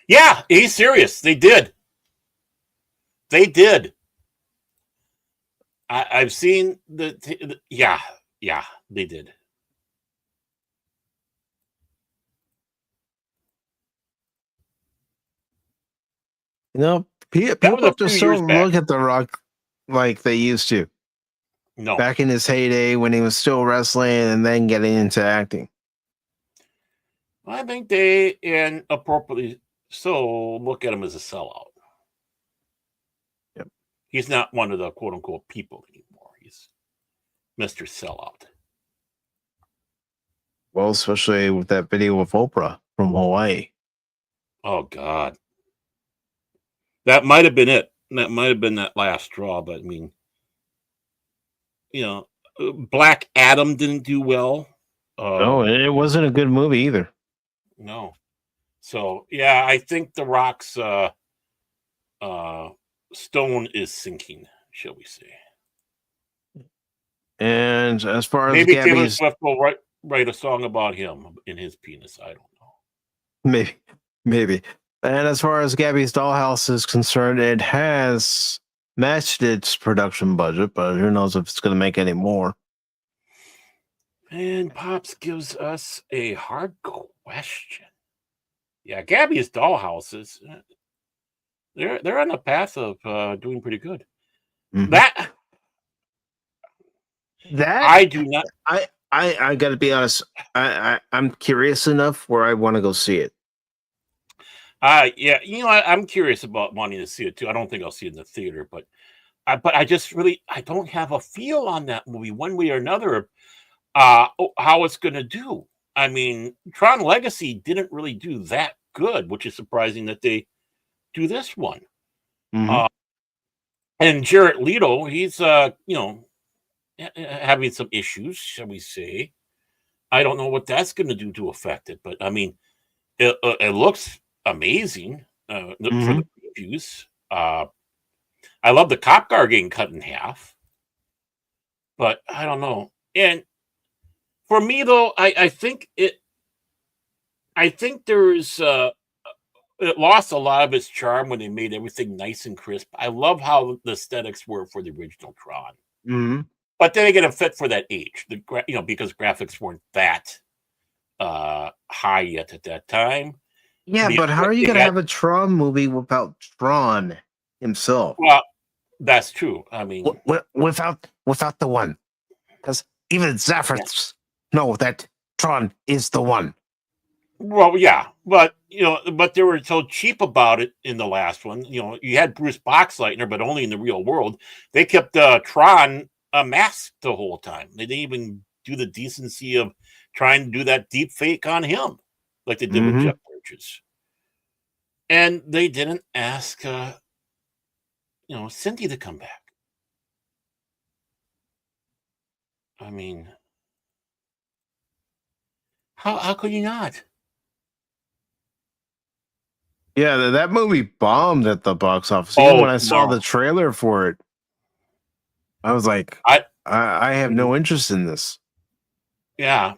Yeah, he's serious. They did. I've seen yeah, they did. You know, people just don't look at The Rock like they used to. No. Back in his heyday when he was still wrestling and then getting into acting. I think they, and appropriately so, look at him as a sellout. Yep. He's not one of the quote-unquote people anymore. He's Mr. Sellout. Well, especially with that video with Oprah from Hawaii. Oh, God. That might have been it. That might have been that last straw, but I mean, you know, Black Adam didn't do well. No, it wasn't a good movie either. No. So, yeah, I think The Rock's stone is sinking, shall we say. And as far as maybe Gabby's... Taylor Swift will write a song about him in his penis. I don't know. Maybe. And as far as Gabby's Dollhouse is concerned, it has matched its production budget, but who knows if it's going to make any more. And Pops gives us a hard question. Yeah, Gabby's Dollhouses, they're on the path of doing pretty good. Mm-hmm. That I do not. I got to be honest. I'm curious enough where I want to go see it. Yeah, you know, I'm curious about wanting to see it too. I don't think I'll see it in the theater, but I just really, I don't have a feel on that movie one way or another. How it's going to do. I mean, Tron Legacy didn't really do that good, which is surprising that they do this one. Mm-hmm. And Jared Leto, he's you know, having some issues, shall we say? I don't know what that's going to do to affect it, but I mean, it looks amazing for the previews. I love the cop car getting cut in half, but I don't know. And for me, though, I think there's it lost a lot of its charm when they made everything nice and crisp. I love how the aesthetics were for the original Tron, Mm-hmm. but then again, it fit for that age. Because graphics weren't that high yet at that time. Yeah, but how are you going to have a Tron movie without Tron himself? Well, that's true. I mean, without the one, because even Zaffers know that Tron is the one. Well, yeah, but they were so cheap about it in the last one. You had Bruce Boxleitner, but only in the real world. They kept Tron masked the whole time. They didn't even do the decency of trying to do that deep fake on him, like they did with Jeff Bridges. And they didn't ask, Cindy to come back. I mean, how could you not? Yeah, that movie bombed at the box office. Even when I saw the trailer for it, I was like, I have no interest in this. Yeah.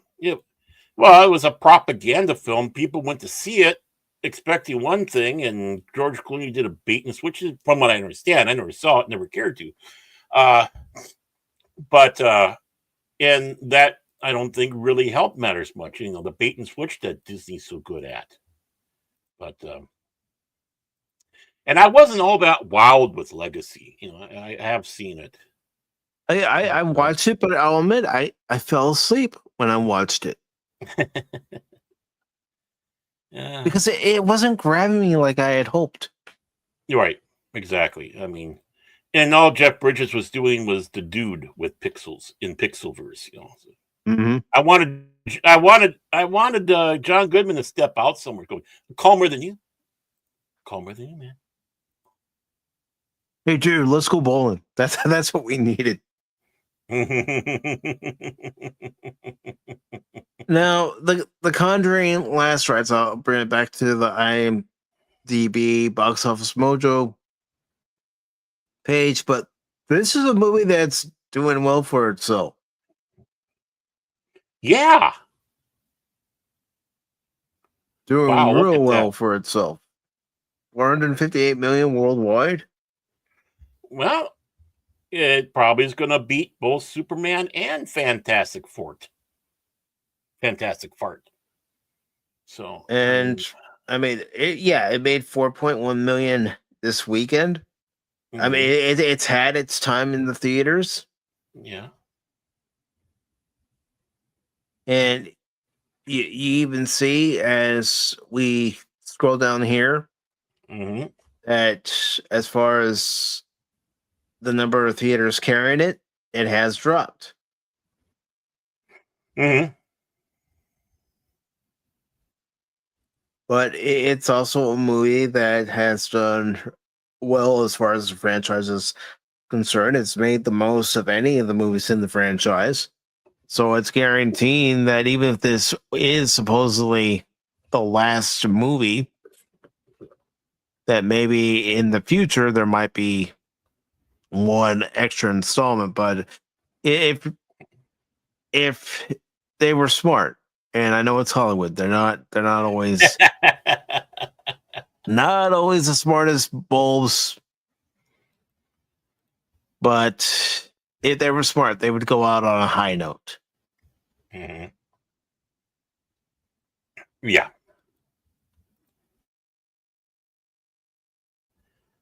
Well, it was a propaganda film. People went to see it expecting one thing, and George Clooney did a bait and switch. From what I understand, I never saw it, never cared to. But and that I don't think really helped matters much. The bait and switch that Disney's so good at. But and I wasn't all that wowed with Legacy. I have seen it. I watched it, but I'll admit I fell asleep when I watched it. Yeah. Because it wasn't grabbing me like I had hoped. You're right. Exactly. I mean, and all Jeff Bridges was doing was the dude with pixels in Pixelverse. Mm-hmm. I wanted John Goodman to step out somewhere, go calmer than you, man. Hey, dude, let's go bowling. That's what we needed. Now, the Conjuring Last Rites, I'll bring it back to the IMDb Box Office Mojo page, but this is a movie that's doing well for itself. Yeah. Doing real well for itself. 458 million worldwide. Well, it probably is going to beat both Superman and Fantastic Fart. So, and I mean, it made 4.1 million this weekend. Mm-hmm. I mean, it's had its time in the theaters. Yeah. And you even see as we scroll down here that as far as the number of theaters carrying it, it has dropped. But it's also a movie that has done well as far as the franchise is concerned. It's made the most of any of the movies in the franchise. So it's guaranteeing that even if this is supposedly the last movie, that maybe in the future there might be one extra installment. But if they were smart, and I know it's Hollywood, they're not always not always the smartest bulbs. But if they were smart, they would go out on a high note. Yeah.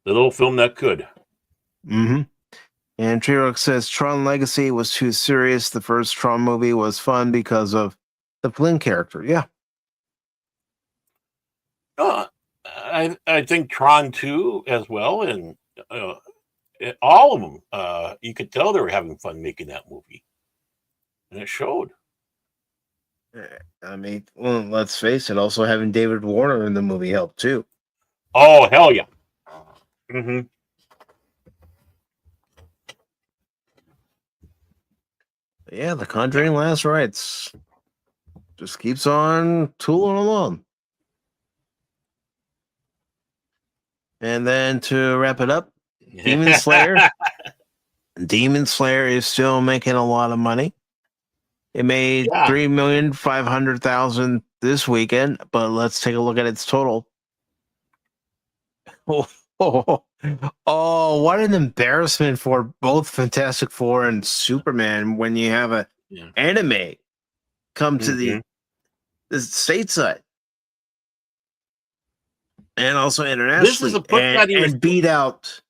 The little film that could. And Treyarch says Tron Legacy was too serious. The first Tron movie was fun because of the Flynn character. Yeah. I think Tron 2 as well, and all of them. You could tell they were having fun making that movie, and it showed. I mean, well, let's face it. Also, having David Warner in the movie helped too. Oh, hell yeah! Yeah, The Conjuring Last Rites just keeps on tooling along. And then to wrap it up, Demon Slayer. Demon Slayer is still making a lot of money. It made Yeah. $3,500,000 this weekend, but let's take a look at its total. Oh, what an embarrassment for both Fantastic Four and Superman when you have an anime come to the stateside and also internationally and beat out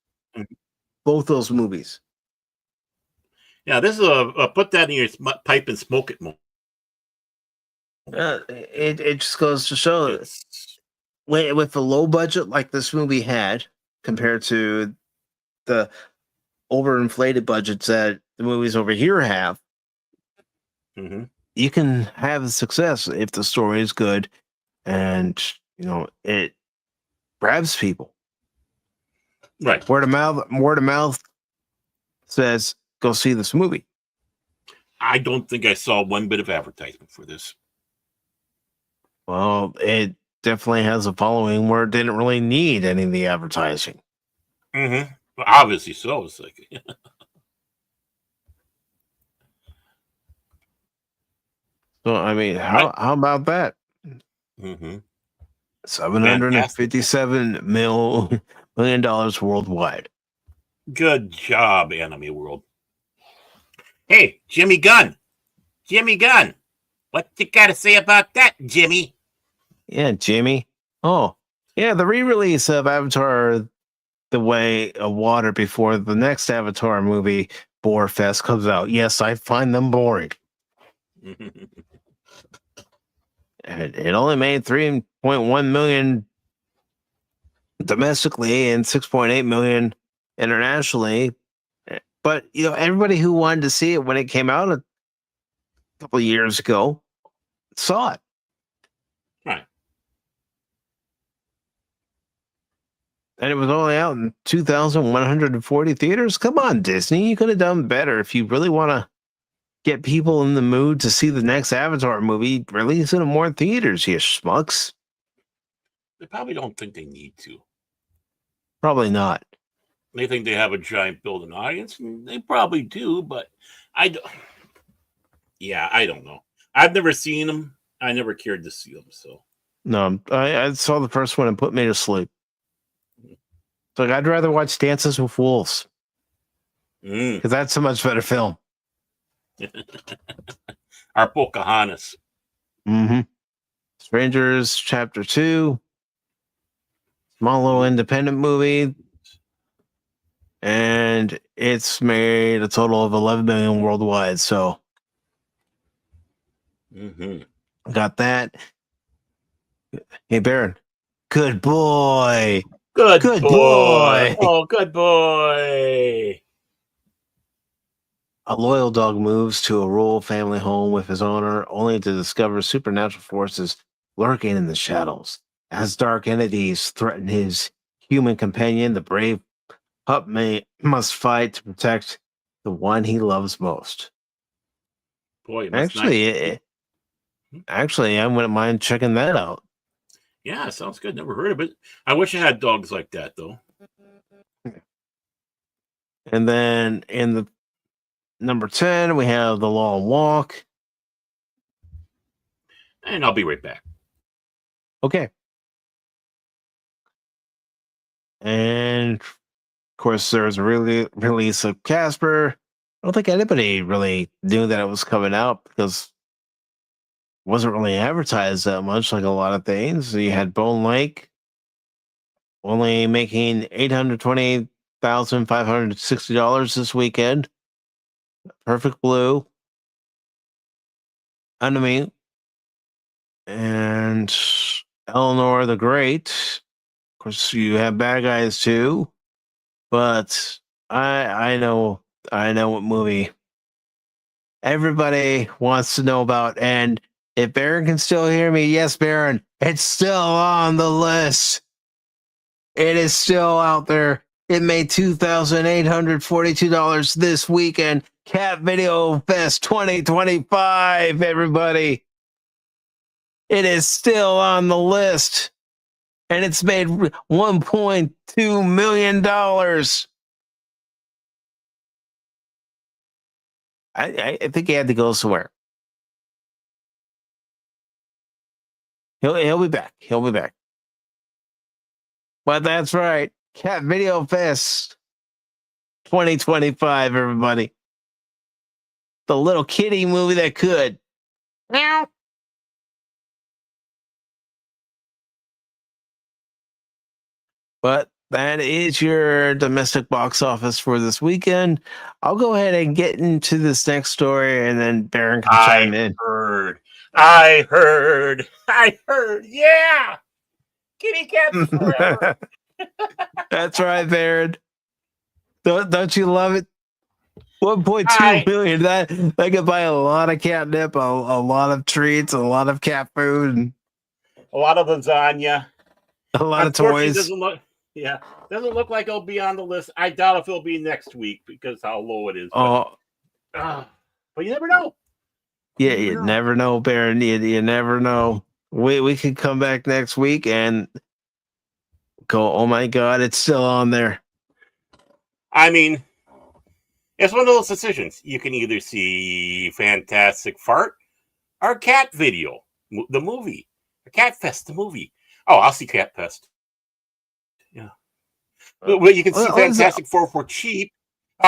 both those movies. Yeah, this is a put that in your pipe and smoke it moment. It just goes to show with the low budget like this movie had compared to the overinflated budgets that the movies over here have, you can have success if the story is good and it grabs people. Right. Word of mouth says go see this movie. I don't think I saw one bit of advertisement for this. Well, it definitely has a following where it didn't really need any of the advertising. Well, obviously so. It's like so I mean, how about that? $757 million worldwide. Good job, Anime World. Hey, Jimmy Gunn. Jimmy Gunn. What you got to say about that, Jimmy? Yeah, Jimmy. Oh, yeah, the re-release of Avatar The Way of Water before the next Avatar movie, Bore Fest, comes out. Yes, I find them boring. It only made $3.1 million domestically and $6.8 million internationally. But everybody who wanted to see it when it came out a couple of years ago saw it. Right. And it was only out in 2,140 theaters. Come on, Disney. You could have done better. If you really want to get people in the mood to see the next Avatar movie, release it in more theaters, you schmucks. They probably don't think they need to. Probably not. They think they have a giant built-in audience, and they probably do, but I don't know. I've never seen them. I never cared to see them, so. No, I saw the first one and put me to sleep. So I'd rather watch Dances with Wolves. Because that's a much better film. Our Pocahontas. Strangers Chapter 2. Small little independent movie. And it's made a total of 11 million worldwide. So got that. Hey, Baron. Good boy. Good boy. Oh, good boy. A loyal dog moves to a rural family home with his owner, only to discover supernatural forces lurking in the shadows. As dark entities threaten his human companion, the brave pup must fight to protect the one he loves most. Boy, actually, I wouldn't mind checking that out. Yeah, sounds good. Never heard of it. I wish I had dogs like that, though. And then in the number 10, we have The Long Walk. And I'll be right back. Okay. And of course, there was a release of Casper. I don't think anybody really knew that it was coming out because it wasn't really advertised that much, like a lot of things. So you had Bone Lake only making $828,560 this weekend. Perfect Blue, Enemy, and Eleanor the Great. Of course, you have Bad Guys too, but I know what movie everybody wants to know about. And if Baron can still hear me, yes, Baron, it's still on the list. It is still out there. It made $2,842 this weekend. Cat Video Fest 2025, everybody. It is still on the list. And it's made $1.2 million. I think he had to go somewhere. He'll be back. He'll be back. But that's right. Cat Video Fest 2025, everybody. The little kitty movie that could. Meow. But that is your domestic box office for this weekend. I'll go ahead and get into this next story, and then Baron can chime in. I heard. Yeah. Kitty cats forever. That's right, Baron. Don't you love it? 1.2 million. That could buy a lot of catnip, a lot of treats, a lot of cat food, A lot of lasagna. a lot of toys. Doesn't look like it'll be on the list. I doubt if it'll be next week because how low it is. But you never know. Yeah, you never know, Baron. You never know. We could come back next week and go, oh my God, it's still on there. I mean, it's one of those decisions. You can either see Fantastic Fart or Cat Video, the movie. Or Cat Fest, the movie. Oh, I'll see Cat Fest. Yeah. Well, you can see Fantastic Four for cheap,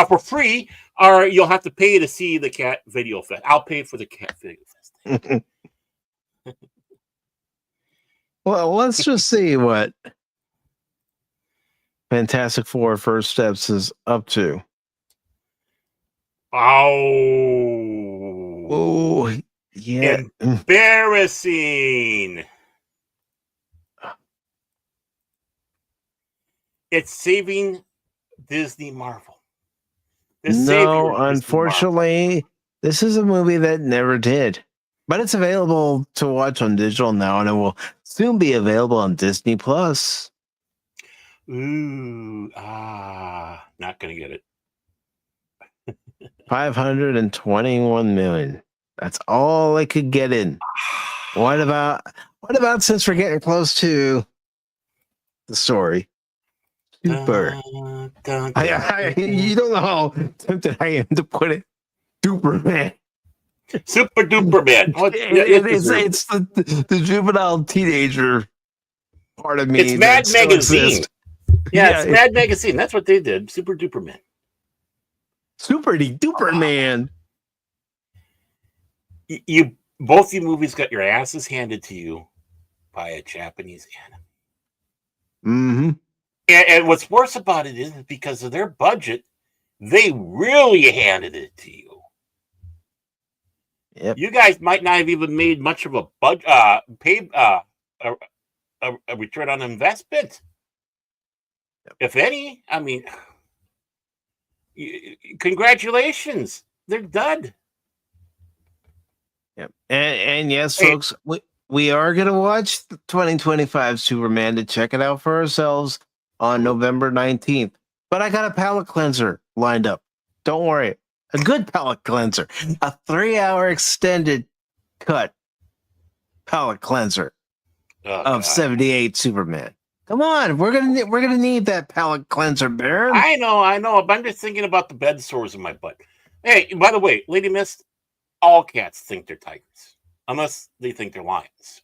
for free, or you'll have to pay to see the Cat Video Fest. I'll pay for the Cat Video Fest. Well, let's just see what Fantastic Four First Steps is up to. Oh, yeah. Embarrassing. It's saving Disney Marvel. No, unfortunately, this is a movie that never did. But it's available to watch on digital now, and it will soon be available on Disney Plus. Ooh, not gonna get it. 521 million. That's all I could get in. What about since we're getting close to the story? Super. You don't know how tempted I am to put it. Superman. Super duper man. It's the juvenile teenager part of me. It's Mad Magazine. Yeah, it's Mad Magazine. That's what they did. Super duper man. Super duper man. You both you movies got your asses handed to you by a Japanese anime. And what's worse about it is because of their budget, they really handed it to you. Yep. You guys might not have even made much of a a return on investment, if any. I mean, congratulations, they're done. Yep. And yes, folks, we are gonna watch the 2025 Superman to check it out for ourselves on November 19th. But I got a palate cleanser lined up. Don't worry. A good palate cleanser. A 3-hour extended cut palate cleanser of 78 Superman. Come on, we're gonna need that palate cleanser, Baron. I know, but I'm just thinking about the bed sores in my butt. Hey, by the way, Lady Mist, all cats think they're tigers, unless they think they're lions.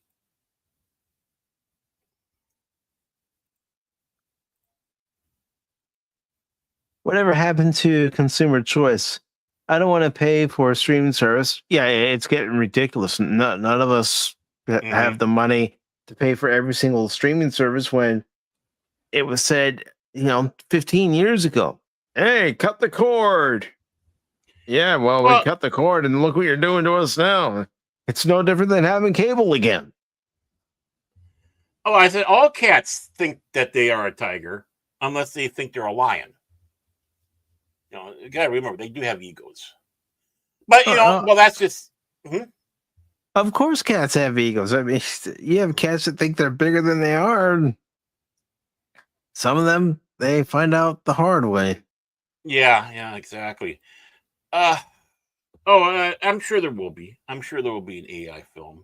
Whatever happened to consumer choice? I don't want to pay for a streaming service. Yeah, it's getting ridiculous. None of us have the money to pay for every single streaming service when it was said, 15 years ago, hey, cut the cord. Yeah, well, we cut the cord and look what you're doing to us now. It's no different than having cable again. Oh, I said all cats think that they are a tiger unless they think they're a lion. You gotta remember they do have egos. But well, that's just. Of course, cats have egos. I mean, you have cats that think they're bigger than they are. And some of them they find out the hard way. Yeah, exactly. I'm sure there will be. I'm sure there will be an AI film.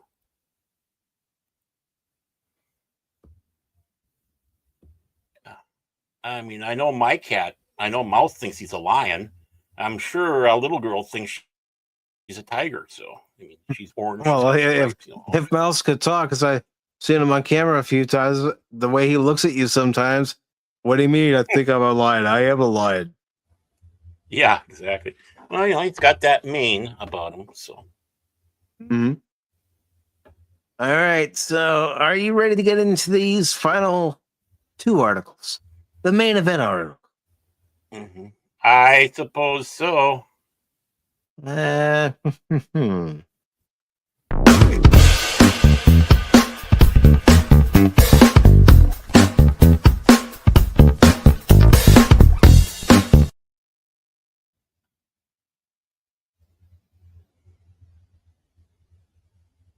I mean, I know my cat. I know Mouse thinks he's a lion. I'm sure a little girl thinks a tiger, so I mean, she's orange. Well, she's got if stripes, you know. if Mouse could talk, because I've seen him on camera a few times, the way he looks at you sometimes. What do you mean? I think I'm a lion. I am a lion. Yeah, exactly. Well, you know, he's got that mane about him, so. Mm-hmm. All right. So, are you ready to get into these final two articles? The main event article. Mm-hmm. I suppose so.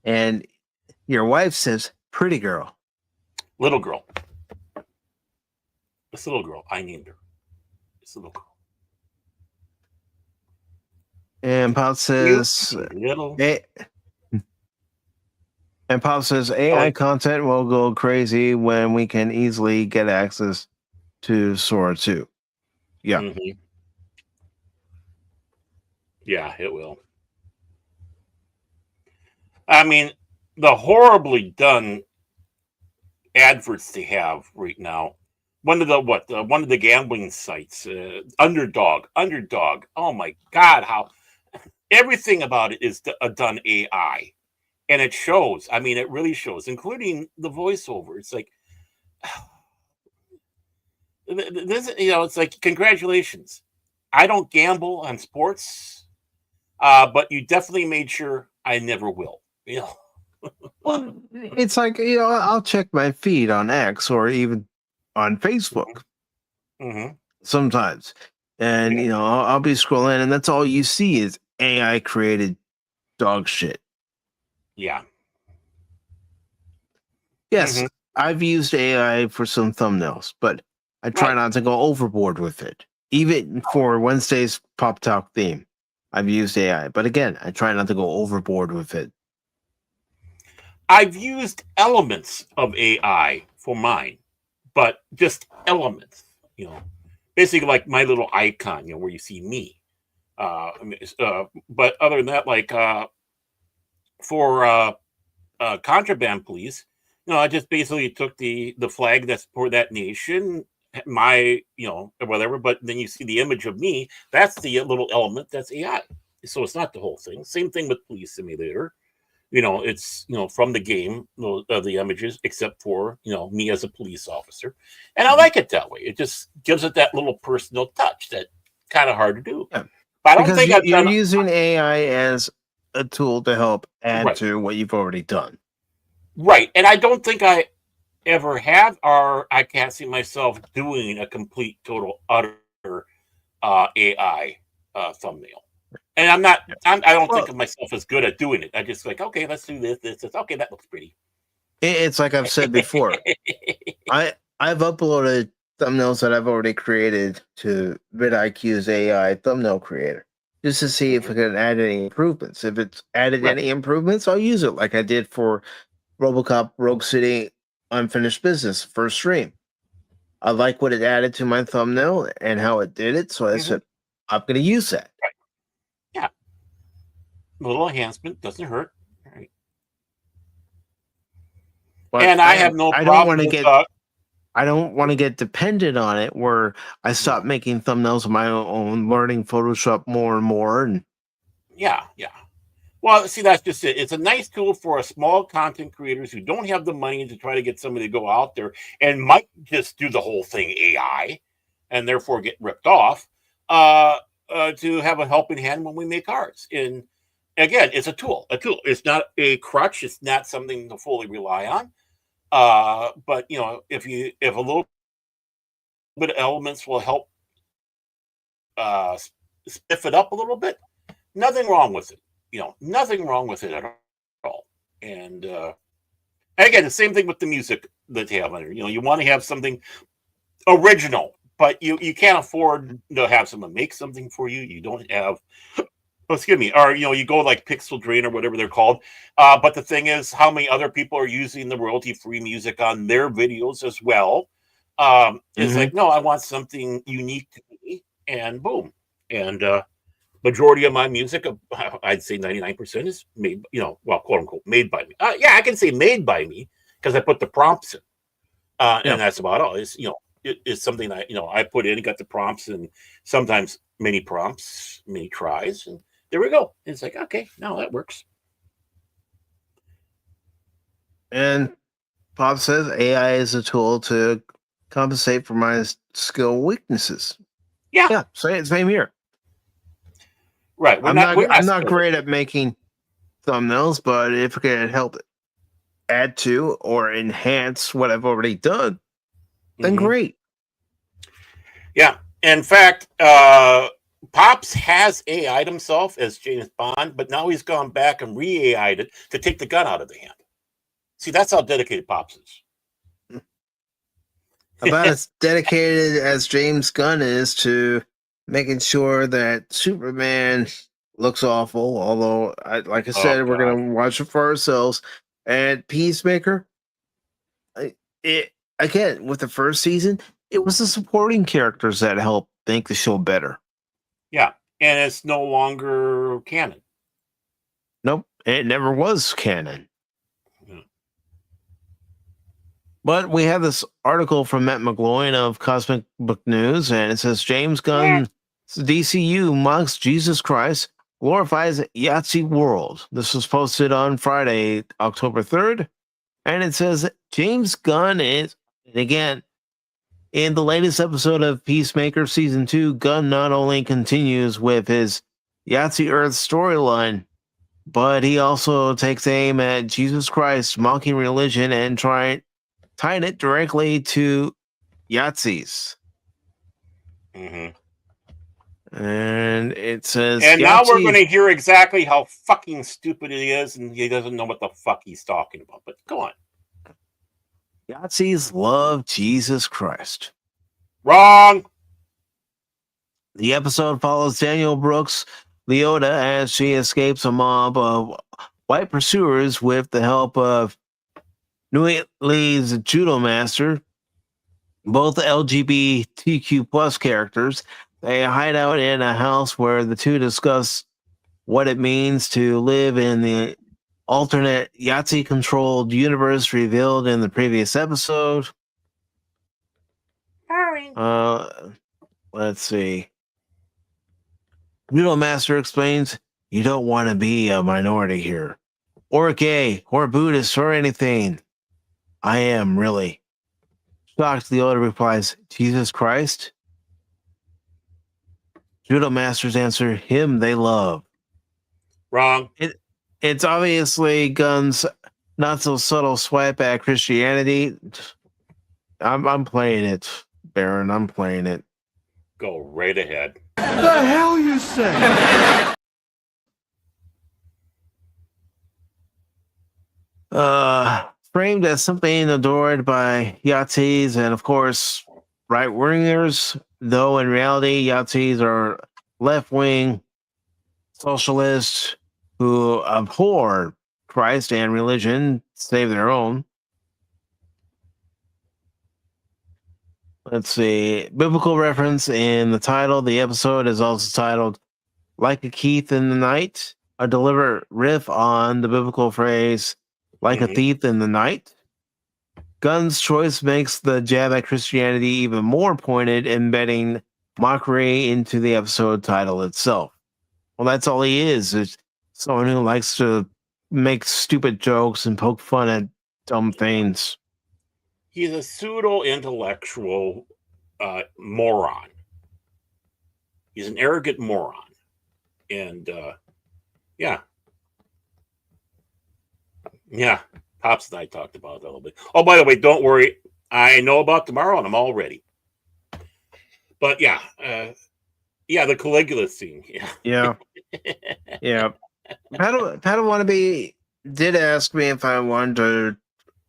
And your wife says, "Pretty girl." Little girl. This little girl. I named her. This little girl. And Pop says, Little. And Pop says, AI content will go crazy when we can easily get access to Sora 2. Yeah. Mm-hmm. Yeah, it will. I mean, the horribly done adverts they have right now. One of the gambling sites, Underdog. Oh my God, how everything about it is done AI, and it shows. I mean, it really shows, including the voiceover. It's like this, you know, it's like, congratulations. I don't gamble on sports, but you definitely made sure I never will. You know. Well, it's like, you know, I'll check my feed on X or even on Facebook Mm-hmm. sometimes. And, Yeah. you know, I'll be scrolling and that's all you see is AI created dog shit. Yeah. Yes, Mm-hmm. I've used AI for some thumbnails, but I try not to go overboard with it. Even for Wednesday's Pop Talk theme, I've used AI. But again, I try not to go overboard with it. I've used elements of AI for mine, but just elements, you know, basically like my little icon, you know, where you see me. But other than that, like for contraband police, you know, I just basically took the flag that's for that nation, my, you know, whatever. But then you see the image of me. That's the little element. That's AI. So it's not the whole thing. Same thing with Police Simulator. You know, it's, you know, from the game, the images, except for, you know, me as a police officer. And I like it that way. It just gives it that little personal touch that kind of hard to do. Yeah. But I don't Because think I've you're done using AI as a tool to help add Right. to what you've already done. Right. And I don't think I ever have, or I can't see myself doing a complete, total, utter AI thumbnail. And I'm not, I don't think of myself as good at doing it. I just like, okay, let's do this. Okay, that looks pretty. It's like I've said before. I've uploaded thumbnails that I've already created to vidIQ's AI thumbnail creator just to see if it can add any improvements. If it's added any improvements, I'll use it like I did for RoboCop Rogue City Unfinished Business first stream. I like what it added to my thumbnail and how it did it, so I said I'm going to use that. Right. Yeah, a little enhancement doesn't hurt. Right. But and I have no I problem don't with I don't want to get dependent on it where I stop making thumbnails of my own, learning Photoshop more and more. And yeah. Well, see, that's just it. It's a nice tool for a small content creators who don't have the money to try to get somebody to go out there and might just do the whole thing AI and therefore get ripped off, to have a helping hand when we make ours. And again, it's a tool. It's not a crutch. It's not something to fully rely on. But you know, if a little bit of elements will help spiff it up a little bit, nothing wrong with it. You know, nothing wrong with it at all. And again, the same thing with the music that they have on there. You know, you want to have something original, but you can't afford to have someone make something for you. You don't have, excuse me, or, you know, you go like Pixel Drain or whatever they're called. But the thing is, how many other people are using the royalty-free music on their videos as well? It's like, no, I want something unique to me, and boom. And majority of my music, I'd say 99% is made, well, quote unquote, made by me. Yeah, I can say made by me because I put the prompts in. And that's about all. It's something I put in, got the prompts, and sometimes many prompts, many tries, and there we go. It's like, okay, now that works. And Pop says AI is a tool to compensate for my skill weaknesses. Yeah, same here. Right. I'm not great at making thumbnails, but if it can help add to or enhance what I've already done, then great. Yeah. In fact, Pops has AI'd himself as James Bond, but now he's gone back and re-AI'd it to take the gun out of the hand. See, that's how dedicated Pops is. About as dedicated as James Gunn is to making sure that Superman looks awful, although, like I said, we're going to watch it for ourselves. And Peacemaker, again, with the first season, it was the supporting characters that helped make the show better. Yeah, and it's no longer canon. Nope, it never was canon. Yeah. But we have this article from Matt McGloin of Cosmic Book News, and it says James Gunn's DCU mocks Jesus Christ, glorifies Yahtzee World. This was posted on Friday, October 3rd. And it says James Gunn is, and again, in the latest episode of Peacemaker Season 2, Gunn not only continues with his Yahtzee Earth storyline, but he also takes aim at Jesus Christ, mocking religion, and tying it directly to Yahtzees. And it says, and now we're going to hear exactly how fucking stupid he is, and he doesn't know what the fuck he's talking about. But go on. Yahtzees love Jesus Christ. Wrong. The episode follows Daniel Brooks, Leota, as she escapes a mob of white pursuers with the help of Nui Lee's judo master, both LGBTQ plus characters. They hide out in a house where the two discuss what it means to live in the alternate Yahtzee-controlled universe revealed in the previous episode. Let's see. Judo Master explains, you don't want to be a minority here, or gay, or Buddhist, or anything. I am, really. Shocked, the Leota replies, Jesus Christ? Judo Masters answer, him they love. Wrong. It's obviously Gunn's not so subtle swipe at Christianity. I'm playing it, Baron. I'm playing it. Go right ahead. The hell you say? Framed as something adored by Yahtzees and, of course, right-wingers, though in reality, Yahtzees are left-wing socialists who abhor Christ and religion, save their own. Let's see. Biblical reference in the title. The episode is also titled Like a Thief in the Night, a deliberate riff on the biblical phrase, like a thief in the night. Gunn's choice makes the jab at Christianity even more pointed, embedding mockery into the episode title itself. Well, that's all he is someone who likes to make stupid jokes and poke fun at dumb things. He's a pseudo-intellectual moron. He's an arrogant moron. And, yeah. Yeah. Pops and I talked about it a little bit. Oh, by the way, don't worry. I know about tomorrow, and I'm all ready. But, yeah. The Caligula scene. Yeah. Yeah. Wannabe did ask me if I wanted to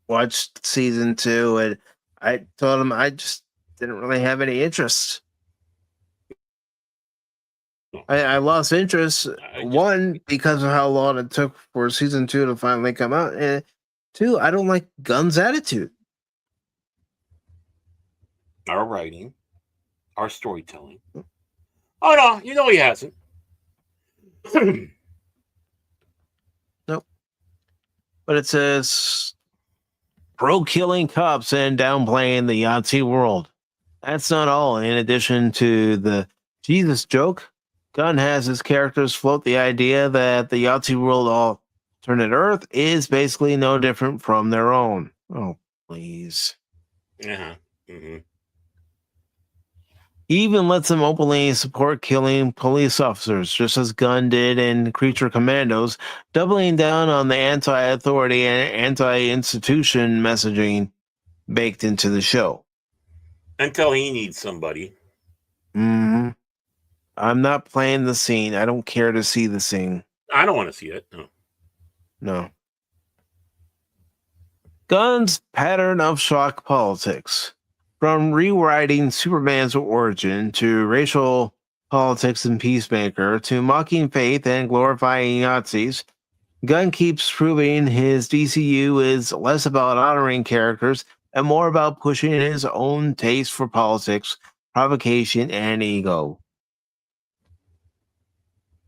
watch season 2, and I told him I just didn't really have any interest. I lost interest, one, because of how long it took for season 2 to finally come out, and two, I don't like Gunn's attitude. Our writing, our storytelling. Oh, no, he hasn't. Nope. But it says pro killing cops and downplaying the Yahtzee world. That's not all. In addition to the Jesus joke, Gunn has his characters float the idea that the Yahtzee world alternate Earth is basically no different from their own. Oh, please. Yeah. Mm-hmm. He even lets them openly support killing police officers, just as Gunn did in Creature Commandos, doubling down on the anti-authority and anti-institution messaging baked into the show. Until he needs somebody. Mm-hmm. I'm not playing the scene. I don't care to see the scene. I don't want to see it. No. No. Gunn's pattern of shock politics. From rewriting Superman's origin to racial politics in Peacemaker to mocking faith and glorifying Nazis, Gunn keeps proving his DCU is less about honoring characters and more about pushing his own taste for politics, provocation, and ego.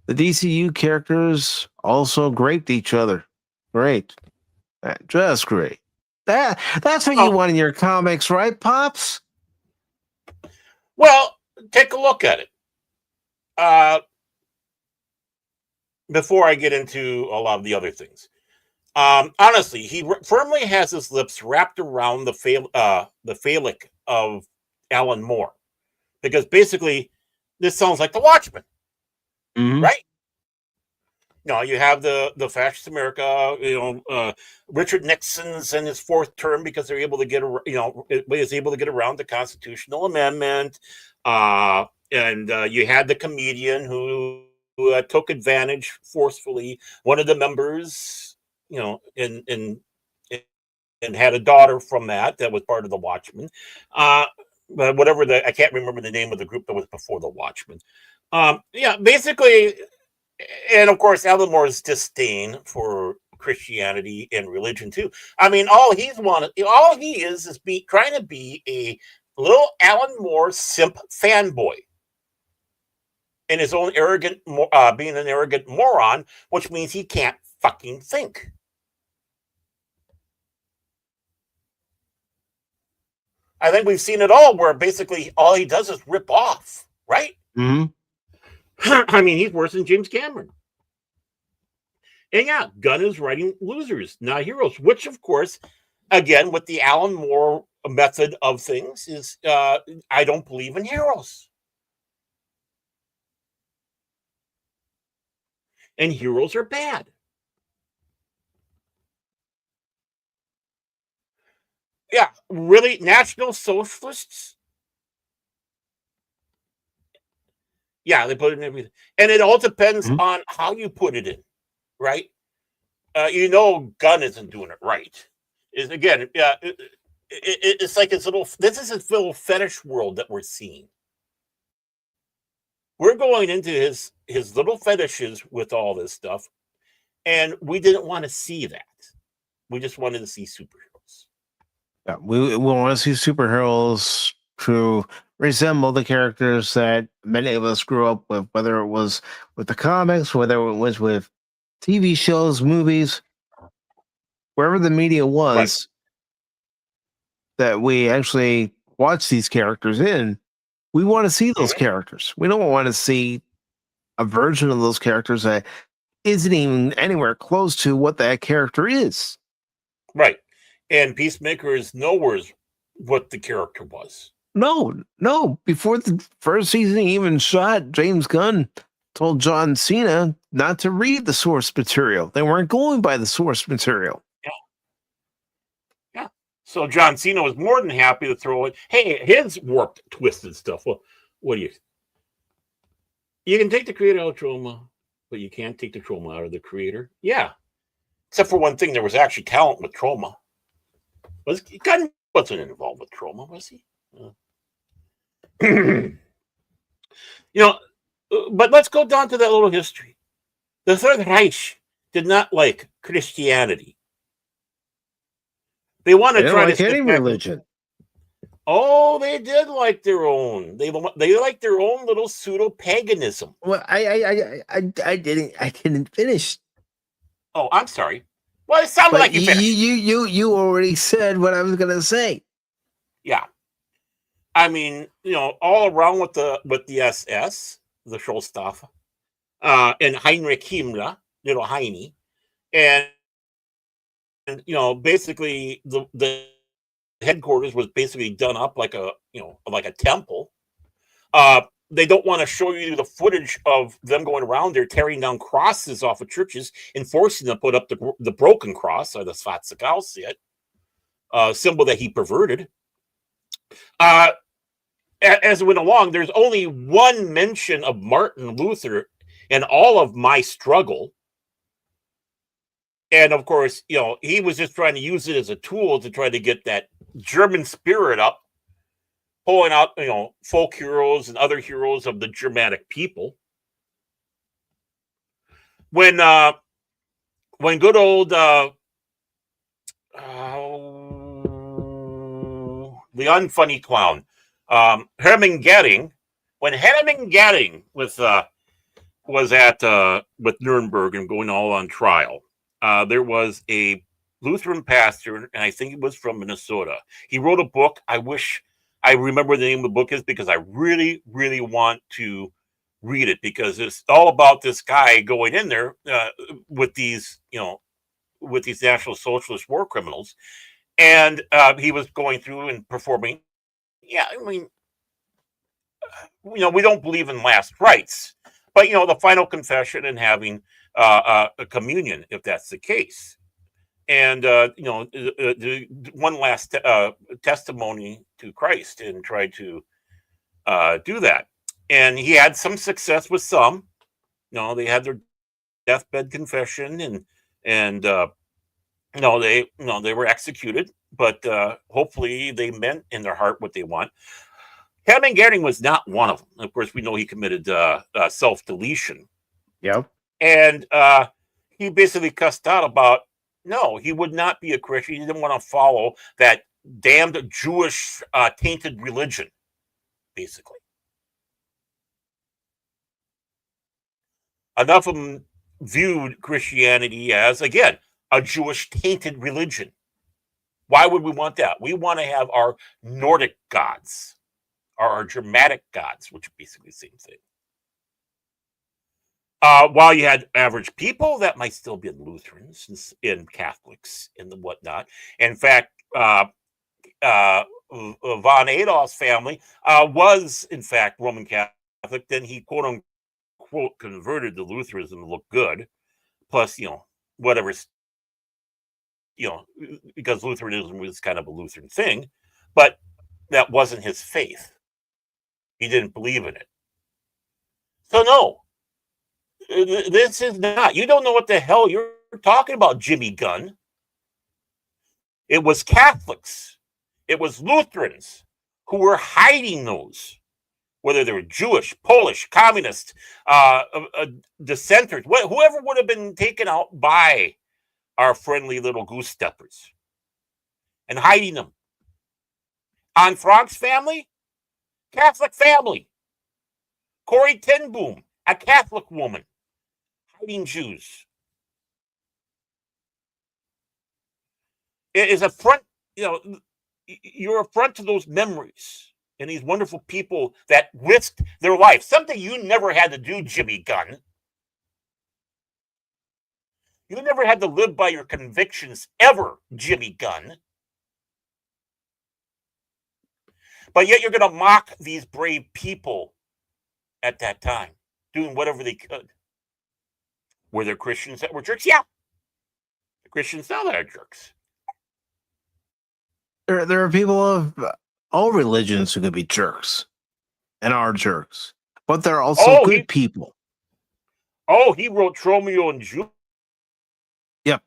The DCU characters also graped each other. Great. Just great. That's what you want in your comics, right, Pops? Well, take a look at it. Before I get into a lot of the other things. Honestly, he firmly has his lips wrapped around the phallic of Alan Moore. Because basically, this sounds like The Watchmen. Mm-hmm. Right? You have the fascist America, Richard Nixon's in his fourth term because they're able to get, is able to get around the constitutional amendment. And you had the comedian who took advantage forcefully. One of the members, and had a daughter from that was part of the Watchmen. But whatever I can't remember the name of the group that was before the Watchmen. Basically. And of course, Alan Moore's disdain for Christianity and religion too. I mean, all he is trying to be a little Alan Moore simp fanboy, and his own being an arrogant moron, which means he can't fucking think. I think we've seen it all, where basically all he does is rip off, right? Mm-hmm. I mean, he's worse than James Cameron. And yeah, Gunn is writing losers, not heroes, which, of course, again, with the Alan Moore method of things, is I don't believe in heroes. And heroes are bad. Yeah, really? National Socialists? Yeah, they put it in everything. And it all depends on how you put it in, right? Gunn isn't doing it right. It's like this is his little fetish world that we're seeing. We're going into his little fetishes with all this stuff, and we didn't want to see that. We just wanted to see superheroes. Yeah, we want to see superheroes to resemble the characters that many of us grew up with, whether it was with the comics, whether it was with TV shows, movies, wherever the media was that we actually watch these characters in. We want to see those characters. We don't want to see a version of those characters that isn't even anywhere close to what that character is. Right. And Peacemaker is nowhere what the character was. No. Before the first season even shot, James Gunn told John Cena not to read the source material. They weren't going by the source material. Yeah. So John Cena was more than happy to throw it. Hey, his warped, twisted stuff. Well, what do you can take the creator out of trauma, but you can't take the trauma out of the creator. Yeah. Except for one thing, there was actually talent with trauma. Gunn wasn't involved with trauma, was he? But let's go down to that little history. The Third Reich did not like Christianity. They want to try to any religion. Oh, they did like their own. They like their own little pseudo paganism. Well, I didn't finish. Oh, I'm sorry. Well, it sounded But like you finished. you already said what I was gonna say. Yeah. I mean, all around with the SS, the Schulstaff, and Heinrich Himmler, little Heine, and basically the headquarters was basically done up like a temple. They don't want to show you the footage of them going around there tearing down crosses off of churches and forcing them to put up the broken cross, or the Svartskallset, symbol that he perverted. As it went along, there's only one mention of Martin Luther in all of My Struggle. And of course, he was just trying to use it as a tool to try to get that German spirit up, pulling out, folk heroes and other heroes of the Germanic people. When good old the unfunny clown, Hermann Goering, when Hermann Goering was at with Nuremberg and going all on trial, there was a Lutheran pastor, and I think it was from Minnesota. He wrote a book. I wish I remember the name of the book is, because I really, really want to read it, because it's all about this guy going in there with these National Socialist war criminals, and he was going through and performing. Yeah, I mean, we don't believe in last rites, but the final confession and having a communion, if that's the case. And one last testimony to Christ, and tried to do that. And he had some success with some. They had their deathbed confession, and they were executed, but hopefully they meant in their heart what they want. Hermann Goering was not one of them. Of course, we know he committed self-deletion. Yep. And he basically cussed out about, no, he would not be a Christian. He didn't want to follow that damned Jewish tainted religion, basically. Enough of them viewed Christianity as, again, a Jewish tainted religion. Why would we want that? We want to have our Nordic gods, or our Germanic gods, which are basically the same thing. While you had average people that might still be Lutherans and Catholics and the whatnot. In fact, von Adolf's family was, in fact, Roman Catholic. Then he, quote unquote, converted to Lutheranism to look good. Plus, whatever, because Lutheranism was kind of a Lutheran thing, but that wasn't his faith. He didn't believe in it. So, no. This is not. You don't know what the hell you're talking about, Jimmy Gunn. It was Catholics. It was Lutherans who were hiding those, whether they were Jewish, Polish, communist, dissenters, whoever would have been taken out by our friendly little goose steppers, and hiding them. Anne Frank's family, Catholic family. Corrie ten Boom, a Catholic woman, hiding Jews. It is a front, you're a front to those memories and these wonderful people that risked their life. Something you never had to do, Jimmy Gunn. You never had to live by your convictions ever, Jimmy Gunn. But yet you're going to mock these brave people at that time, doing whatever they could. Were there Christians that were jerks? Yeah. The Christians now that are jerks. There are people of all religions who could be jerks and are jerks, but they're also good people. Oh, he wrote Romeo and Juliet. Yep.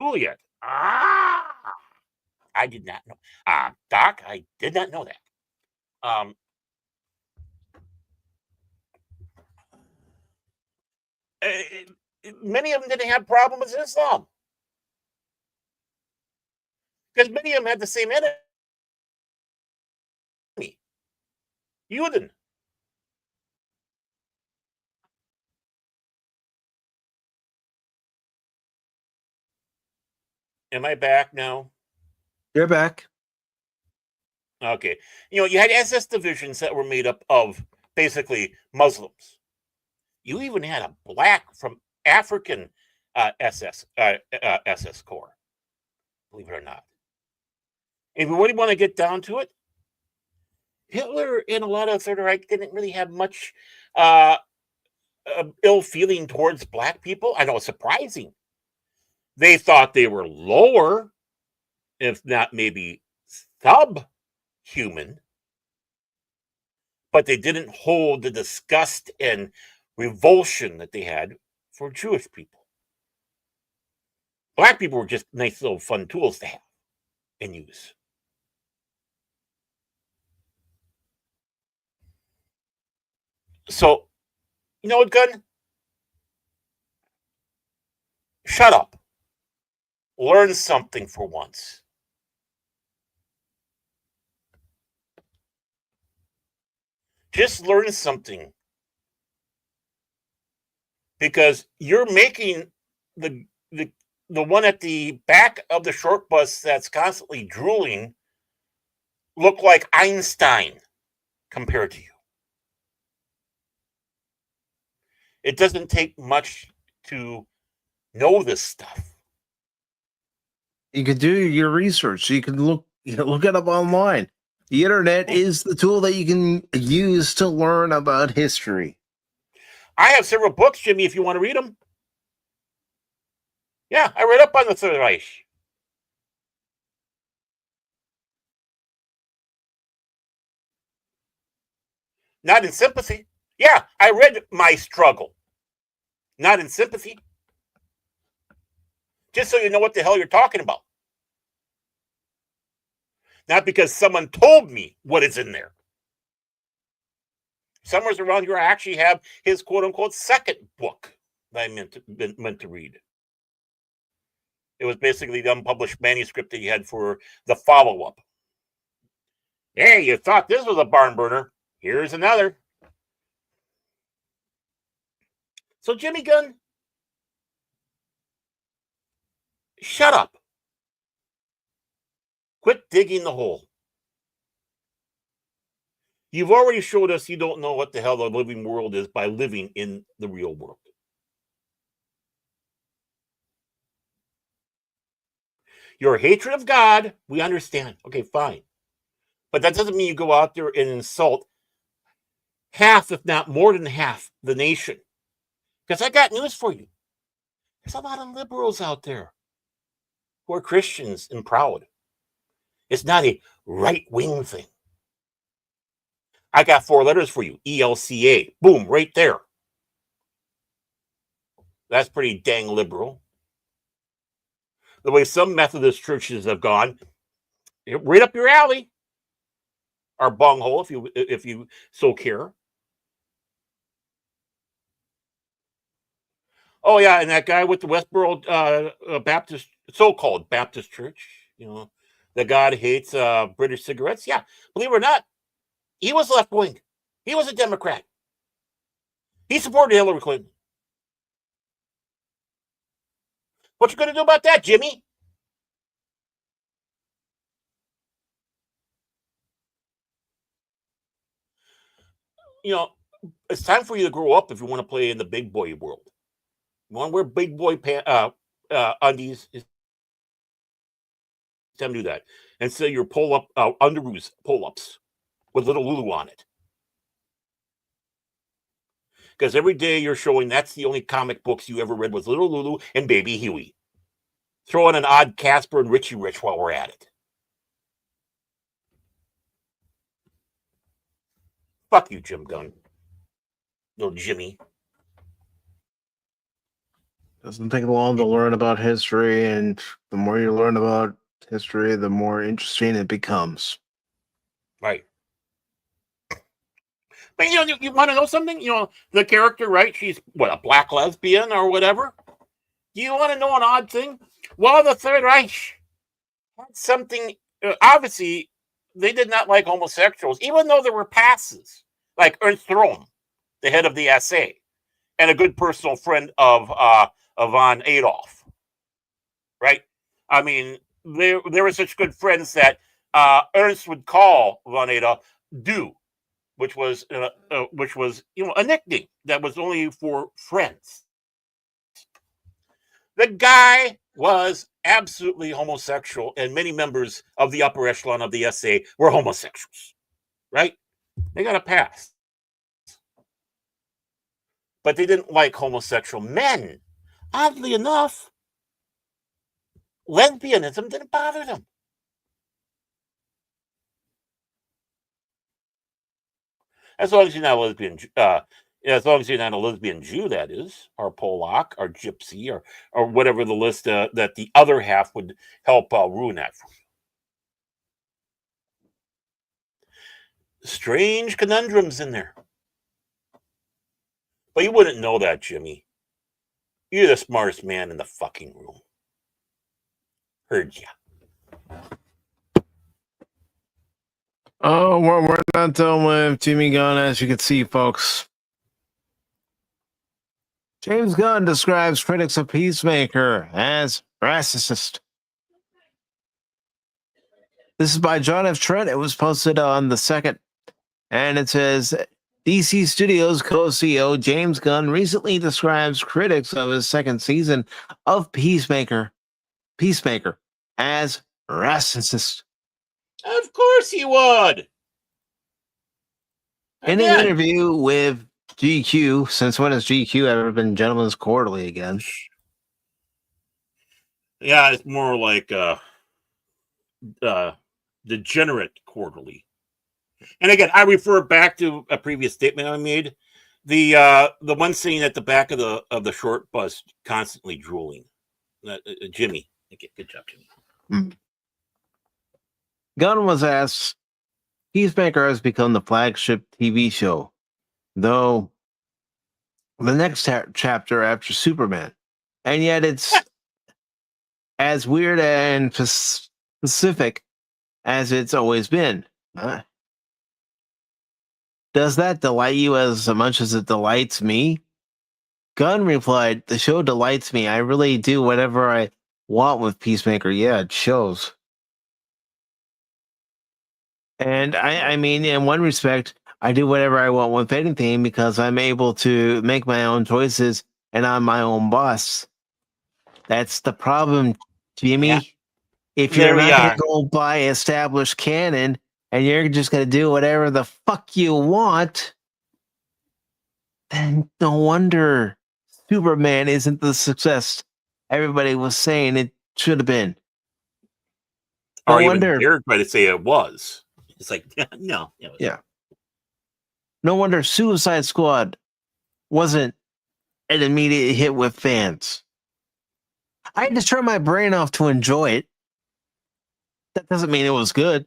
Juliet. I did not know. Doc, I did not know that. Many of them didn't have problems with Islam, because many of them had the same enemy. Juden. Am I back now? You're back. Okay. You had SS divisions that were made up of basically Muslims. You even had a black from African SS Corps, believe it or not. If we really want to get down to it, Hitler and a lot of Third Reich didn't really have much ill feeling towards black people. I know it's surprising. They thought they were lower, if not maybe subhuman, but they didn't hold the disgust and revulsion that they had for Jewish people. Black people were just nice little fun tools to have and use. So, you know what, Gunn? Shut up. Learn something for once. Just learn something. Because you're making the one at the back of the short bus that's constantly drooling look like Einstein compared to you. It doesn't take much to know this stuff. You can do your research. You can look it up online. The internet is the tool that you can use to learn about history. I have several books, Jimmy, if you want to read them. Yeah, I read up on the Third Reich. Not in sympathy. Yeah, I read My Struggle. Not in sympathy. Just so you know what the hell you're talking about. Not because someone told me what is in there. Somewhere around here, I actually have his quote-unquote second book that I meant to read. It was basically the unpublished manuscript that he had for the follow-up. Hey, you thought this was a barn burner. Here's another. So, Jimmy Gunn, shut up. Quit digging the hole. You've already showed us you don't know what the hell the living world is by living in the real world. Your hatred of God, we understand. Okay, fine. But that doesn't mean you go out there and insult half, if not more than half, the nation. Because I got news for you. There's a lot of liberals out there who are Christians and proud. It's not a right-wing thing. I got 4 letters for you. ELCA. Boom, right there. That's pretty dang liberal. The way some Methodist churches have gone, right up your alley. Or bunghole, if you so care. Oh yeah, and that guy with the Westboro Baptist, so-called Baptist church, that God hates British cigarettes. Yeah, believe it or not, he was left-wing. He was a Democrat. He supported Hillary Clinton. What you going to do about that, Jimmy? It's time for you to grow up if you want to play in the big boy world. You want to wear big boy undies? It's time to do that. And say your pull-up underoos pull-ups with little Lulu on it. Because every day you're showing that's the only comic books you ever read was Little Lulu and Baby Huey. Throw in an odd Casper and Richie Rich while we're at it. Fuck you, Jim Gunn. Little Jimmy. Doesn't take long to learn about history, and the more you learn about history, the more interesting it becomes. Right. But you want to know something? The character, right? She's a black lesbian or whatever. Do you want to know an odd thing? Well, the Third Reich had something. Obviously, they did not like homosexuals, even though there were passes, like Ernst Röhm, the head of the SA, and a good personal friend of von Adolf. Right? I mean, they were such good friends that Ernst would call von Adolf "Du," which was a nickname that was only for friends. The guy was absolutely homosexual, and many members of the upper echelon of the SA were homosexuals. Right? They got a pass. But they didn't like homosexual men. Oddly enough, lesbianism didn't bother them. As long as you're not a lesbian, as long as you're not a lesbian Jew, that is, or Polak, or Gypsy, or whatever the list that the other half would help ruin that for you. Strange conundrums in there. But you wouldn't know that, Jimmy. You're the smartest man in the fucking room. Heard ya. Oh, we're not done with Jimmy Gunn, as you can see, folks. James Gunn describes critics of Peacemaker as racist. This is by John F. Trent. It was posted on the 2nd. And it says, DC Studios co-CEO James Gunn recently describes critics of his 2nd season of Peacemaker as racist. Of course he would. In an interview with GQ, since when has GQ ever been Gentleman's Quarterly again? Yeah, it's more like Degenerate Quarterly. And again, I refer back to a previous statement I made. The one scene at the back of the short bus constantly drooling. Jimmy. Okay, good job, Jimmy. Gunn was asked, Peacemaker has become the flagship TV show, though the next chapter after Superman. And yet it's as weird and specific as it's always been. Does that delight you as much as it delights me? Gunn replied, the show delights me. I really do whatever I want with Peacemaker. Yeah, it shows. And I mean, in one respect, I do whatever I want with anything because I'm able to make my own choices and I'm my own boss. That's the problem, Jimmy. Yeah. If you're not going to go by established canon and you're just going to do whatever the fuck you want, then no wonder Superman isn't the success everybody was saying it should have been. No wonder. Even try to say it was. It's like, no. Yeah. No wonder Suicide Squad wasn't an immediate hit with fans. I had to turn my brain off to enjoy it. That doesn't mean it was good.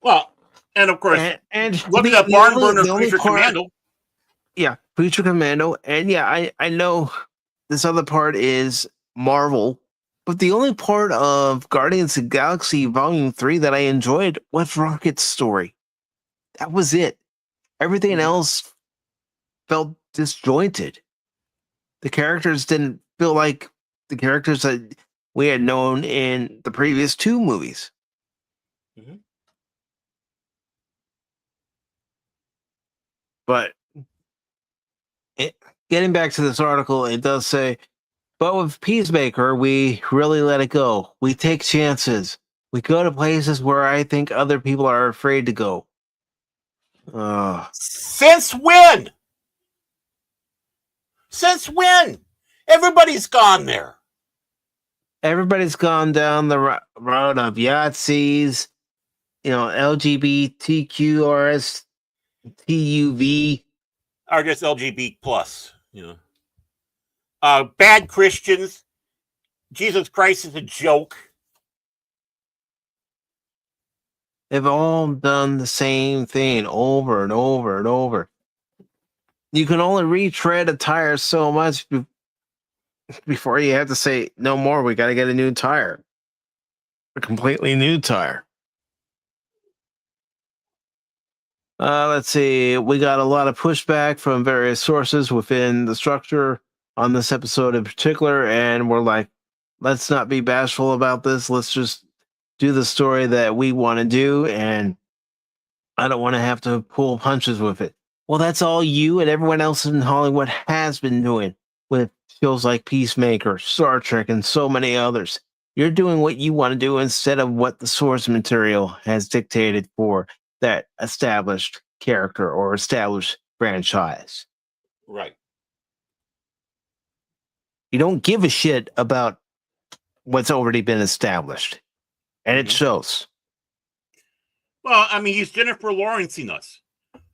Well, and of course, and look at that barn burner Preacher Commando. Yeah, Preacher Commando. And yeah, I know this other part is Marvel, but the only part of Guardians of the Galaxy Volume 3 that I enjoyed was Rocket's story. That was it. Everything else felt disjointed. The characters didn't feel like the characters that we had known in the previous 2 movies. Mm-hmm. But getting back to this article, it does say, but with Peacemaker, we really let it go. We take chances. We go to places where I think other people are afraid to go. Since when? Since when? Everybody's gone there. Everybody's gone down the road of Yahtzees, LGBTQRS, TUV. Or just LGBT plus, bad Christians. Jesus Christ is a joke. They've all done the same thing over and over and over. You can only retread a tire so much before you have to say, no more, we got to get a new tire. a completely new tire. Let's see. We got a lot of pushback from various sources within the structure on this episode in particular, and we're like, let's not be bashful about this. Let's just do the story that we want to do, and I don't want to have to pull punches with it. Well, that's all you and everyone else in Hollywood has been doing with shows like Peacemaker, Star Trek, and so many others. You're doing what you want to do instead of what the source material has dictated for that established character or established franchise. Right. You don't give a shit about what's already been established. And it shows. Well, I mean, he's Jennifer Lawrencing us.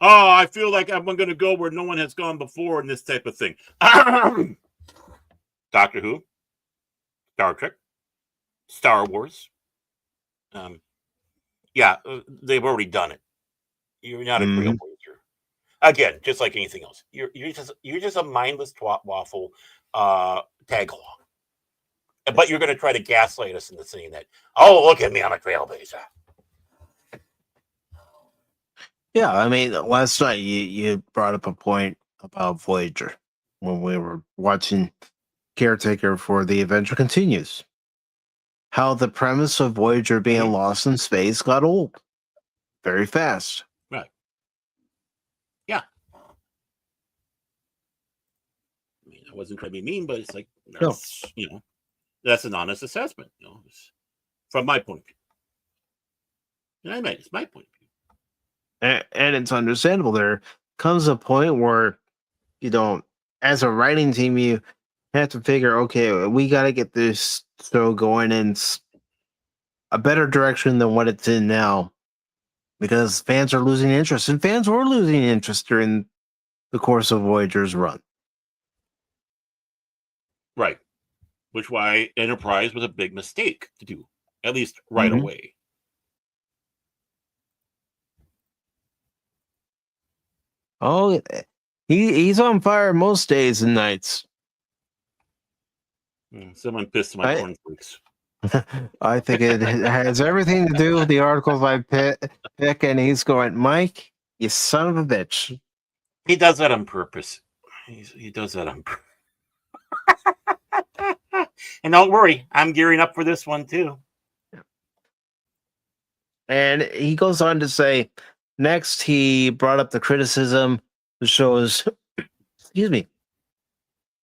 Oh, I feel like I'm going to go where no one has gone before and this type of thing. Doctor Who, Star Trek, Star Wars. They've already done it. You're not a real Voyager. Again, just like anything else, you're just a mindless waffle tag along. But you're going to try to gaslight us into saying that, oh, look at me, I'm a trailblazer. Yeah, I mean, last night you brought up a point about Voyager when we were watching Caretaker for The Adventure Continues. How the premise of Voyager being lost in space got old very fast. Right. Yeah. I mean, I wasn't trying to be mean, but it's like, that's, that's an honest assessment, from my point of view. And I mean, it's my point of view. And it's understandable. There comes a point where, as a writing team, you have to figure, okay, we got to get this show going in a better direction than what it's in now, because fans are losing interest, and fans were losing interest during the course of Voyager's run. Right. Which why Enterprise was a big mistake to do, at least right away. Oh, he's on fire most days and nights. Someone pissed my cornflakes. I think it has everything to do with the articles I pick, and he's going, Mike, you son of a bitch. He does that on purpose. He does that on purpose. And don't worry, I'm gearing up for this one too. And he goes on to say, next, he brought up the criticism the show is, the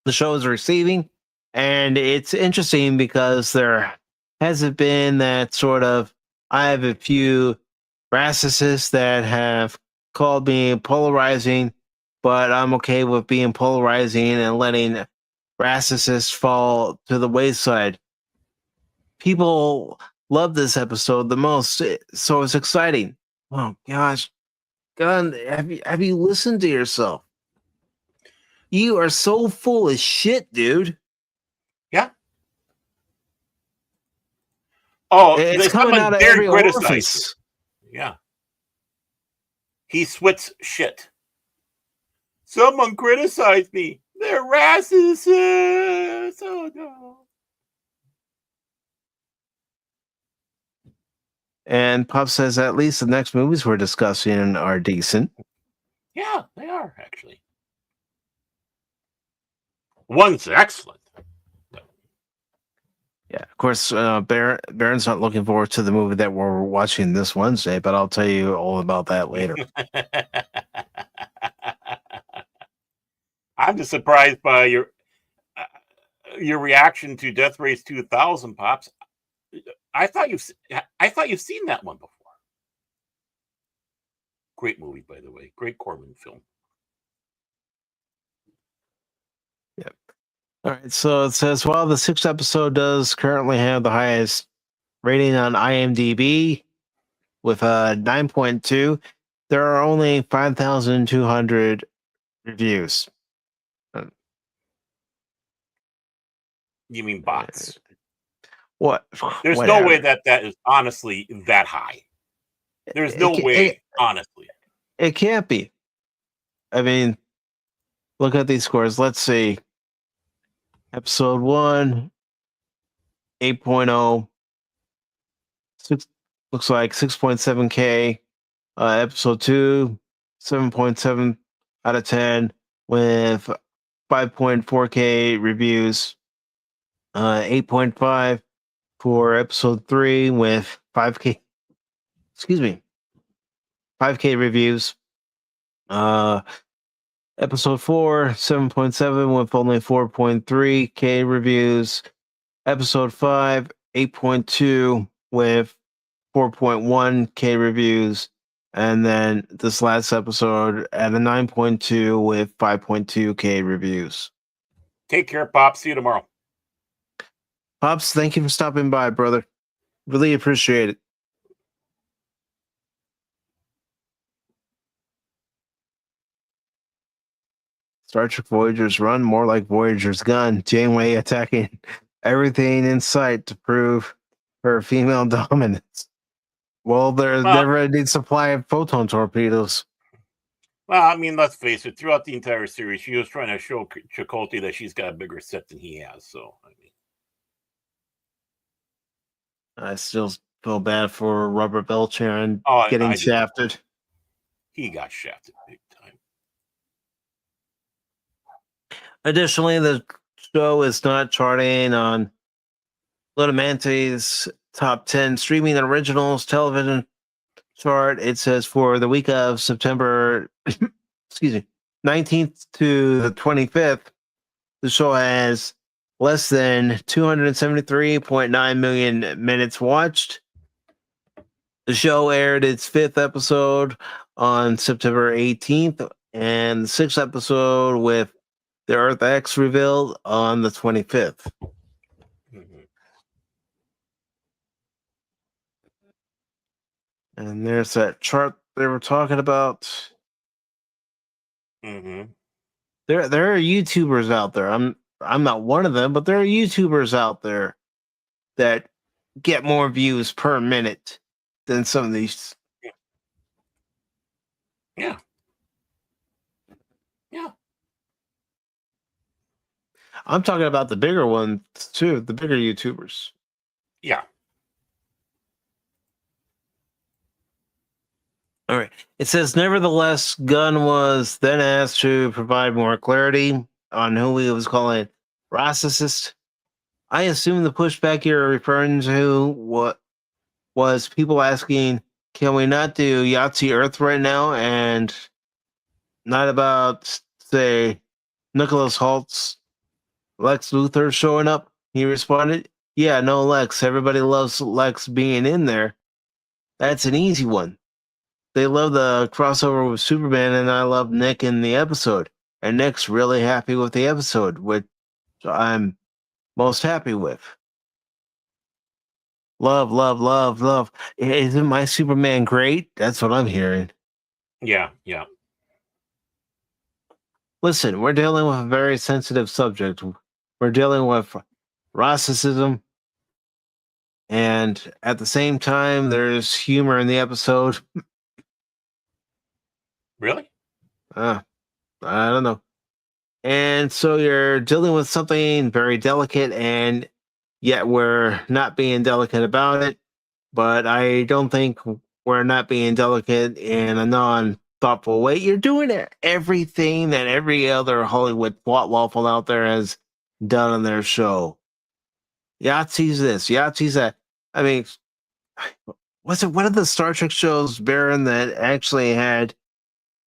show is receiving. And it's interesting because there hasn't been that sort of, I have a few racists that have called me polarizing, but I'm okay with being polarizing and letting racists fall to the wayside. People love this episode the most, so it's exciting. Oh gosh, God, have you listened to yourself? You are so full of shit, dude. Yeah. Oh, it's coming out of every orifice. Yeah. He swits shit. Someone criticized me. They're racists. Oh no. And Pop says at least the next movies we're discussing are decent. Yeah, they are actually. One's excellent. Yeah, of course, Baron's not looking forward to the movie that we're watching this Wednesday, but I'll tell you all about that later. I'm just surprised by your reaction to Death Race 2000, Pops. I thought you've seen that one before. Great movie, by the way. Great Corman film. Yep. All right. So it says, while the sixth episode does currently have the highest rating on IMDb with a 9.2, there are only 5,200 reviews. You mean bots? What? There's Whatever. no way that is honestly that high. There's no way, honestly. It can't be. I mean, look at these scores. Let's see. Episode 1, 8.0. looks like 6.7K. Episode 2, 7.7 out of 10 with 5.4K reviews. 8.5 for episode 3 with 5K. Excuse me. 5K reviews. Episode 4, 7.7 with only 4.3K reviews. Episode 5, 8.2 with 4.1K reviews. And then this last episode at a 9.2 with 5.2K reviews. Take care, Pops. See you tomorrow. Pops, thank you for stopping by, brother. Really appreciate it. Star Trek Voyager's run, more like Voyager's gun. Janeway attacking everything in sight to prove her female dominance. Well, there's never a need supply of photon torpedoes. Well, I mean, let's face it. Throughout the entire series, she was trying to show Chakotay that she's got a bigger set than he has. So, I mean, I still feel bad for Robert Beltran getting shafted. He got shafted big time. Additionally, the show is not charting on Lunamante's top 10 streaming originals television chart. It says for the week of September 19th to the 25th, the show has less than 273.9 million minutes watched. The show aired its 5th episode on September 18th and the 6th episode with the Earth X revealed on the 25th. And there's that chart they were talking about. Mm-hmm. There are YouTubers out there. I'm not one of them, but there are YouTubers out there that get more views per minute than some of these. Yeah. Yeah. I'm talking about the bigger ones too, the bigger YouTubers. Yeah. All right. It says, nevertheless, Gunn was then asked to provide more clarity on who he was calling racist. I assume the pushback you're referring to what was people asking, can we not do Yahtzee Earth right now? And not about, say, Nicholas Holt's Lex Luthor showing up? He responded, yeah, no Lex. Everybody loves Lex being in there. That's an easy one. They love the crossover with Superman, and I love Nick in the episode. And Nick's really happy with the episode, which I'm most happy with. Love, love, love, love. Isn't my Superman great? That's what I'm hearing. Yeah, yeah. Listen, we're dealing with a very sensitive subject. We're dealing with racism, and at the same time, there's humor in the episode. Really? I don't know. And so you're dealing with something very delicate, and yet we're not being delicate about it. But I don't think we're not being delicate in a non-thoughtful way. You're doing everything that every other Hollywood twat waffle out there has done on their show. Yahtzee's this, Yahtzee's that. I mean, was it one of the Star Trek shows, Baron, that actually had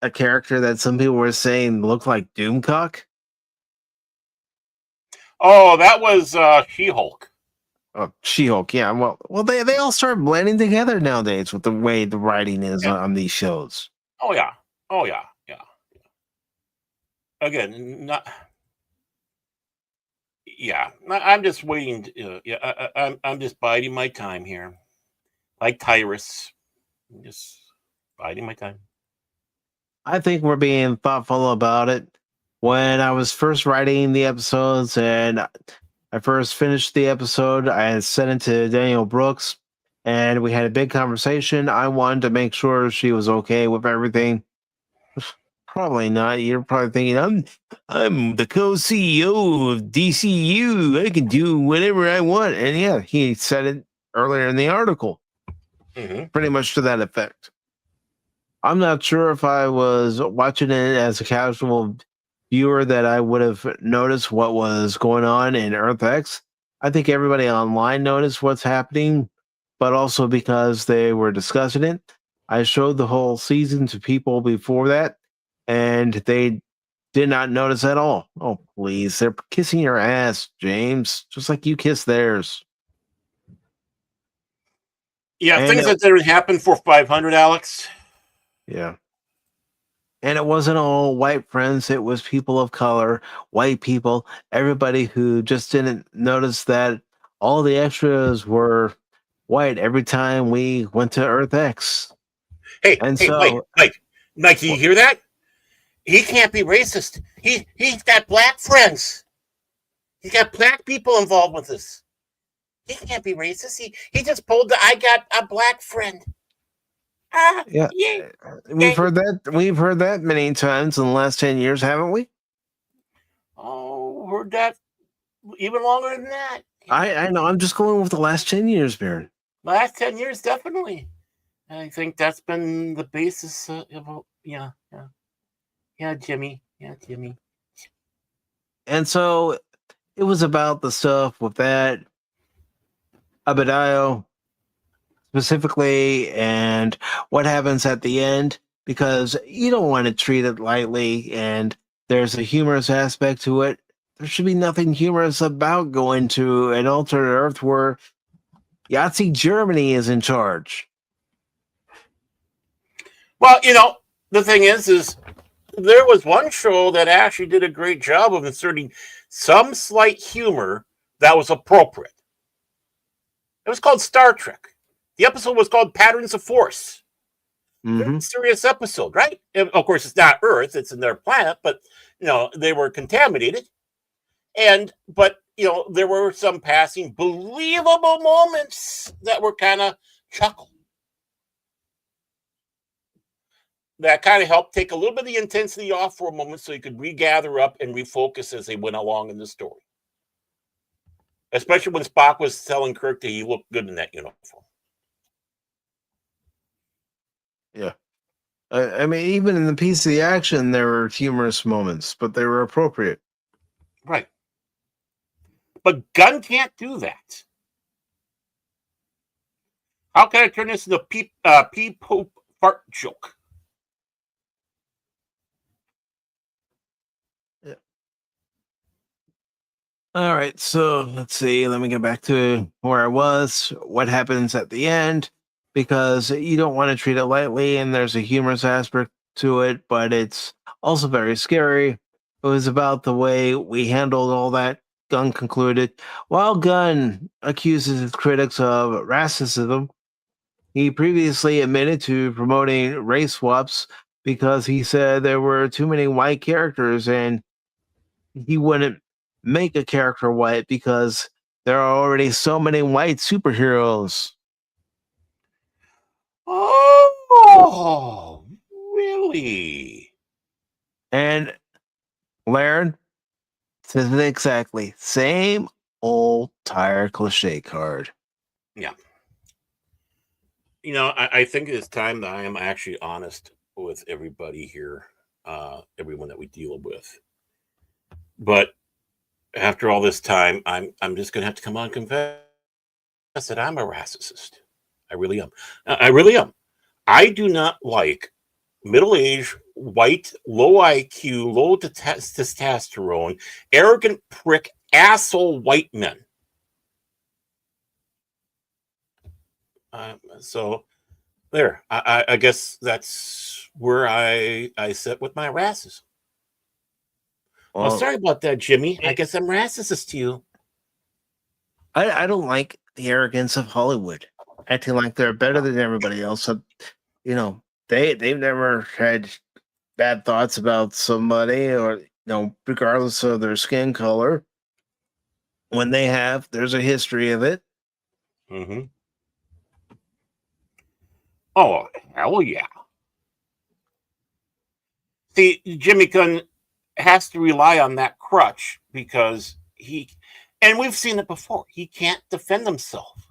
a character that some people were saying looked like Doomcock? Oh, that was She-Hulk. Oh, She-Hulk, yeah. Well, they all start blending together nowadays with the way the writing is on these shows. Oh yeah, yeah. Again, not. Yeah, I'm just waiting. I'm just biding my time here, like Tyrus. I'm just biding my time. I think we're being thoughtful about it. When I was first writing the episodes and I first finished the episode, I had sent it to Daniel Brooks, and we had a big conversation. I wanted to make sure she was okay with everything. Probably not. You're probably thinking, I'm the co-CEO of DCU. I can do whatever I want. And yeah, he said it earlier in the article. pretty much to that effect. I'm not sure if I was watching it as a casual viewer that I would have noticed what was going on in Earth X. I think everybody online noticed what's happening, but also because they were discussing it. I showed the whole season to people before that, and they did not notice at all. Oh, please. They're kissing your ass, James, just like you kiss theirs. Yeah, And things that didn't happen for 500, Alex. Yeah. And it wasn't all white friends. It was people of color, white people, everybody who just didn't notice that all the extras were white every time we went to Earth X. Hey, And hey, so, Mike, do you hear that? He can't be racist. He's got black friends. He's got black people involved with this. He can't be racist. He just pulled the I got a black friend. yeah, we've heard that. We've heard that many times in the last 10 years, haven't we? Oh, heard that even longer than that. I know. I'm just going with the last 10 years, Baron. Last 10 years, definitely. I think that's been the basis of, yeah, Jimmy. Yeah, Jimmy. And so it was about the stuff with that Abadayo specifically and what happens at the end, because you don't want to treat it lightly, and there's a humorous aspect to it. There should be nothing humorous about going to an alternate Earth where Yahtzee Germany is in charge. Well, the thing is there was one show that actually did a great job of inserting some slight humor that was appropriate. It was called Star Trek. The episode was called Patterns of Force. Very serious episode, right? Of course, it's not Earth; it's in their planet, but they were contaminated, but there were some passing believable moments that were kind of chuckle. That kind of helped take a little bit of the intensity off for a moment, so you could regather up and refocus as they went along in the story. Especially when Spock was telling Kirk that he looked good in that uniform. Yeah. I mean, even in the piece of the action, there were humorous moments, but they were appropriate. Right. But Gunn can't do that. How can I turn this into a pee-poop fart joke? Yeah. All right, so let's see. Let me get back to where I was. What happens at the end? Because you don't want to treat it lightly, and there's a humorous aspect to it, but it's also very scary. It was about the way we handled all that. Gunn concluded. While Gunn accuses his critics of racism, he previously admitted to promoting race swaps because he said there were too many white characters and he wouldn't make a character white because there are already so many white superheroes. Oh, really? And Laren says it exactly. Same old tired cliche card. Yeah. I think it's time that I am actually honest with everybody here, everyone that we deal with. But after all this time, I'm just going to have to come on and confess that I'm a racist. I really am. I really am. I do not like middle-aged, white, low IQ, low testosterone, arrogant prick, asshole white men. So there, I guess that's where I sit with my racism. Well, sorry about that, Jimmy. I guess I'm racist to you. I don't like the arrogance of Hollywood, acting like they're better than everybody else. So, they've never had bad thoughts about somebody, or regardless of their skin color. When they have, there's a history of it. Mm-hmm. Oh, hell yeah. See, Jimmy Gunn has to rely on that crutch because and we've seen it before, he can't defend himself.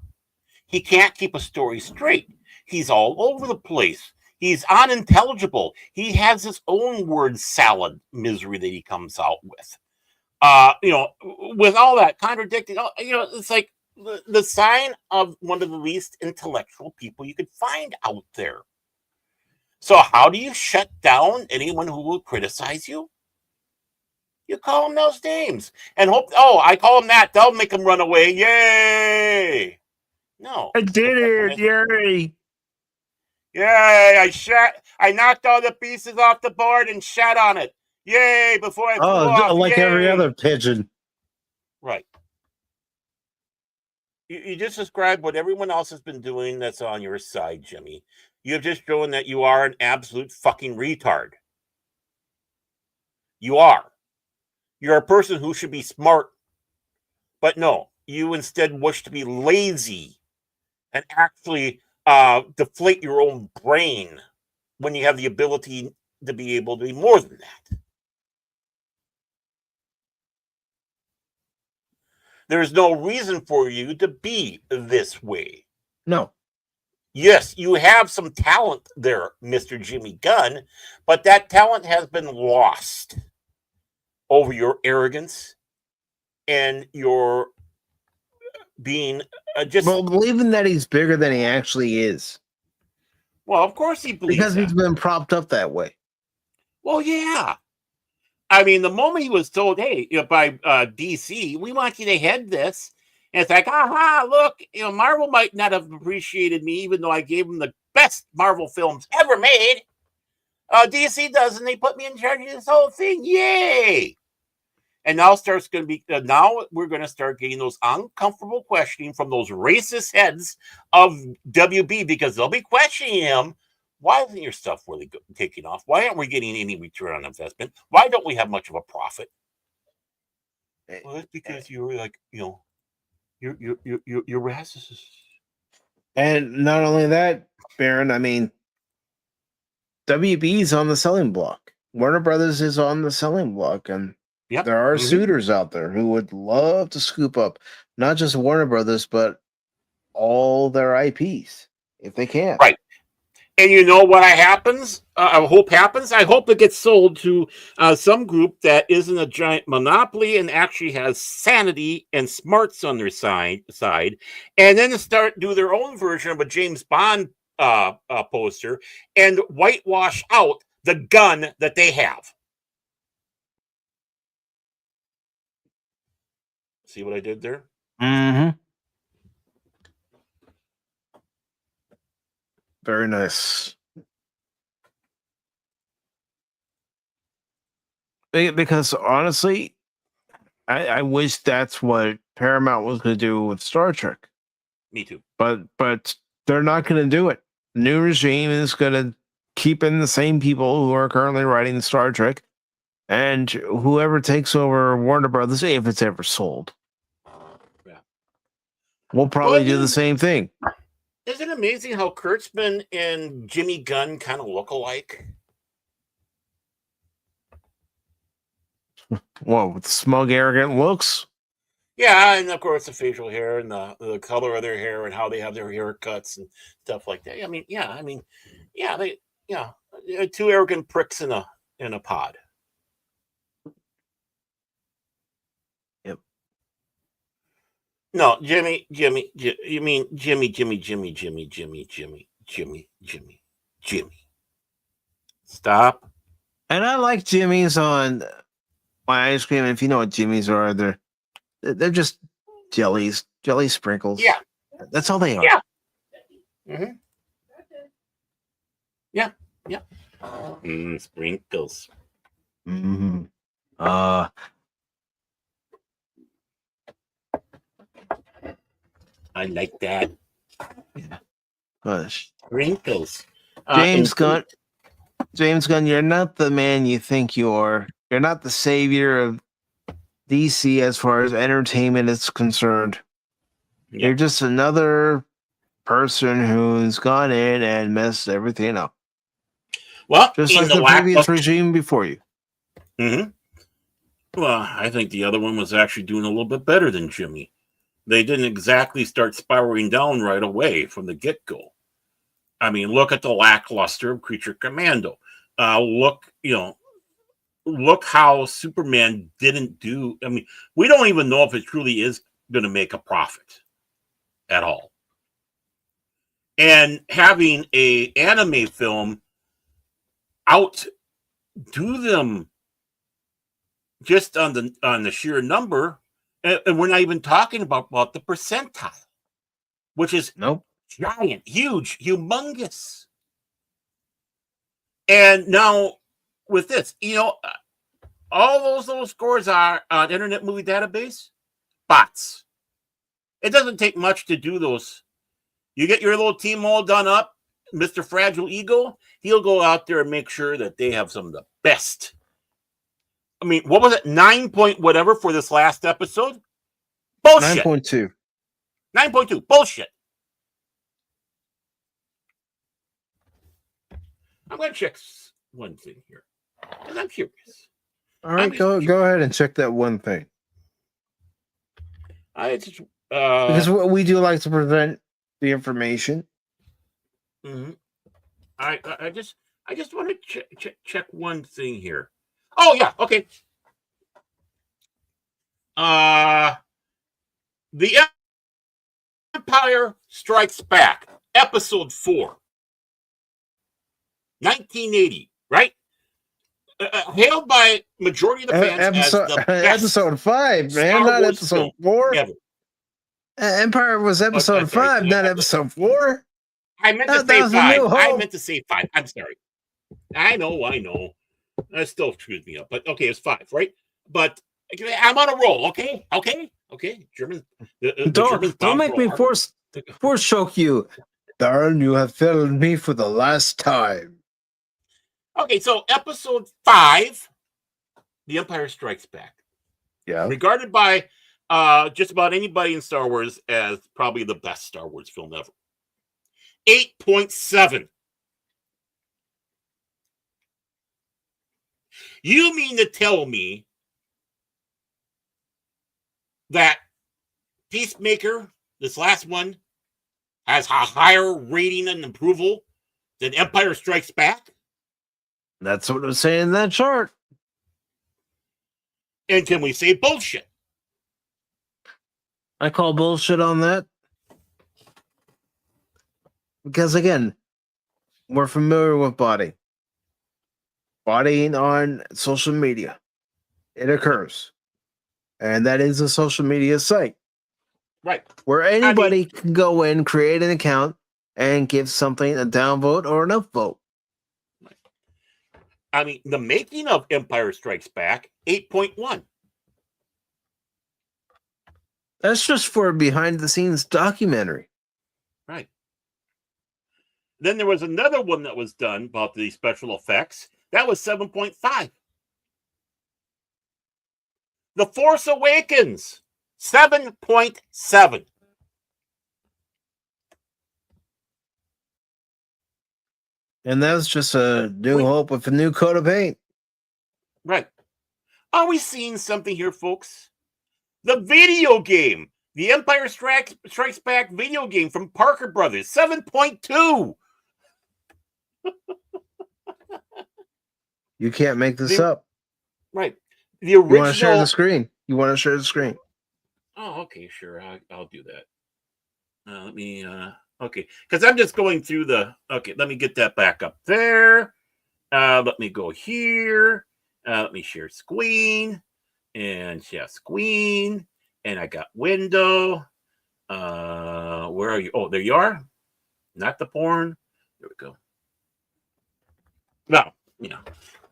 He can't keep a story straight. He's all over the place. He's unintelligible. He has his own word salad misery that he comes out with. With all that contradicting, it's like the sign of one of the least intellectual people you could find out there. So how do you shut down anyone who will criticize you? You call them those names and hope, I call them that. They'll make them run away. Yay. No. I did it. Yay. Yay. I knocked all the pieces off the board and shat on it. Yay. Before I flew off. Like Yay. every other pigeon. Right. You just described what everyone else has been doing that's on your side, Jimmy. You have just shown that you are an absolute fucking retard. You are. You're a person who should be smart. But no, you instead wish to be lazy and actually deflate your own brain when you have the ability to be able to be more than that. There's no reason for you to be this way. No. Yes, you have some talent there, Mr. Jimmy Gunn, but that talent has been lost over your arrogance and your being believing that he's bigger than he actually is. Well, of course he believes because that. He's been propped up that way. Well, yeah. I mean, the moment he was told, hey, by DC, we want you to head this, and it's like, aha, look, Marvel might not have appreciated me, even though I gave them the best Marvel films ever made. DC does, and they put me in charge of this whole thing. Yay! And now now we're going to start getting those uncomfortable questioning from those racist heads of WB, because they'll be questioning him. Why isn't your stuff really taking off? Why aren't we getting any return on investment? Why don't we have much of a profit? Well, that's because you're like, you're racist. And not only that, Baron, I mean, WB is on the selling block. Warner Brothers is on the selling block, and there are suitors out there who would love to scoop up not just Warner Brothers, but all their IPs if they can. Right. And you know what happens? I hope happens. I hope it gets sold to some group that isn't a giant monopoly and actually has sanity and smarts on their side, and then do their own version of a James Bond poster and whitewash out the gun that they have. See what I did there? Mm-hmm. Very nice. Because honestly, I wish that's what Paramount was going to do with Star Trek. Me too. But they're not going to do it. The new regime is going to keep in the same people who are currently writing Star Trek, and whoever takes over Warner Brothers, if it's ever sold, we'll probably do the same thing. Isn't it amazing how Kurtzman and Jimmy Gunn kind of look alike? Well, with smug, arrogant looks. Yeah, and of course the facial hair and the color of their hair and how they have their haircuts and stuff like that. Two arrogant pricks in a pod. Yep. No, Jimmy. You mean Jimmy. Stop. And I like Jimmy's on my ice cream. And if you know what Jimmy's are, they're just jelly sprinkles. Yeah, that's all they are. Yeah. Mm-hmm. Yeah. Sprinkles. Mm-hmm. I like that. Yeah. Gosh. Sprinkles. James Gunn, you're not the man you think you are. You're not the savior of DC as far as entertainment is concerned. Yep. You're just another person who's gone in and messed everything up. Well, just like the previous regime before you. Mm-hmm. Well, I think the other one was actually doing a little bit better than Jimmy. They didn't exactly start spiraling down right away from the get-go. I mean, look at the lackluster of Creature Commando. Look how Superman didn't do. I mean, we don't even know if it truly is going to make a profit at all. And having a anime film outdo them just on the sheer number, and we're not even talking about the percentile, which is giant, huge, humongous. And now with this, all those scores are on Internet Movie Database bots. It doesn't take much to do those. You get your little team all done up, Mr. Fragile Ego, he'll go out there and make sure that they have some of the best. I mean, what was it? 9 point whatever for this last episode? Bullshit. 9.2. 9.2. Bullshit. I'm going to check one thing here, because I'm curious. All right, go ahead and check that one thing. Because we do like to present the information. Mm-hmm. I just want to check one thing here. Oh yeah, okay. The Empire Strikes Back, Episode 4, 1980, right? Hailed by majority of the fans as the best episode 5, man, not episode 4. Ever. Empire was episode 5, not episode 4. I meant to say 5. I meant to say 5. I'm sorry. I know. That still screws me up. But okay, it's 5, right? But I'm on a roll, okay? German. Don't make me force choke you. Darn, you have failed me for the last time. Okay, so episode 5, The Empire Strikes Back. Yeah. Regarded by just about anybody in Star Wars as probably the best Star Wars film ever. 8.7. You mean to tell me that Peacemaker, this last one, has a higher rating and approval than Empire Strikes Back? That's what I'm saying in that chart. And can we say bullshit? I call bullshit on that. Because again, we're familiar with botting. Botting on social media. It occurs. And that is a social media site. Right. Where anybody can go in, create an account, and give something a downvote or an upvote. I mean, the making of Empire Strikes Back, 8.1. That's just for a behind-the-scenes documentary. Right. Then there was another one that was done about the special effects. That was 7.5. The Force Awakens, 7.7. And that's just a new hope with a new coat of paint. Right. Are we seeing something here, folks? The video game, the Empire Strikes Back video game from Parker Brothers, 7.2. You can't make this up. Right. The original. You want to share the screen? Oh, okay, sure. I'll do that. Let me. Okay, because I'm just going through the. Okay, let me get that back up there. Let me go here. Let me share screen and share screen. And I got window. Where are you? Oh, there you are. Not the porn. There we go. No,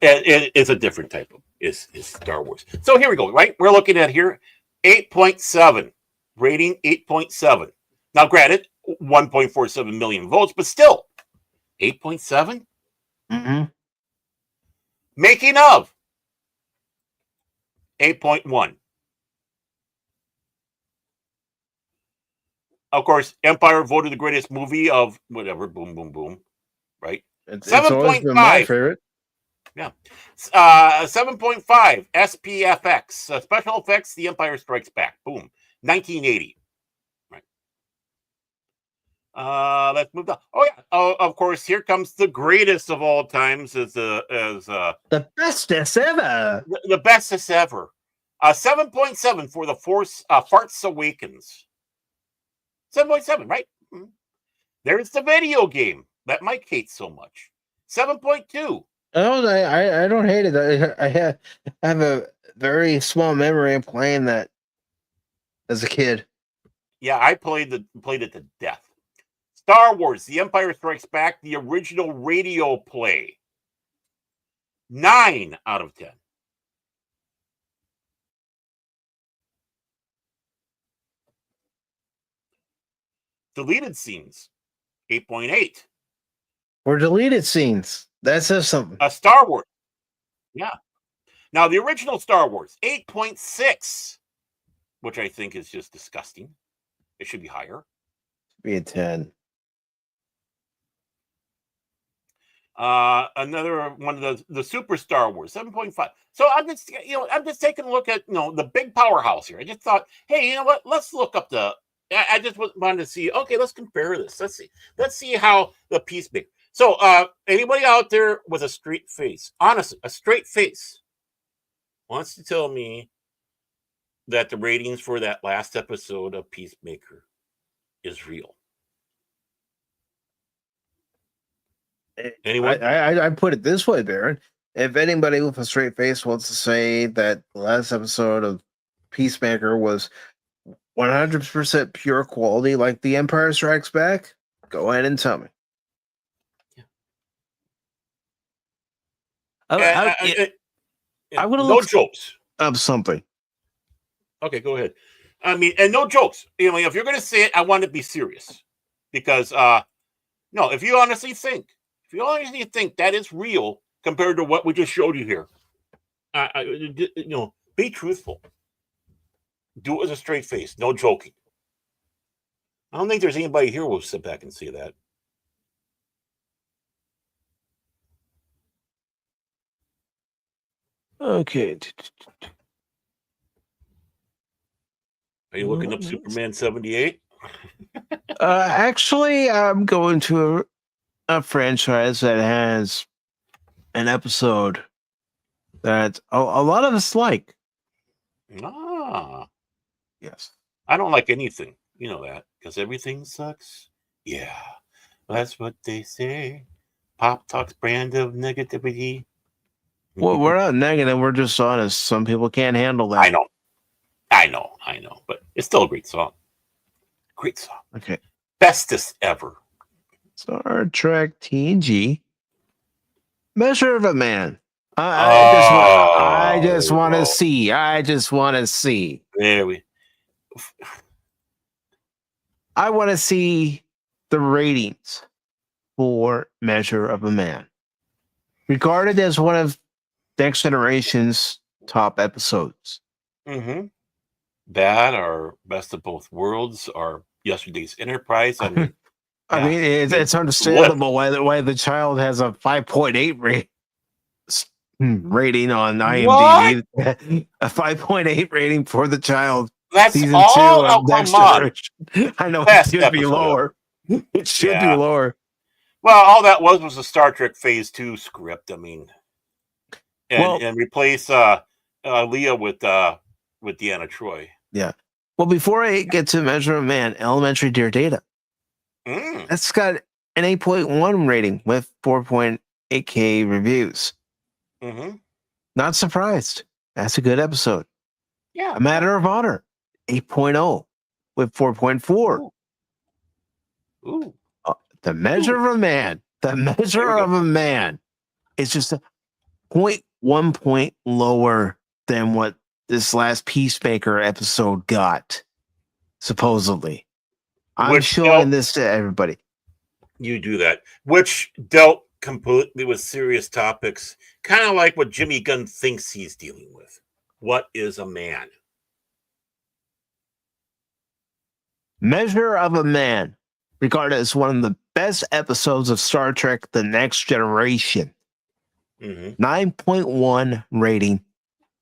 it's a different type of is Star Wars. So here we go. Right, we're looking at here 8.7 rating, 8.7. Now, granted, 1.47 million votes, but still 8.7. Mm-hmm. Making of 8.1. Of course, Empire voted the greatest movie of whatever. Boom, boom, boom. Right. It's always been my favorite. Yeah. 7.5 SPFX. Special effects, The Empire Strikes Back. Boom. 1980. Let's move on. Oh yeah. Oh, of course, here comes the greatest of all times The bestest ever. the bestest ever. 7.7 for the Force Farts Awakens. 7.7, right? Mhm. There's the video game that Mike hates so much. 7.2. Oh, I don't hate it. I have a very small memory of playing that as a kid. Yeah, I played it to death. Star Wars: The Empire Strikes Back, the original radio play. 9 out of 10. Deleted scenes. 8.8. Or deleted scenes. That says something. Star Wars. Yeah. Now the original Star Wars. 8.6, which I think is just disgusting. It should be higher. Be a 10. Another one of the Super Star Wars, 7.5. So I'm just taking a look at the big powerhouse here. I just thought, hey, you know what? Let's look up I just wanted to see. Okay, let's compare this. Let's see how the Peacemaker. So, anybody out there with a straight face, honestly, a straight face, wants to tell me that the ratings for that last episode of Peacemaker is real? Anyone? I put it this way, Baron. If anybody with a straight face wants to say that the last episode of Peacemaker was 100% pure quality like The Empire Strikes Back, go ahead and tell me. I would have no jokes up something. Okay, go ahead. I mean, and no jokes. If you're going to say it, I want it to be serious, because no, if you honestly think that is real compared to what we just showed you here, be truthful. Do it with a straight face, no joking. I don't think there's anybody here who will sit back and say that. Okay. Are you looking up Superman 78? Actually, I'm going to a franchise that has an episode that a lot of us like. Yes. I don't like anything. You know that, because everything sucks. Yeah, that's what they say. Pop Talk's brand of negativity. Well, we're not negative. We're just honest. Some people can't handle that. I know. But it's still a great song. Great song. Okay. Bestest ever. Star Trek TNG. Measure of a Man. I just want to see. I just want to see. I want to see the ratings for Measure of a Man. Regarded as one of Next Generation's top episodes. Mm-hmm. That, or Best of Both Worlds, or Yesterday's Enterprise. I mean, it's understandable why the child has a 5.8 rating on IMDb. A 5.8 rating for the child. That's season all 2 of Next Generation. I know it should be lower. It should be lower. Well, all that was a Star Trek Phase 2 script. I mean, and replace Leah with Deanna Troi. Yeah. Well, before I get to Measure of a Man, Elementary Dear Data. That's got an 8.1 rating with 4.8K reviews. Mm-hmm. Not surprised. That's a good episode. Yeah. A Matter of Honor, 8.0 with 4.4. Ooh. The Measure of a Man. The Measure of a Man is just a 0.1 point lower than what this last Peacemaker episode got, supposedly. I'm showing this to everybody. You do that, which dealt completely with serious topics, kind of like what Jimmy Gunn thinks he's dealing with. What is a man? Measure of a Man, regarded as one of the best episodes of Star Trek The Next Generation. 9.1 rating,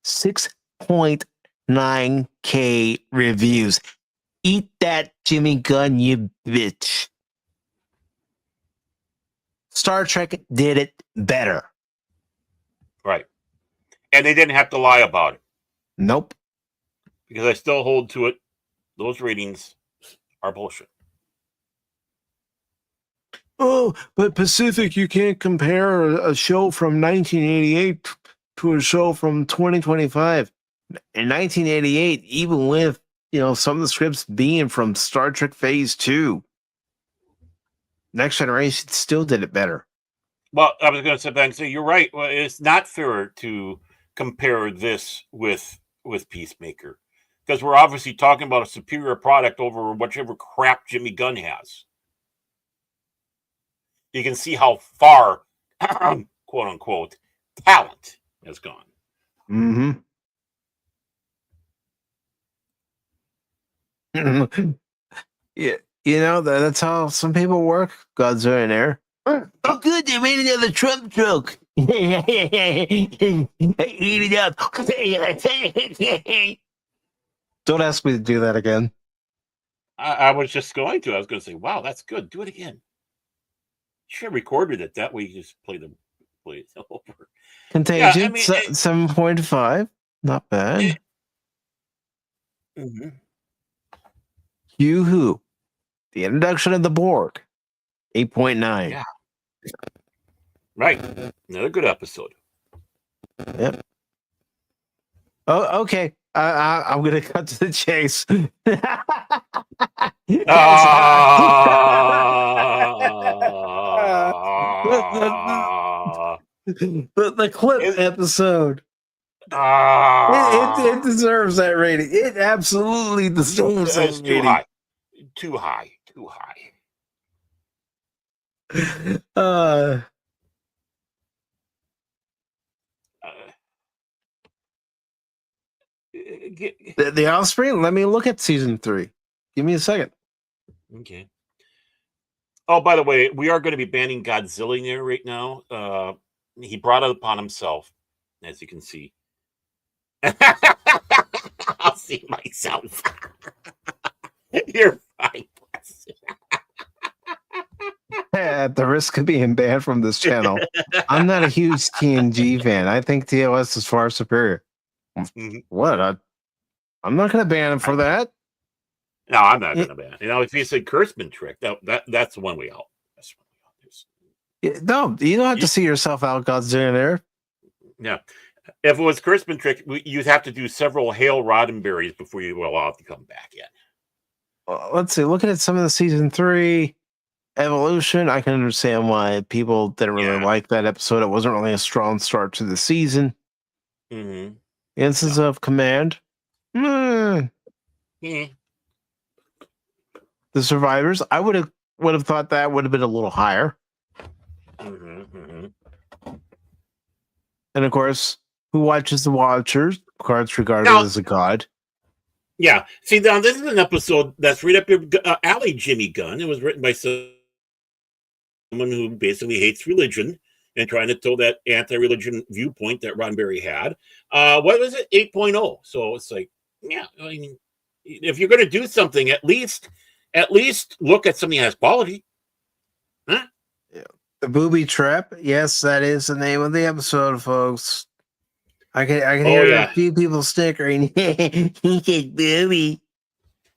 6.9K reviews. Eat that, Jimmy Gunn, you bitch. Star Trek did it better. Right. And they didn't have to lie about it. Nope. Because I still hold to it. Those ratings are bullshit. Oh, but Pacific, you can't compare a show from 1988 to a show from 2025. In 1988, even with, some of the scripts being from Star Trek Phase 2, Next Generation still did it better. Well, I was going to sit back and say, you're right. Well, it's not fair to compare this with Peacemaker, because we're obviously talking about a superior product over whichever crap Jimmy Gunn has. You can see how far, quote unquote, talent has gone. Mm-hmm. Yeah, that's how some people work. God's in there. Oh, good, they made another Trump joke. Eat it up. Don't ask me to do that again. I was just going to. I was going to say, wow, that's good. Do it again. You should have recorded it. That way you just play it over. Contagion, Yeah, I mean, 7.5. Not bad. Mm-hmm. Yoo-hoo. The introduction of the Borg. 8.9. Yeah. Right. Another good episode. Yep. Oh, okay. I'm going to cut to the chase. The clip episode. It deserves that rating. It absolutely deserves that rating. Too high. Too high. Too high. The Offspring. Let me look at season 3. Give me a second. Okay. Oh, by the way, we are going to be banning Godzilla there right now. He brought it upon himself, as you can see. I'll see myself. You're fine. At the risk of being banned from this channel, I'm not a huge TNG fan. I think TOS is far superior. Mm-hmm. What? I'm not going to ban him for that. No, I'm not going to ban. If you say Kurtzman trick, that's the one way out. No, you don't have to see yourself out, God's in there. Yeah. If it was Kurtzman trick, you'd have to do several Hale Roddenberrys before you were allowed to come back in. Well, let's see. Looking at some of the season 3 Evolution, I can understand why people didn't really like that episode. It wasn't really a strong start to the season. Mm-hmm. Instance of Command. The Survivors. I would have thought that would have been a little higher. Mm-hmm. And of course, Who Watches the Watchers? Picard's regarded as a god. Yeah. See, now this is an episode that's right up your alley, Jimmy Gunn. It was written by someone who basically hates religion and trying to tell that anti-religion viewpoint that Roddenberry had. What was it? 8.0. So it's like, yeah, I mean, if you're going to do something, at least look at something that has quality. Huh? Yeah. The Booby Trap. Yes, that is the name of the episode, folks. I can hear a few people snickering. He said booby.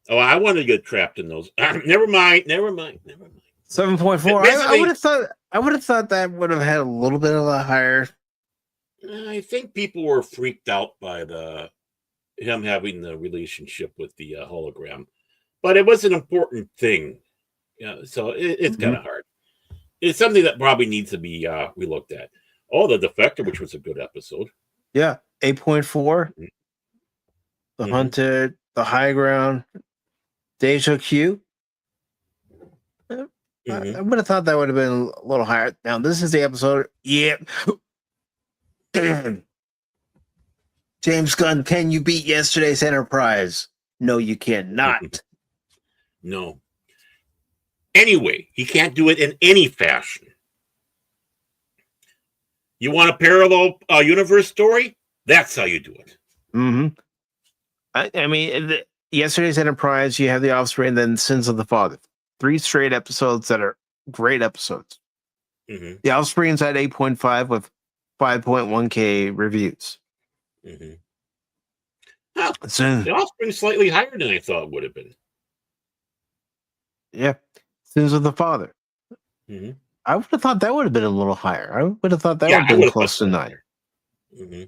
Oh, I want to get trapped in those. Never mind. 7.4. I would have thought that would have had a little bit of a higher. I think people were freaked out by him having the relationship with the hologram, but it was an important thing. Yeah, so it's kind of hard. It's something that probably needs to be relooked at. Oh, The Defector, which was a good episode. Yeah, 8.4. The Hunted, The High Ground, Deja Q. I would have thought that would have been a little higher. Now, this is the episode. Yep. James Gunn, can you beat yesterday's Enterprise? No, you cannot. No. Anyway, he can't do it in any fashion. You want a parallel universe story? That's how you do it. Mm-hmm. I mean, yesterday's Enterprise, you have The Offspring, and then Sins of the Father. 3 straight episodes that are great episodes. Mm-hmm. The Offspring's at 8.5 with 5.1K reviews. Mm-hmm. Huh. So, The Offspring's slightly higher than I thought it would have been. yeah. Sins of the Father. Mm-hmm. I would have thought that would have been a little higher. I would have thought that would have I been would have close to thought 9. Mm-hmm.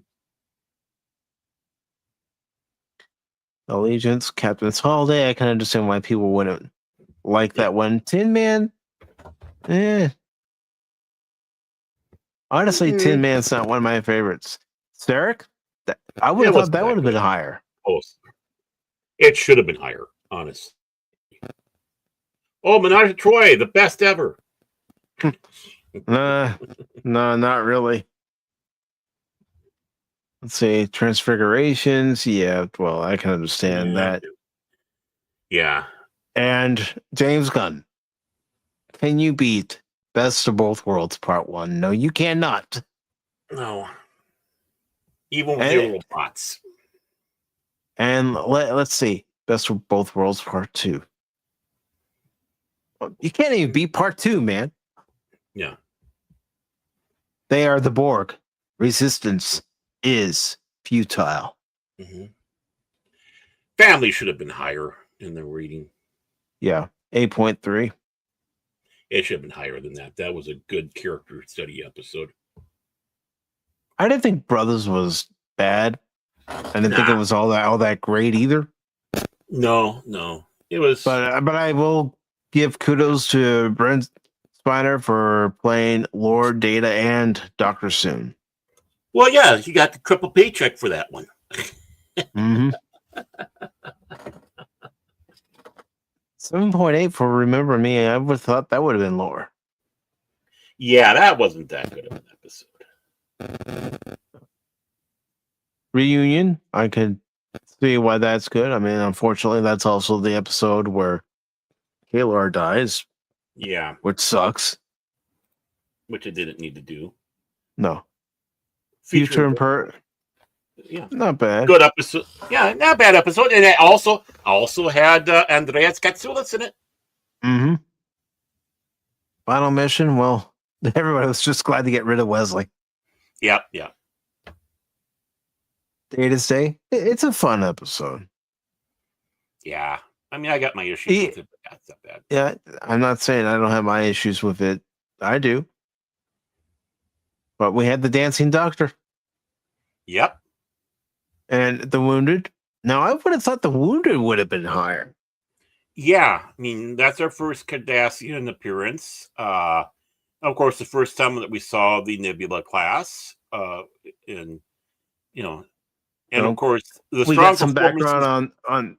Allegiance, Captain's Holiday. I can understand why people wouldn't like that one. Tin Man. Honestly, Tin Man's not one of my favorites. Sarek? I would have thought that would have been higher. Oh, it should have been higher, honestly. Oh, Menage a Troy, the best ever. No, not really. Let's see, Transfigurations. Yeah, well, I can understand that. Yeah. And James Gunn. Can you beat Best of Both Worlds Part 1? No, you cannot. No. Even with the little bots. And let's see, Best of Both Worlds Part 2. You can't even beat Part 2, man. Yeah. They are the Borg. Resistance is futile. Mm-hmm. Family should have been higher in the reading. Yeah, 8.3. It should have been higher than that. That was a good character study episode. I didn't think Brothers was bad. I didn't think it was all that great either. No. It was. But I will give kudos to Brent Spiner for playing Lord, Data, and Dr. Soon. Well, yeah, he got the triple paycheck for that one. Mm-hmm. 7.8 for Remember Me. I would have thought that would have been lower. Yeah, that wasn't that good of an episode. Reunion, I could see why that's good. I mean, unfortunately, that's also the episode where Kalar dies. Yeah. Which sucks. Which it didn't need to do. No. Future and yeah, not bad. Good episode. Yeah, not bad episode. And it also had Andreas Katsoulis in it. Mm-hmm. Final mission. Well, everybody was just glad to get rid of Wesley. Yeah. Day to Day. It's a fun episode. Yeah. I mean, I got my issues with it, but that's not bad. Yeah, I'm not saying I don't have my issues with it. I do. But we had the Dancing Doctor. Yep. And the Wounded. Now, I would have thought the Wounded would have been higher. Yeah. I mean, that's our first Cardassian appearance. Of course, the first time that we saw the Nebula class. And of course, we got some background on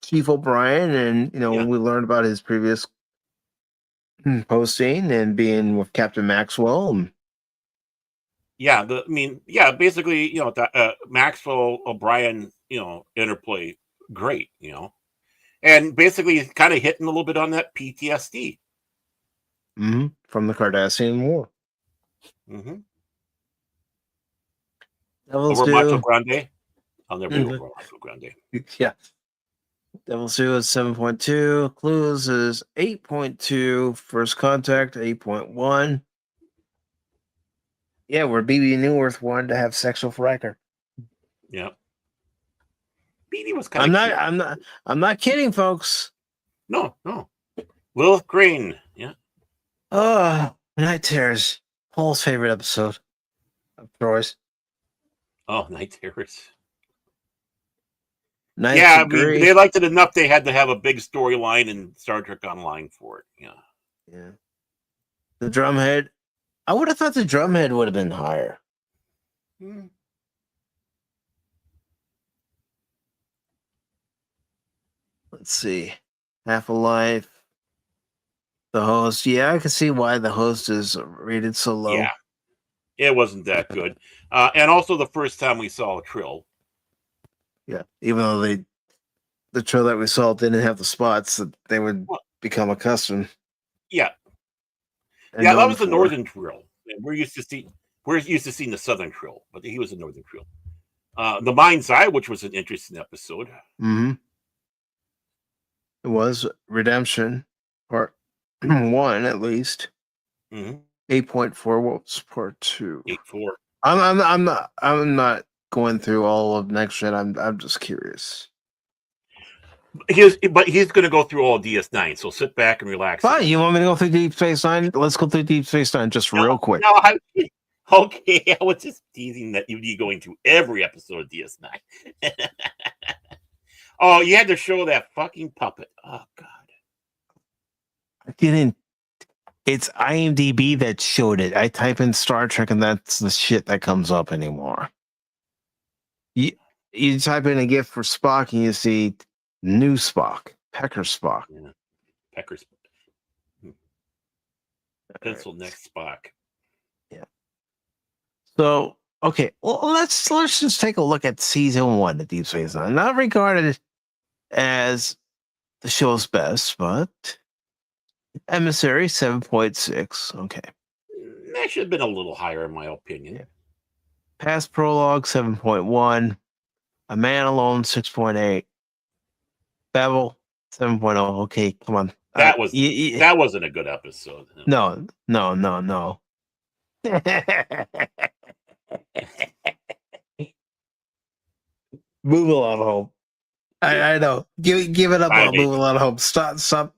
Chief O'Brien, and we learned about his previous posting and being with Captain Maxwell. Basically, Maxwell O'Brien, interplay, great, and basically kind of hitting a little bit on that PTSD from the Cardassian War. Mm-hmm. Devil's Over Due. Macho Grande. I'll never be over Macho Grande. Yeah. Devil's Due is 7.2. Clues is 8.2. First Contact, 8.1. Yeah, where BB Newirth wanted to have sex with Riker. Yeah. BB was kind of I'm not kidding, folks. No. Lilith Green. Yeah. Oh, Night Terrors. Paul's favorite episode of Troy's. Oh, Night Terrors. I mean, they liked it enough they had to have a big storyline in Star Trek Online for it. Yeah. The Drumhead. I would have thought the Drumhead would have been higher. Let's see. Half a Life. The Host. Yeah, I can see why the Host is rated so low. Yeah. It wasn't that good. And also the first time we saw a Trill. Yeah. Even though the Trill that we saw didn't have the spots that they would become accustomed. Yeah. That was the Northern Trill. We're used to seeing the Southern Trill, but he was a Northern Trill. The Mind's Eye, which was an interesting episode. Mm-hmm. It was Redemption, part 1 at least. Mm-hmm. 8.4. What's part 2? 8.4. I'm not going through all of next gen. I'm just curious. He's going to go through all DS9, so sit back and relax. Fine, you want me to go through Deep Space Nine? Let's go through Deep Space Nine just real quick. No, okay, I was just teasing that you'd be going through every episode of DS9. Oh, you had to show that fucking puppet. Oh, God. I didn't. It's IMDb that showed it. I type in Star Trek and that's the shit that comes up anymore. You type in a GIF for Spock and you see new Spock, Pecker Spock. Yeah. Pecker Spock. Pencil neck Spock. Yeah. So, okay, well, let's just take a look at season 1 of Deep Space Nine. Not regarded as the show's best, but Emissary 7.6. Okay. That should have been a little higher, in my opinion. Yeah. Past Prologue 7.1. A Man Alone 6.8. Babel 7.0. Okay, come on. That wasn't a good episode. No. Move along home. I know. Give it up. Move along home. Stop. Stop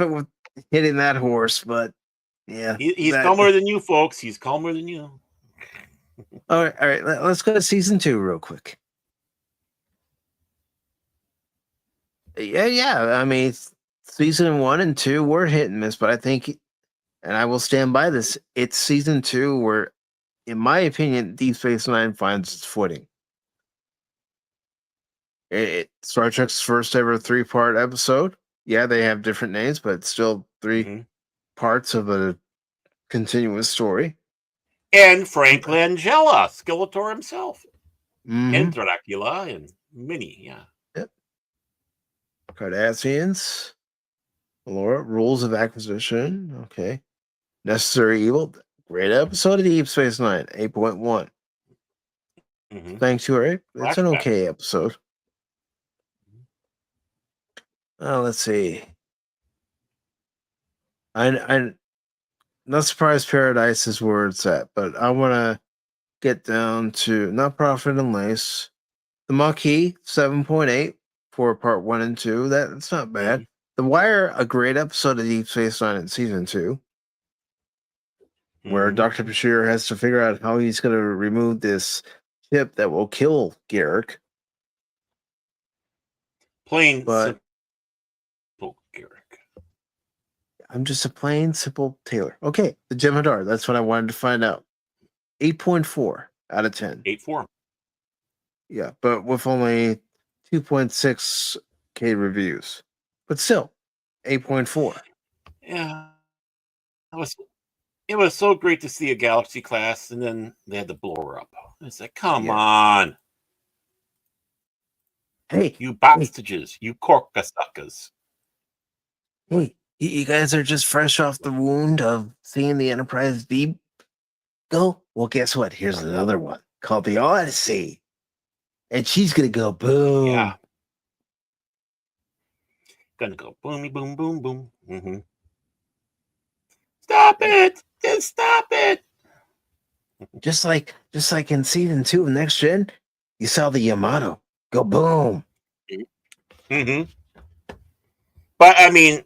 it with hitting that horse. But yeah, he's calmer than you, folks. He's calmer than you. All right. Let's go to season 2 real quick. Yeah. I mean, season 1 and 2 were hit and miss, but I think, and I will stand by this, it's season 2 where, in my opinion, Deep Space Nine finds its footing. Star Trek's first ever 3-part episode. Yeah, they have different names, but it's still 3 parts of a continuous story. And Frank Langella, Skeletor himself. And Dracula and Minnie, yeah. Yep. Cardassians. Laura, Rules of Acquisition. Okay. Necessary Evil. Great episode of Deep Space Nine. 8.1. Sanctuary. It's an okay episode. Let's see. I'm not surprised Paradise is where it's at, but I want to get down to Not Profit and Lace. The Maquis, 7.8 for part 1 and 2. That's not bad. The Wire, a great episode of Deep Space Nine in season 2, where Dr. Bashir has to figure out how he's going to remove this chip that will kill Garrick. Simple Garrick. I'm just a plain, simple Taylor. Okay, the Jem'Hadar. That's what I wanted to find out. 8.4 out of 10. 8.4. Yeah, but with only 2.6K reviews. But still, 8.4. Yeah. It was so great to see a Galaxy class, and then they had to blow her up. It's like, come on. Hey. You bastages, you corkasuckers. Hey, you guys are just fresh off the wound of seeing the Enterprise D go? Well, guess what? Here's another one called the Odyssey. And she's going to go boom. Yeah. Gonna go boomy, boom, boom, boom. Stop it! Just stop it! Just like in season 2 of Next Gen, you saw the Yamato go boom. But I mean,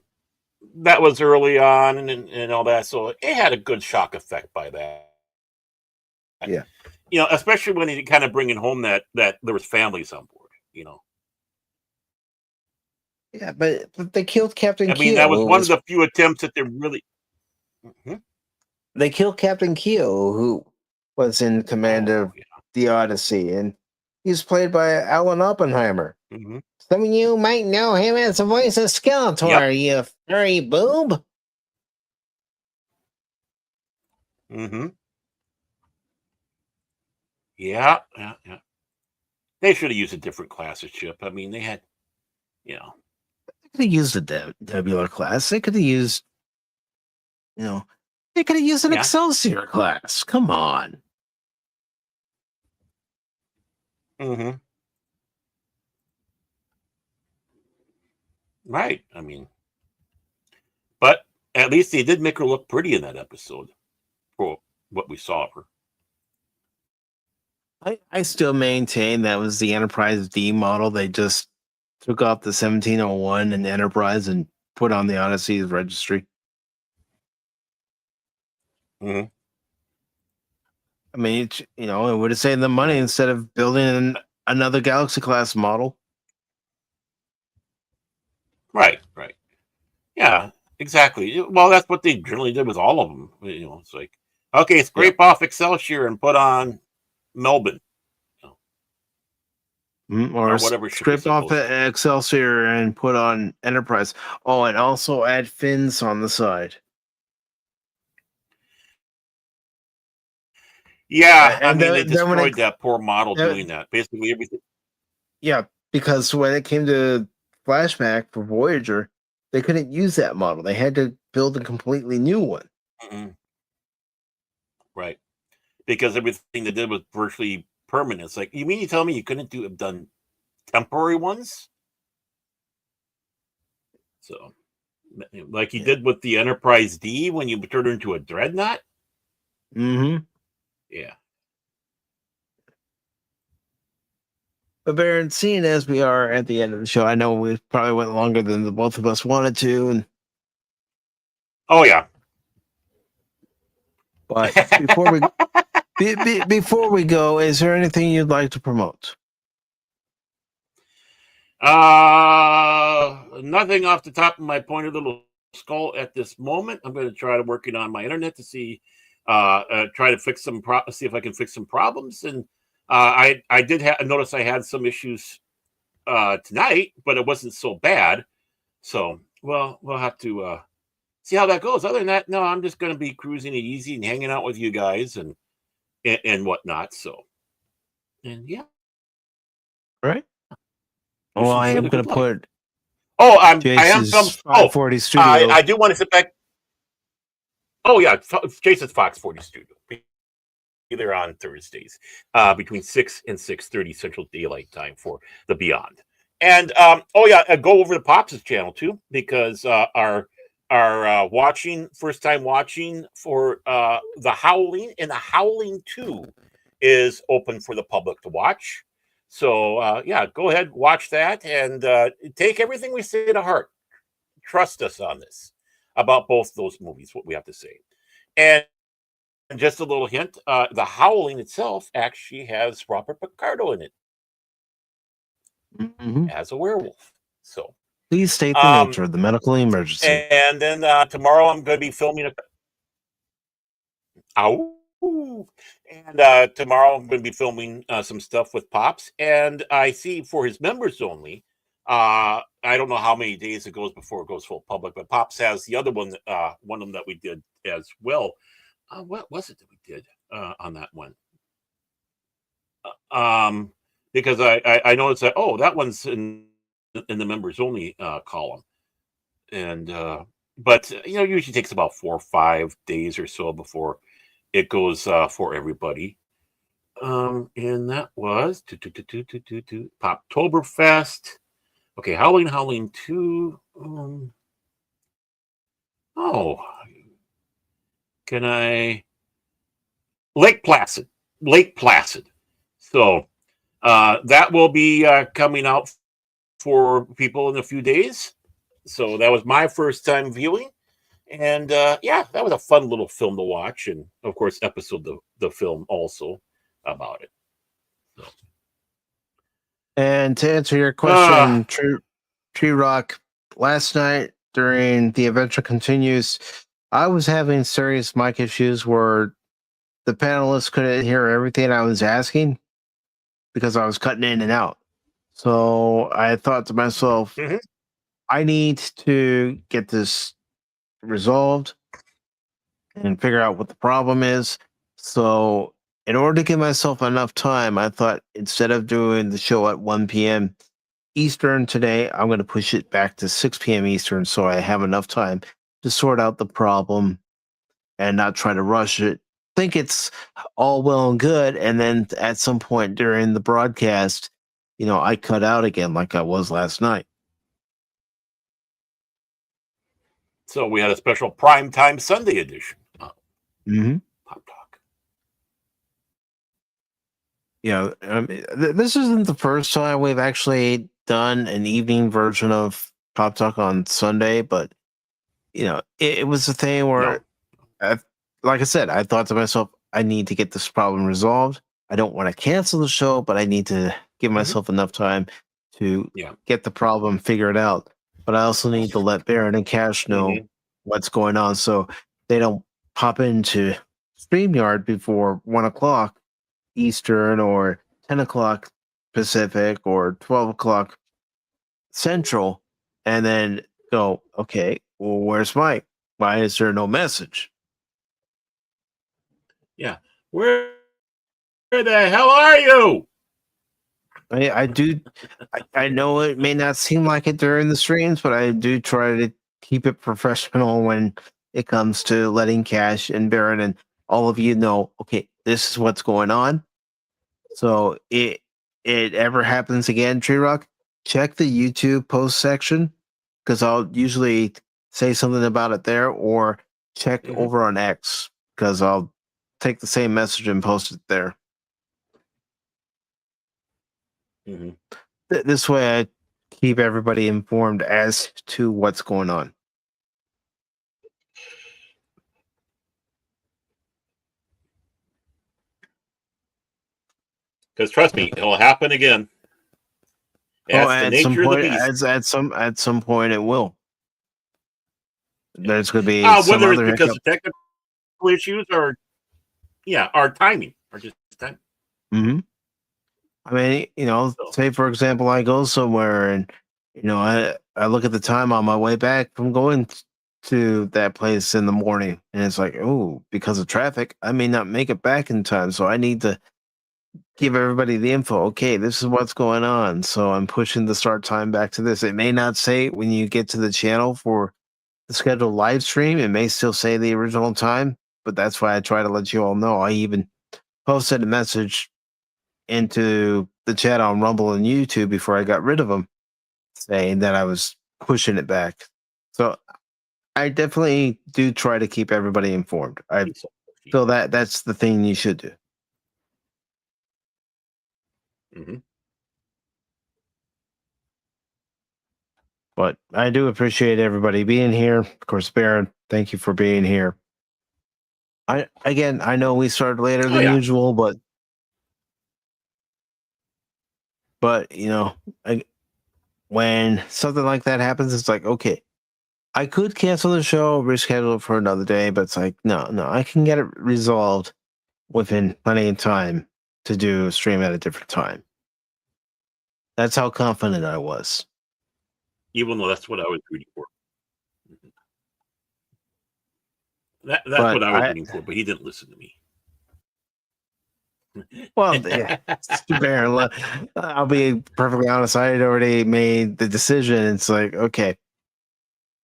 that was early on and all that, so it had a good shock effect by that. Yeah. Especially when he kind of bringing home that there was families on board, Yeah, but they killed Captain Keogh. I mean, that was one of the few attempts that they really... They killed Captain Keogh, who was in command of the Odyssey, and he's played by Alan Oppenheimer. Some of you might know him as the voice of Skeletor, you furry boob. Yeah. They should have used a different class of ship. I mean, they had, They could have used a Nebular class. They could have used, they could have used an Excelsior class. Come on. Right. I mean, at least they did make her look pretty in that episode for what we saw of her. I still maintain that was the Enterprise D model. They just took off the 1701 and Enterprise and put on the Odyssey's registry. Mm-hmm. I mean, it would have saved them money instead of building another Galaxy class model. Right. Yeah, exactly. Well, that's what they generally did with all of them. It's like, okay, scrape off Excelsior and put on Melbourne. Or whatever. Scrape off Excelsior and put on Enterprise. Oh, and also add fins on the side. Yeah, I mean, they destroyed that poor model doing that. Basically everything. Yeah, because when it came to Flashback for Voyager, they couldn't use that model. They had to build a completely new one. Mm-hmm. Right. Because everything they did was virtually permanent. It's like, you mean you tell me you couldn't have done temporary ones? So, like you did with the Enterprise D when you turned her into a dreadnought? Mm-hmm. Yeah. But Baron, seeing as we are at the end of the show, I know we probably went longer than the both of us wanted to. And oh yeah. But before we go, is there anything you'd like to promote? Nothing off the top of my pointed little skull at this moment. I'm going to try to working on my internet to see, try to fix see if I can fix some problems. And I did notice I had some issues tonight, but it wasn't so bad. So, well, we'll have to see how that goes. Other than that, no, I'm just going to be cruising it easy and hanging out with you guys and whatnot. So, and yeah. Right. Well, I am going to put. Oh, I am from 540 Studio. I do want to sit back. Oh yeah, Jason's Fox 40 Studio. Either on Thursdays, between 6 and 6:30 Central Daylight Time for the Beyond. And go over to Pops' channel too, because our first time watching for The Howling and The Howling 2 is open for the public to watch. So go ahead, watch that, and take everything we say to heart. Trust us on this about both those movies, what we have to say. And just a little hint, The Howling itself actually has Robert Picardo in it as a werewolf. So please state the nature of the medical emergency. And then tomorrow I'm going to be filming tomorrow I'm going to be filming some stuff with Pops. And I see for his members only, I don't know how many days it goes before it goes full public, but Pops has the other one, one of them that we did as well. What was it that we did on that one? Because I noticed that, that one's in the members only column. And but usually takes about 4 or 5 days or so before it goes for everybody. And that was Poptoberfest. Okay, Howling 2. Can I? Lake Placid. So that will be coming out for people in a few days. So that was my first time viewing. And that was a fun little film to watch. And of course, episode the film also about it. So. And to answer your question, Tree Rock, last night during The Adventure Continues, I was having serious mic issues where the panelists couldn't hear everything I was asking because I was cutting in and out. So I thought to myself, I need to get this resolved and figure out what the problem is. So in order to give myself enough time, I thought instead of doing the show at 1 p.m. Eastern today, I'm going to push it back to 6 p.m. Eastern so I have enough time to sort out the problem and not try to rush it. Think it's all well and good, and then at some point during the broadcast, I cut out again like I was last night. So we had a special primetime Sunday edition of Pop Talk. Yeah, this isn't the first time we've actually done an evening version of Pop Talk on Sunday, but it was a thing where, like I said, I thought to myself, I need to get this problem resolved. I don't want to cancel the show, but I need to give myself enough time to get the problem figured out. But I also need to let Baron and Cash know what's going on, so they don't pop into StreamYard before 1 o'clock Eastern or 10 o'clock Pacific or 12 o'clock Central, and then go, okay, well, where's Mike? Why is there no message? Yeah. Where the hell are you? I know it may not seem like it during the streams, but I do try to keep it professional when it comes to letting Cash and Baron and all of you know, okay, this is what's going on. So it ever happens again, Tree Rock, check the YouTube post section, because I'll usually say something about it there, or check over on X, because I'll take the same message and post it there. This way I keep everybody informed as to what's going on. Because trust me, it'll happen again. At some point it will. There's going to be whether it's other because of technical issues or our timing, or just time. I mean, say for example, I go somewhere and I look at the time on my way back from going to that place in the morning, and it's like, oh, because of traffic, I may not make it back in time, so I need to give everybody the info. Okay, this is what's going on, so I'm pushing the start time back to this. It may not say when you get to the channel for the scheduled live stream, it may still say the original time, but that's why I try to let you all know. I even posted a message into the chat on Rumble and YouTube before I got rid of them, saying that I was pushing it back. So I definitely do try to keep everybody informed. I feel that that's the thing you should do. But I do appreciate everybody being here. Of course, Baron, thank you for being here. I know we started later than usual, but when something like that happens, it's like, okay, I could cancel the show, reschedule it for another day, but it's like, no, I can get it resolved within plenty of time to do a stream at a different time. That's how confident I was. Even though that's what I was rooting for. That's what I was rooting for, but he didn't listen to me. Well, Baron, I'll be perfectly honest. I had already made the decision. It's like, okay,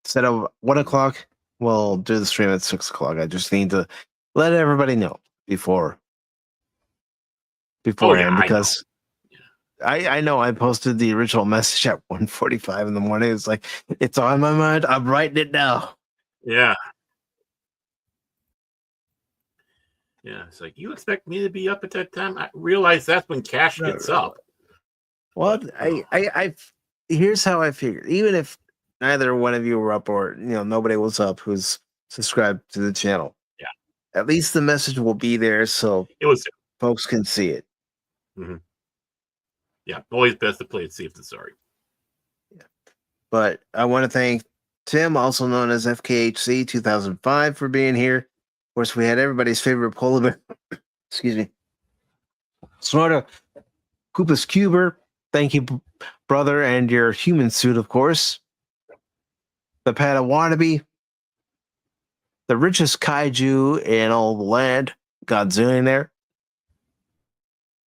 instead of 1 o'clock, we'll do the stream at 6 o'clock. I just need to let everybody know beforehand, because I know I posted the original message at 1:45 in the morning. It's like, it's on my mind. I'm writing it now. Yeah. Yeah, it's like, you expect me to be up at that time? I realize that's when Cash gets up. Well, I here's how I figured. Even if neither one of you were up, or nobody was up who's subscribed to the channel, at least the message will be there, so folks can see it. Yeah, always best to play it safe than sorry. Yeah. But I want to thank Tim, also known as FKHC 2005, for being here. Of course, we had everybody's favorite polar bear. Excuse me. Snorta Koopas Cuber. Thank you, brother, and your human suit, of course. The Pata Wannabe. The richest kaiju in all the land. Godzilla there.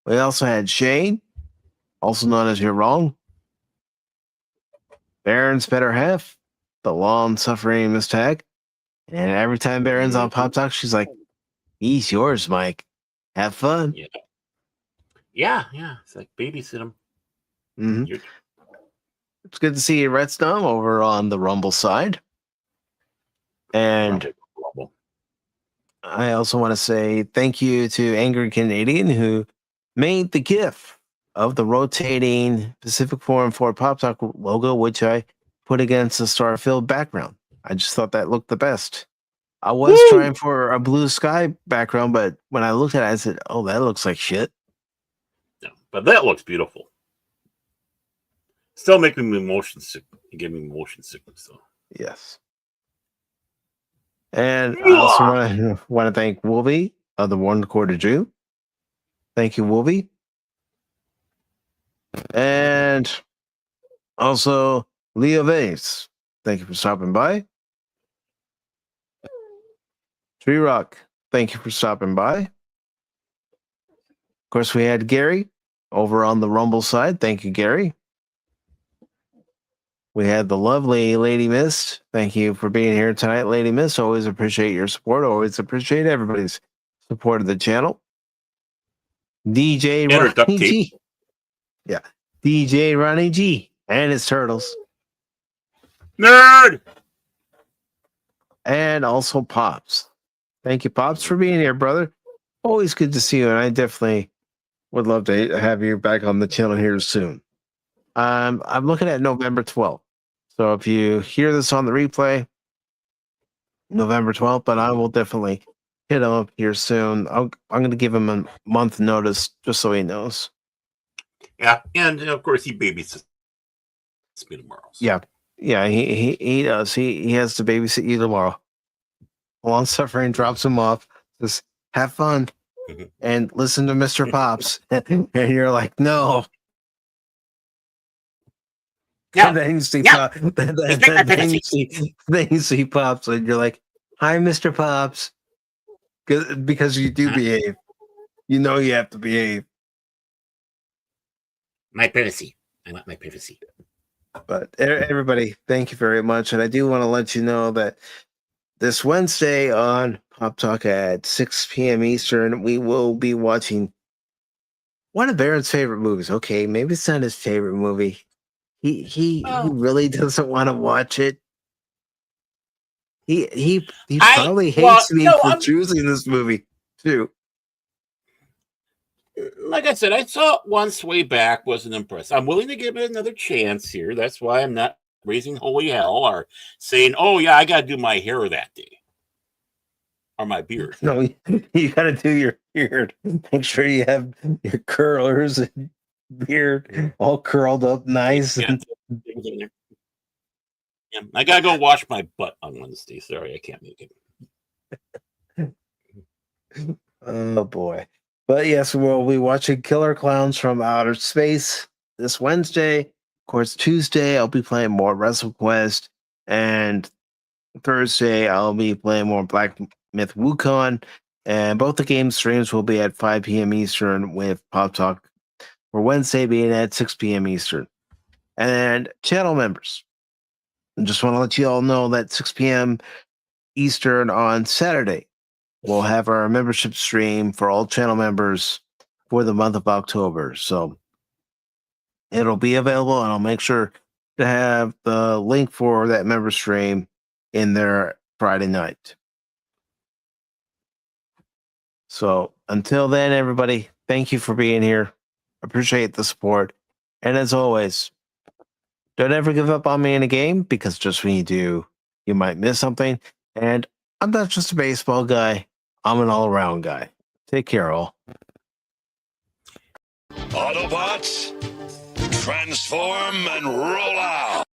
We also had Shane, also known as You're Wrong. Baron's better half. The long-suffering Miss Tag. And every time Baron's on Pop Talk, she's like, he's yours, Mike. Have fun. Yeah. It's like babysit him. It's good to see you, Redstone, over on the Rumble side. And I also want to say thank you to Angry Canadian who made the GIF of the rotating Pacific414 Pop Talk logo, which I put against the star-filled background. I just thought that looked the best. I was trying for a blue sky background, but when I looked at it, I said, "Oh, that looks like shit." Yeah, but that looks beautiful. Still making me motion sick. Give me motion sickness, though. Yes. And I also want to thank Wolvie of the One Quarter Jew. Thank you, Wolvie. And also Leo Vase. Thank you for stopping by. Tree Rock, thank you for stopping by. Of course, we had Gary over on the Rumble side. Thank you, Gary. We had the lovely Lady Mist. Thank you for being here tonight, Lady Mist. Always appreciate your support. Always appreciate everybody's support of the channel. DJ Ronnie G. Yeah. DJ Ronnie G and his turtles. Nerd! And also Pops. Thank you, Pops, for being here, brother. Always good to see you, and I definitely would love to have you back on the channel here soon. I'm looking at November 12th. So if you hear this on the replay, November 12th, but I will definitely hit him up here soon. I'm going to give him a month notice just so he knows. Yeah, and of course he babysits me tomorrow. So. Yeah, he does. He has to babysit you tomorrow. Long suffering drops him off. Just have fun and listen to Mr. Pops. And you're like, no. Yeah. And then you see, Yeah. then you see Pops, and you're like, "Hi, Mr. Pops," because you do behave. You know you have to behave. My privacy. I want my privacy. But everybody, thank you very much, and I do want to let you know that this Wednesday on Pop Talk at 6 p.m. Eastern, we will be watching one of Baron's favorite movies. Okay, maybe it's not his favorite movie. He really doesn't want to watch it. He probably hates me for choosing this movie too. Like I said, I saw it once way back, wasn't impressed. I'm willing to give it another chance here. That's why I'm not raising holy hell or saying, "Oh yeah, I got to do my hair that day or my beard." No, you got to do your beard. Make sure you have your curlers and beard all curled up nice. Yeah. Yeah, I gotta go wash my butt on Wednesday. Sorry, I can't make it. Oh boy. But yes, we'll be watching Killer Clowns from Outer Space this Wednesday. Of course, Tuesday I'll be playing more WrestleQuest, and Thursday I'll be playing more Black Myth Wukong. And both the game streams will be at 5 p.m. Eastern, with Pop Talk for Wednesday being at 6 p.m. Eastern. And channel members, I just want to let you all know that 6 p.m. Eastern on Saturday, we'll have our membership stream for all channel members for the month of October. So it'll be available, and I'll make sure to have the link for that member stream in there Friday night. So until then, everybody, thank you for being here. Appreciate the support. And as always, don't ever give up on me in a game, because just when you do, you might miss something. And I'm not just a baseball guy. I'm an all-around guy. Take care, all. Autobots, transform and roll out.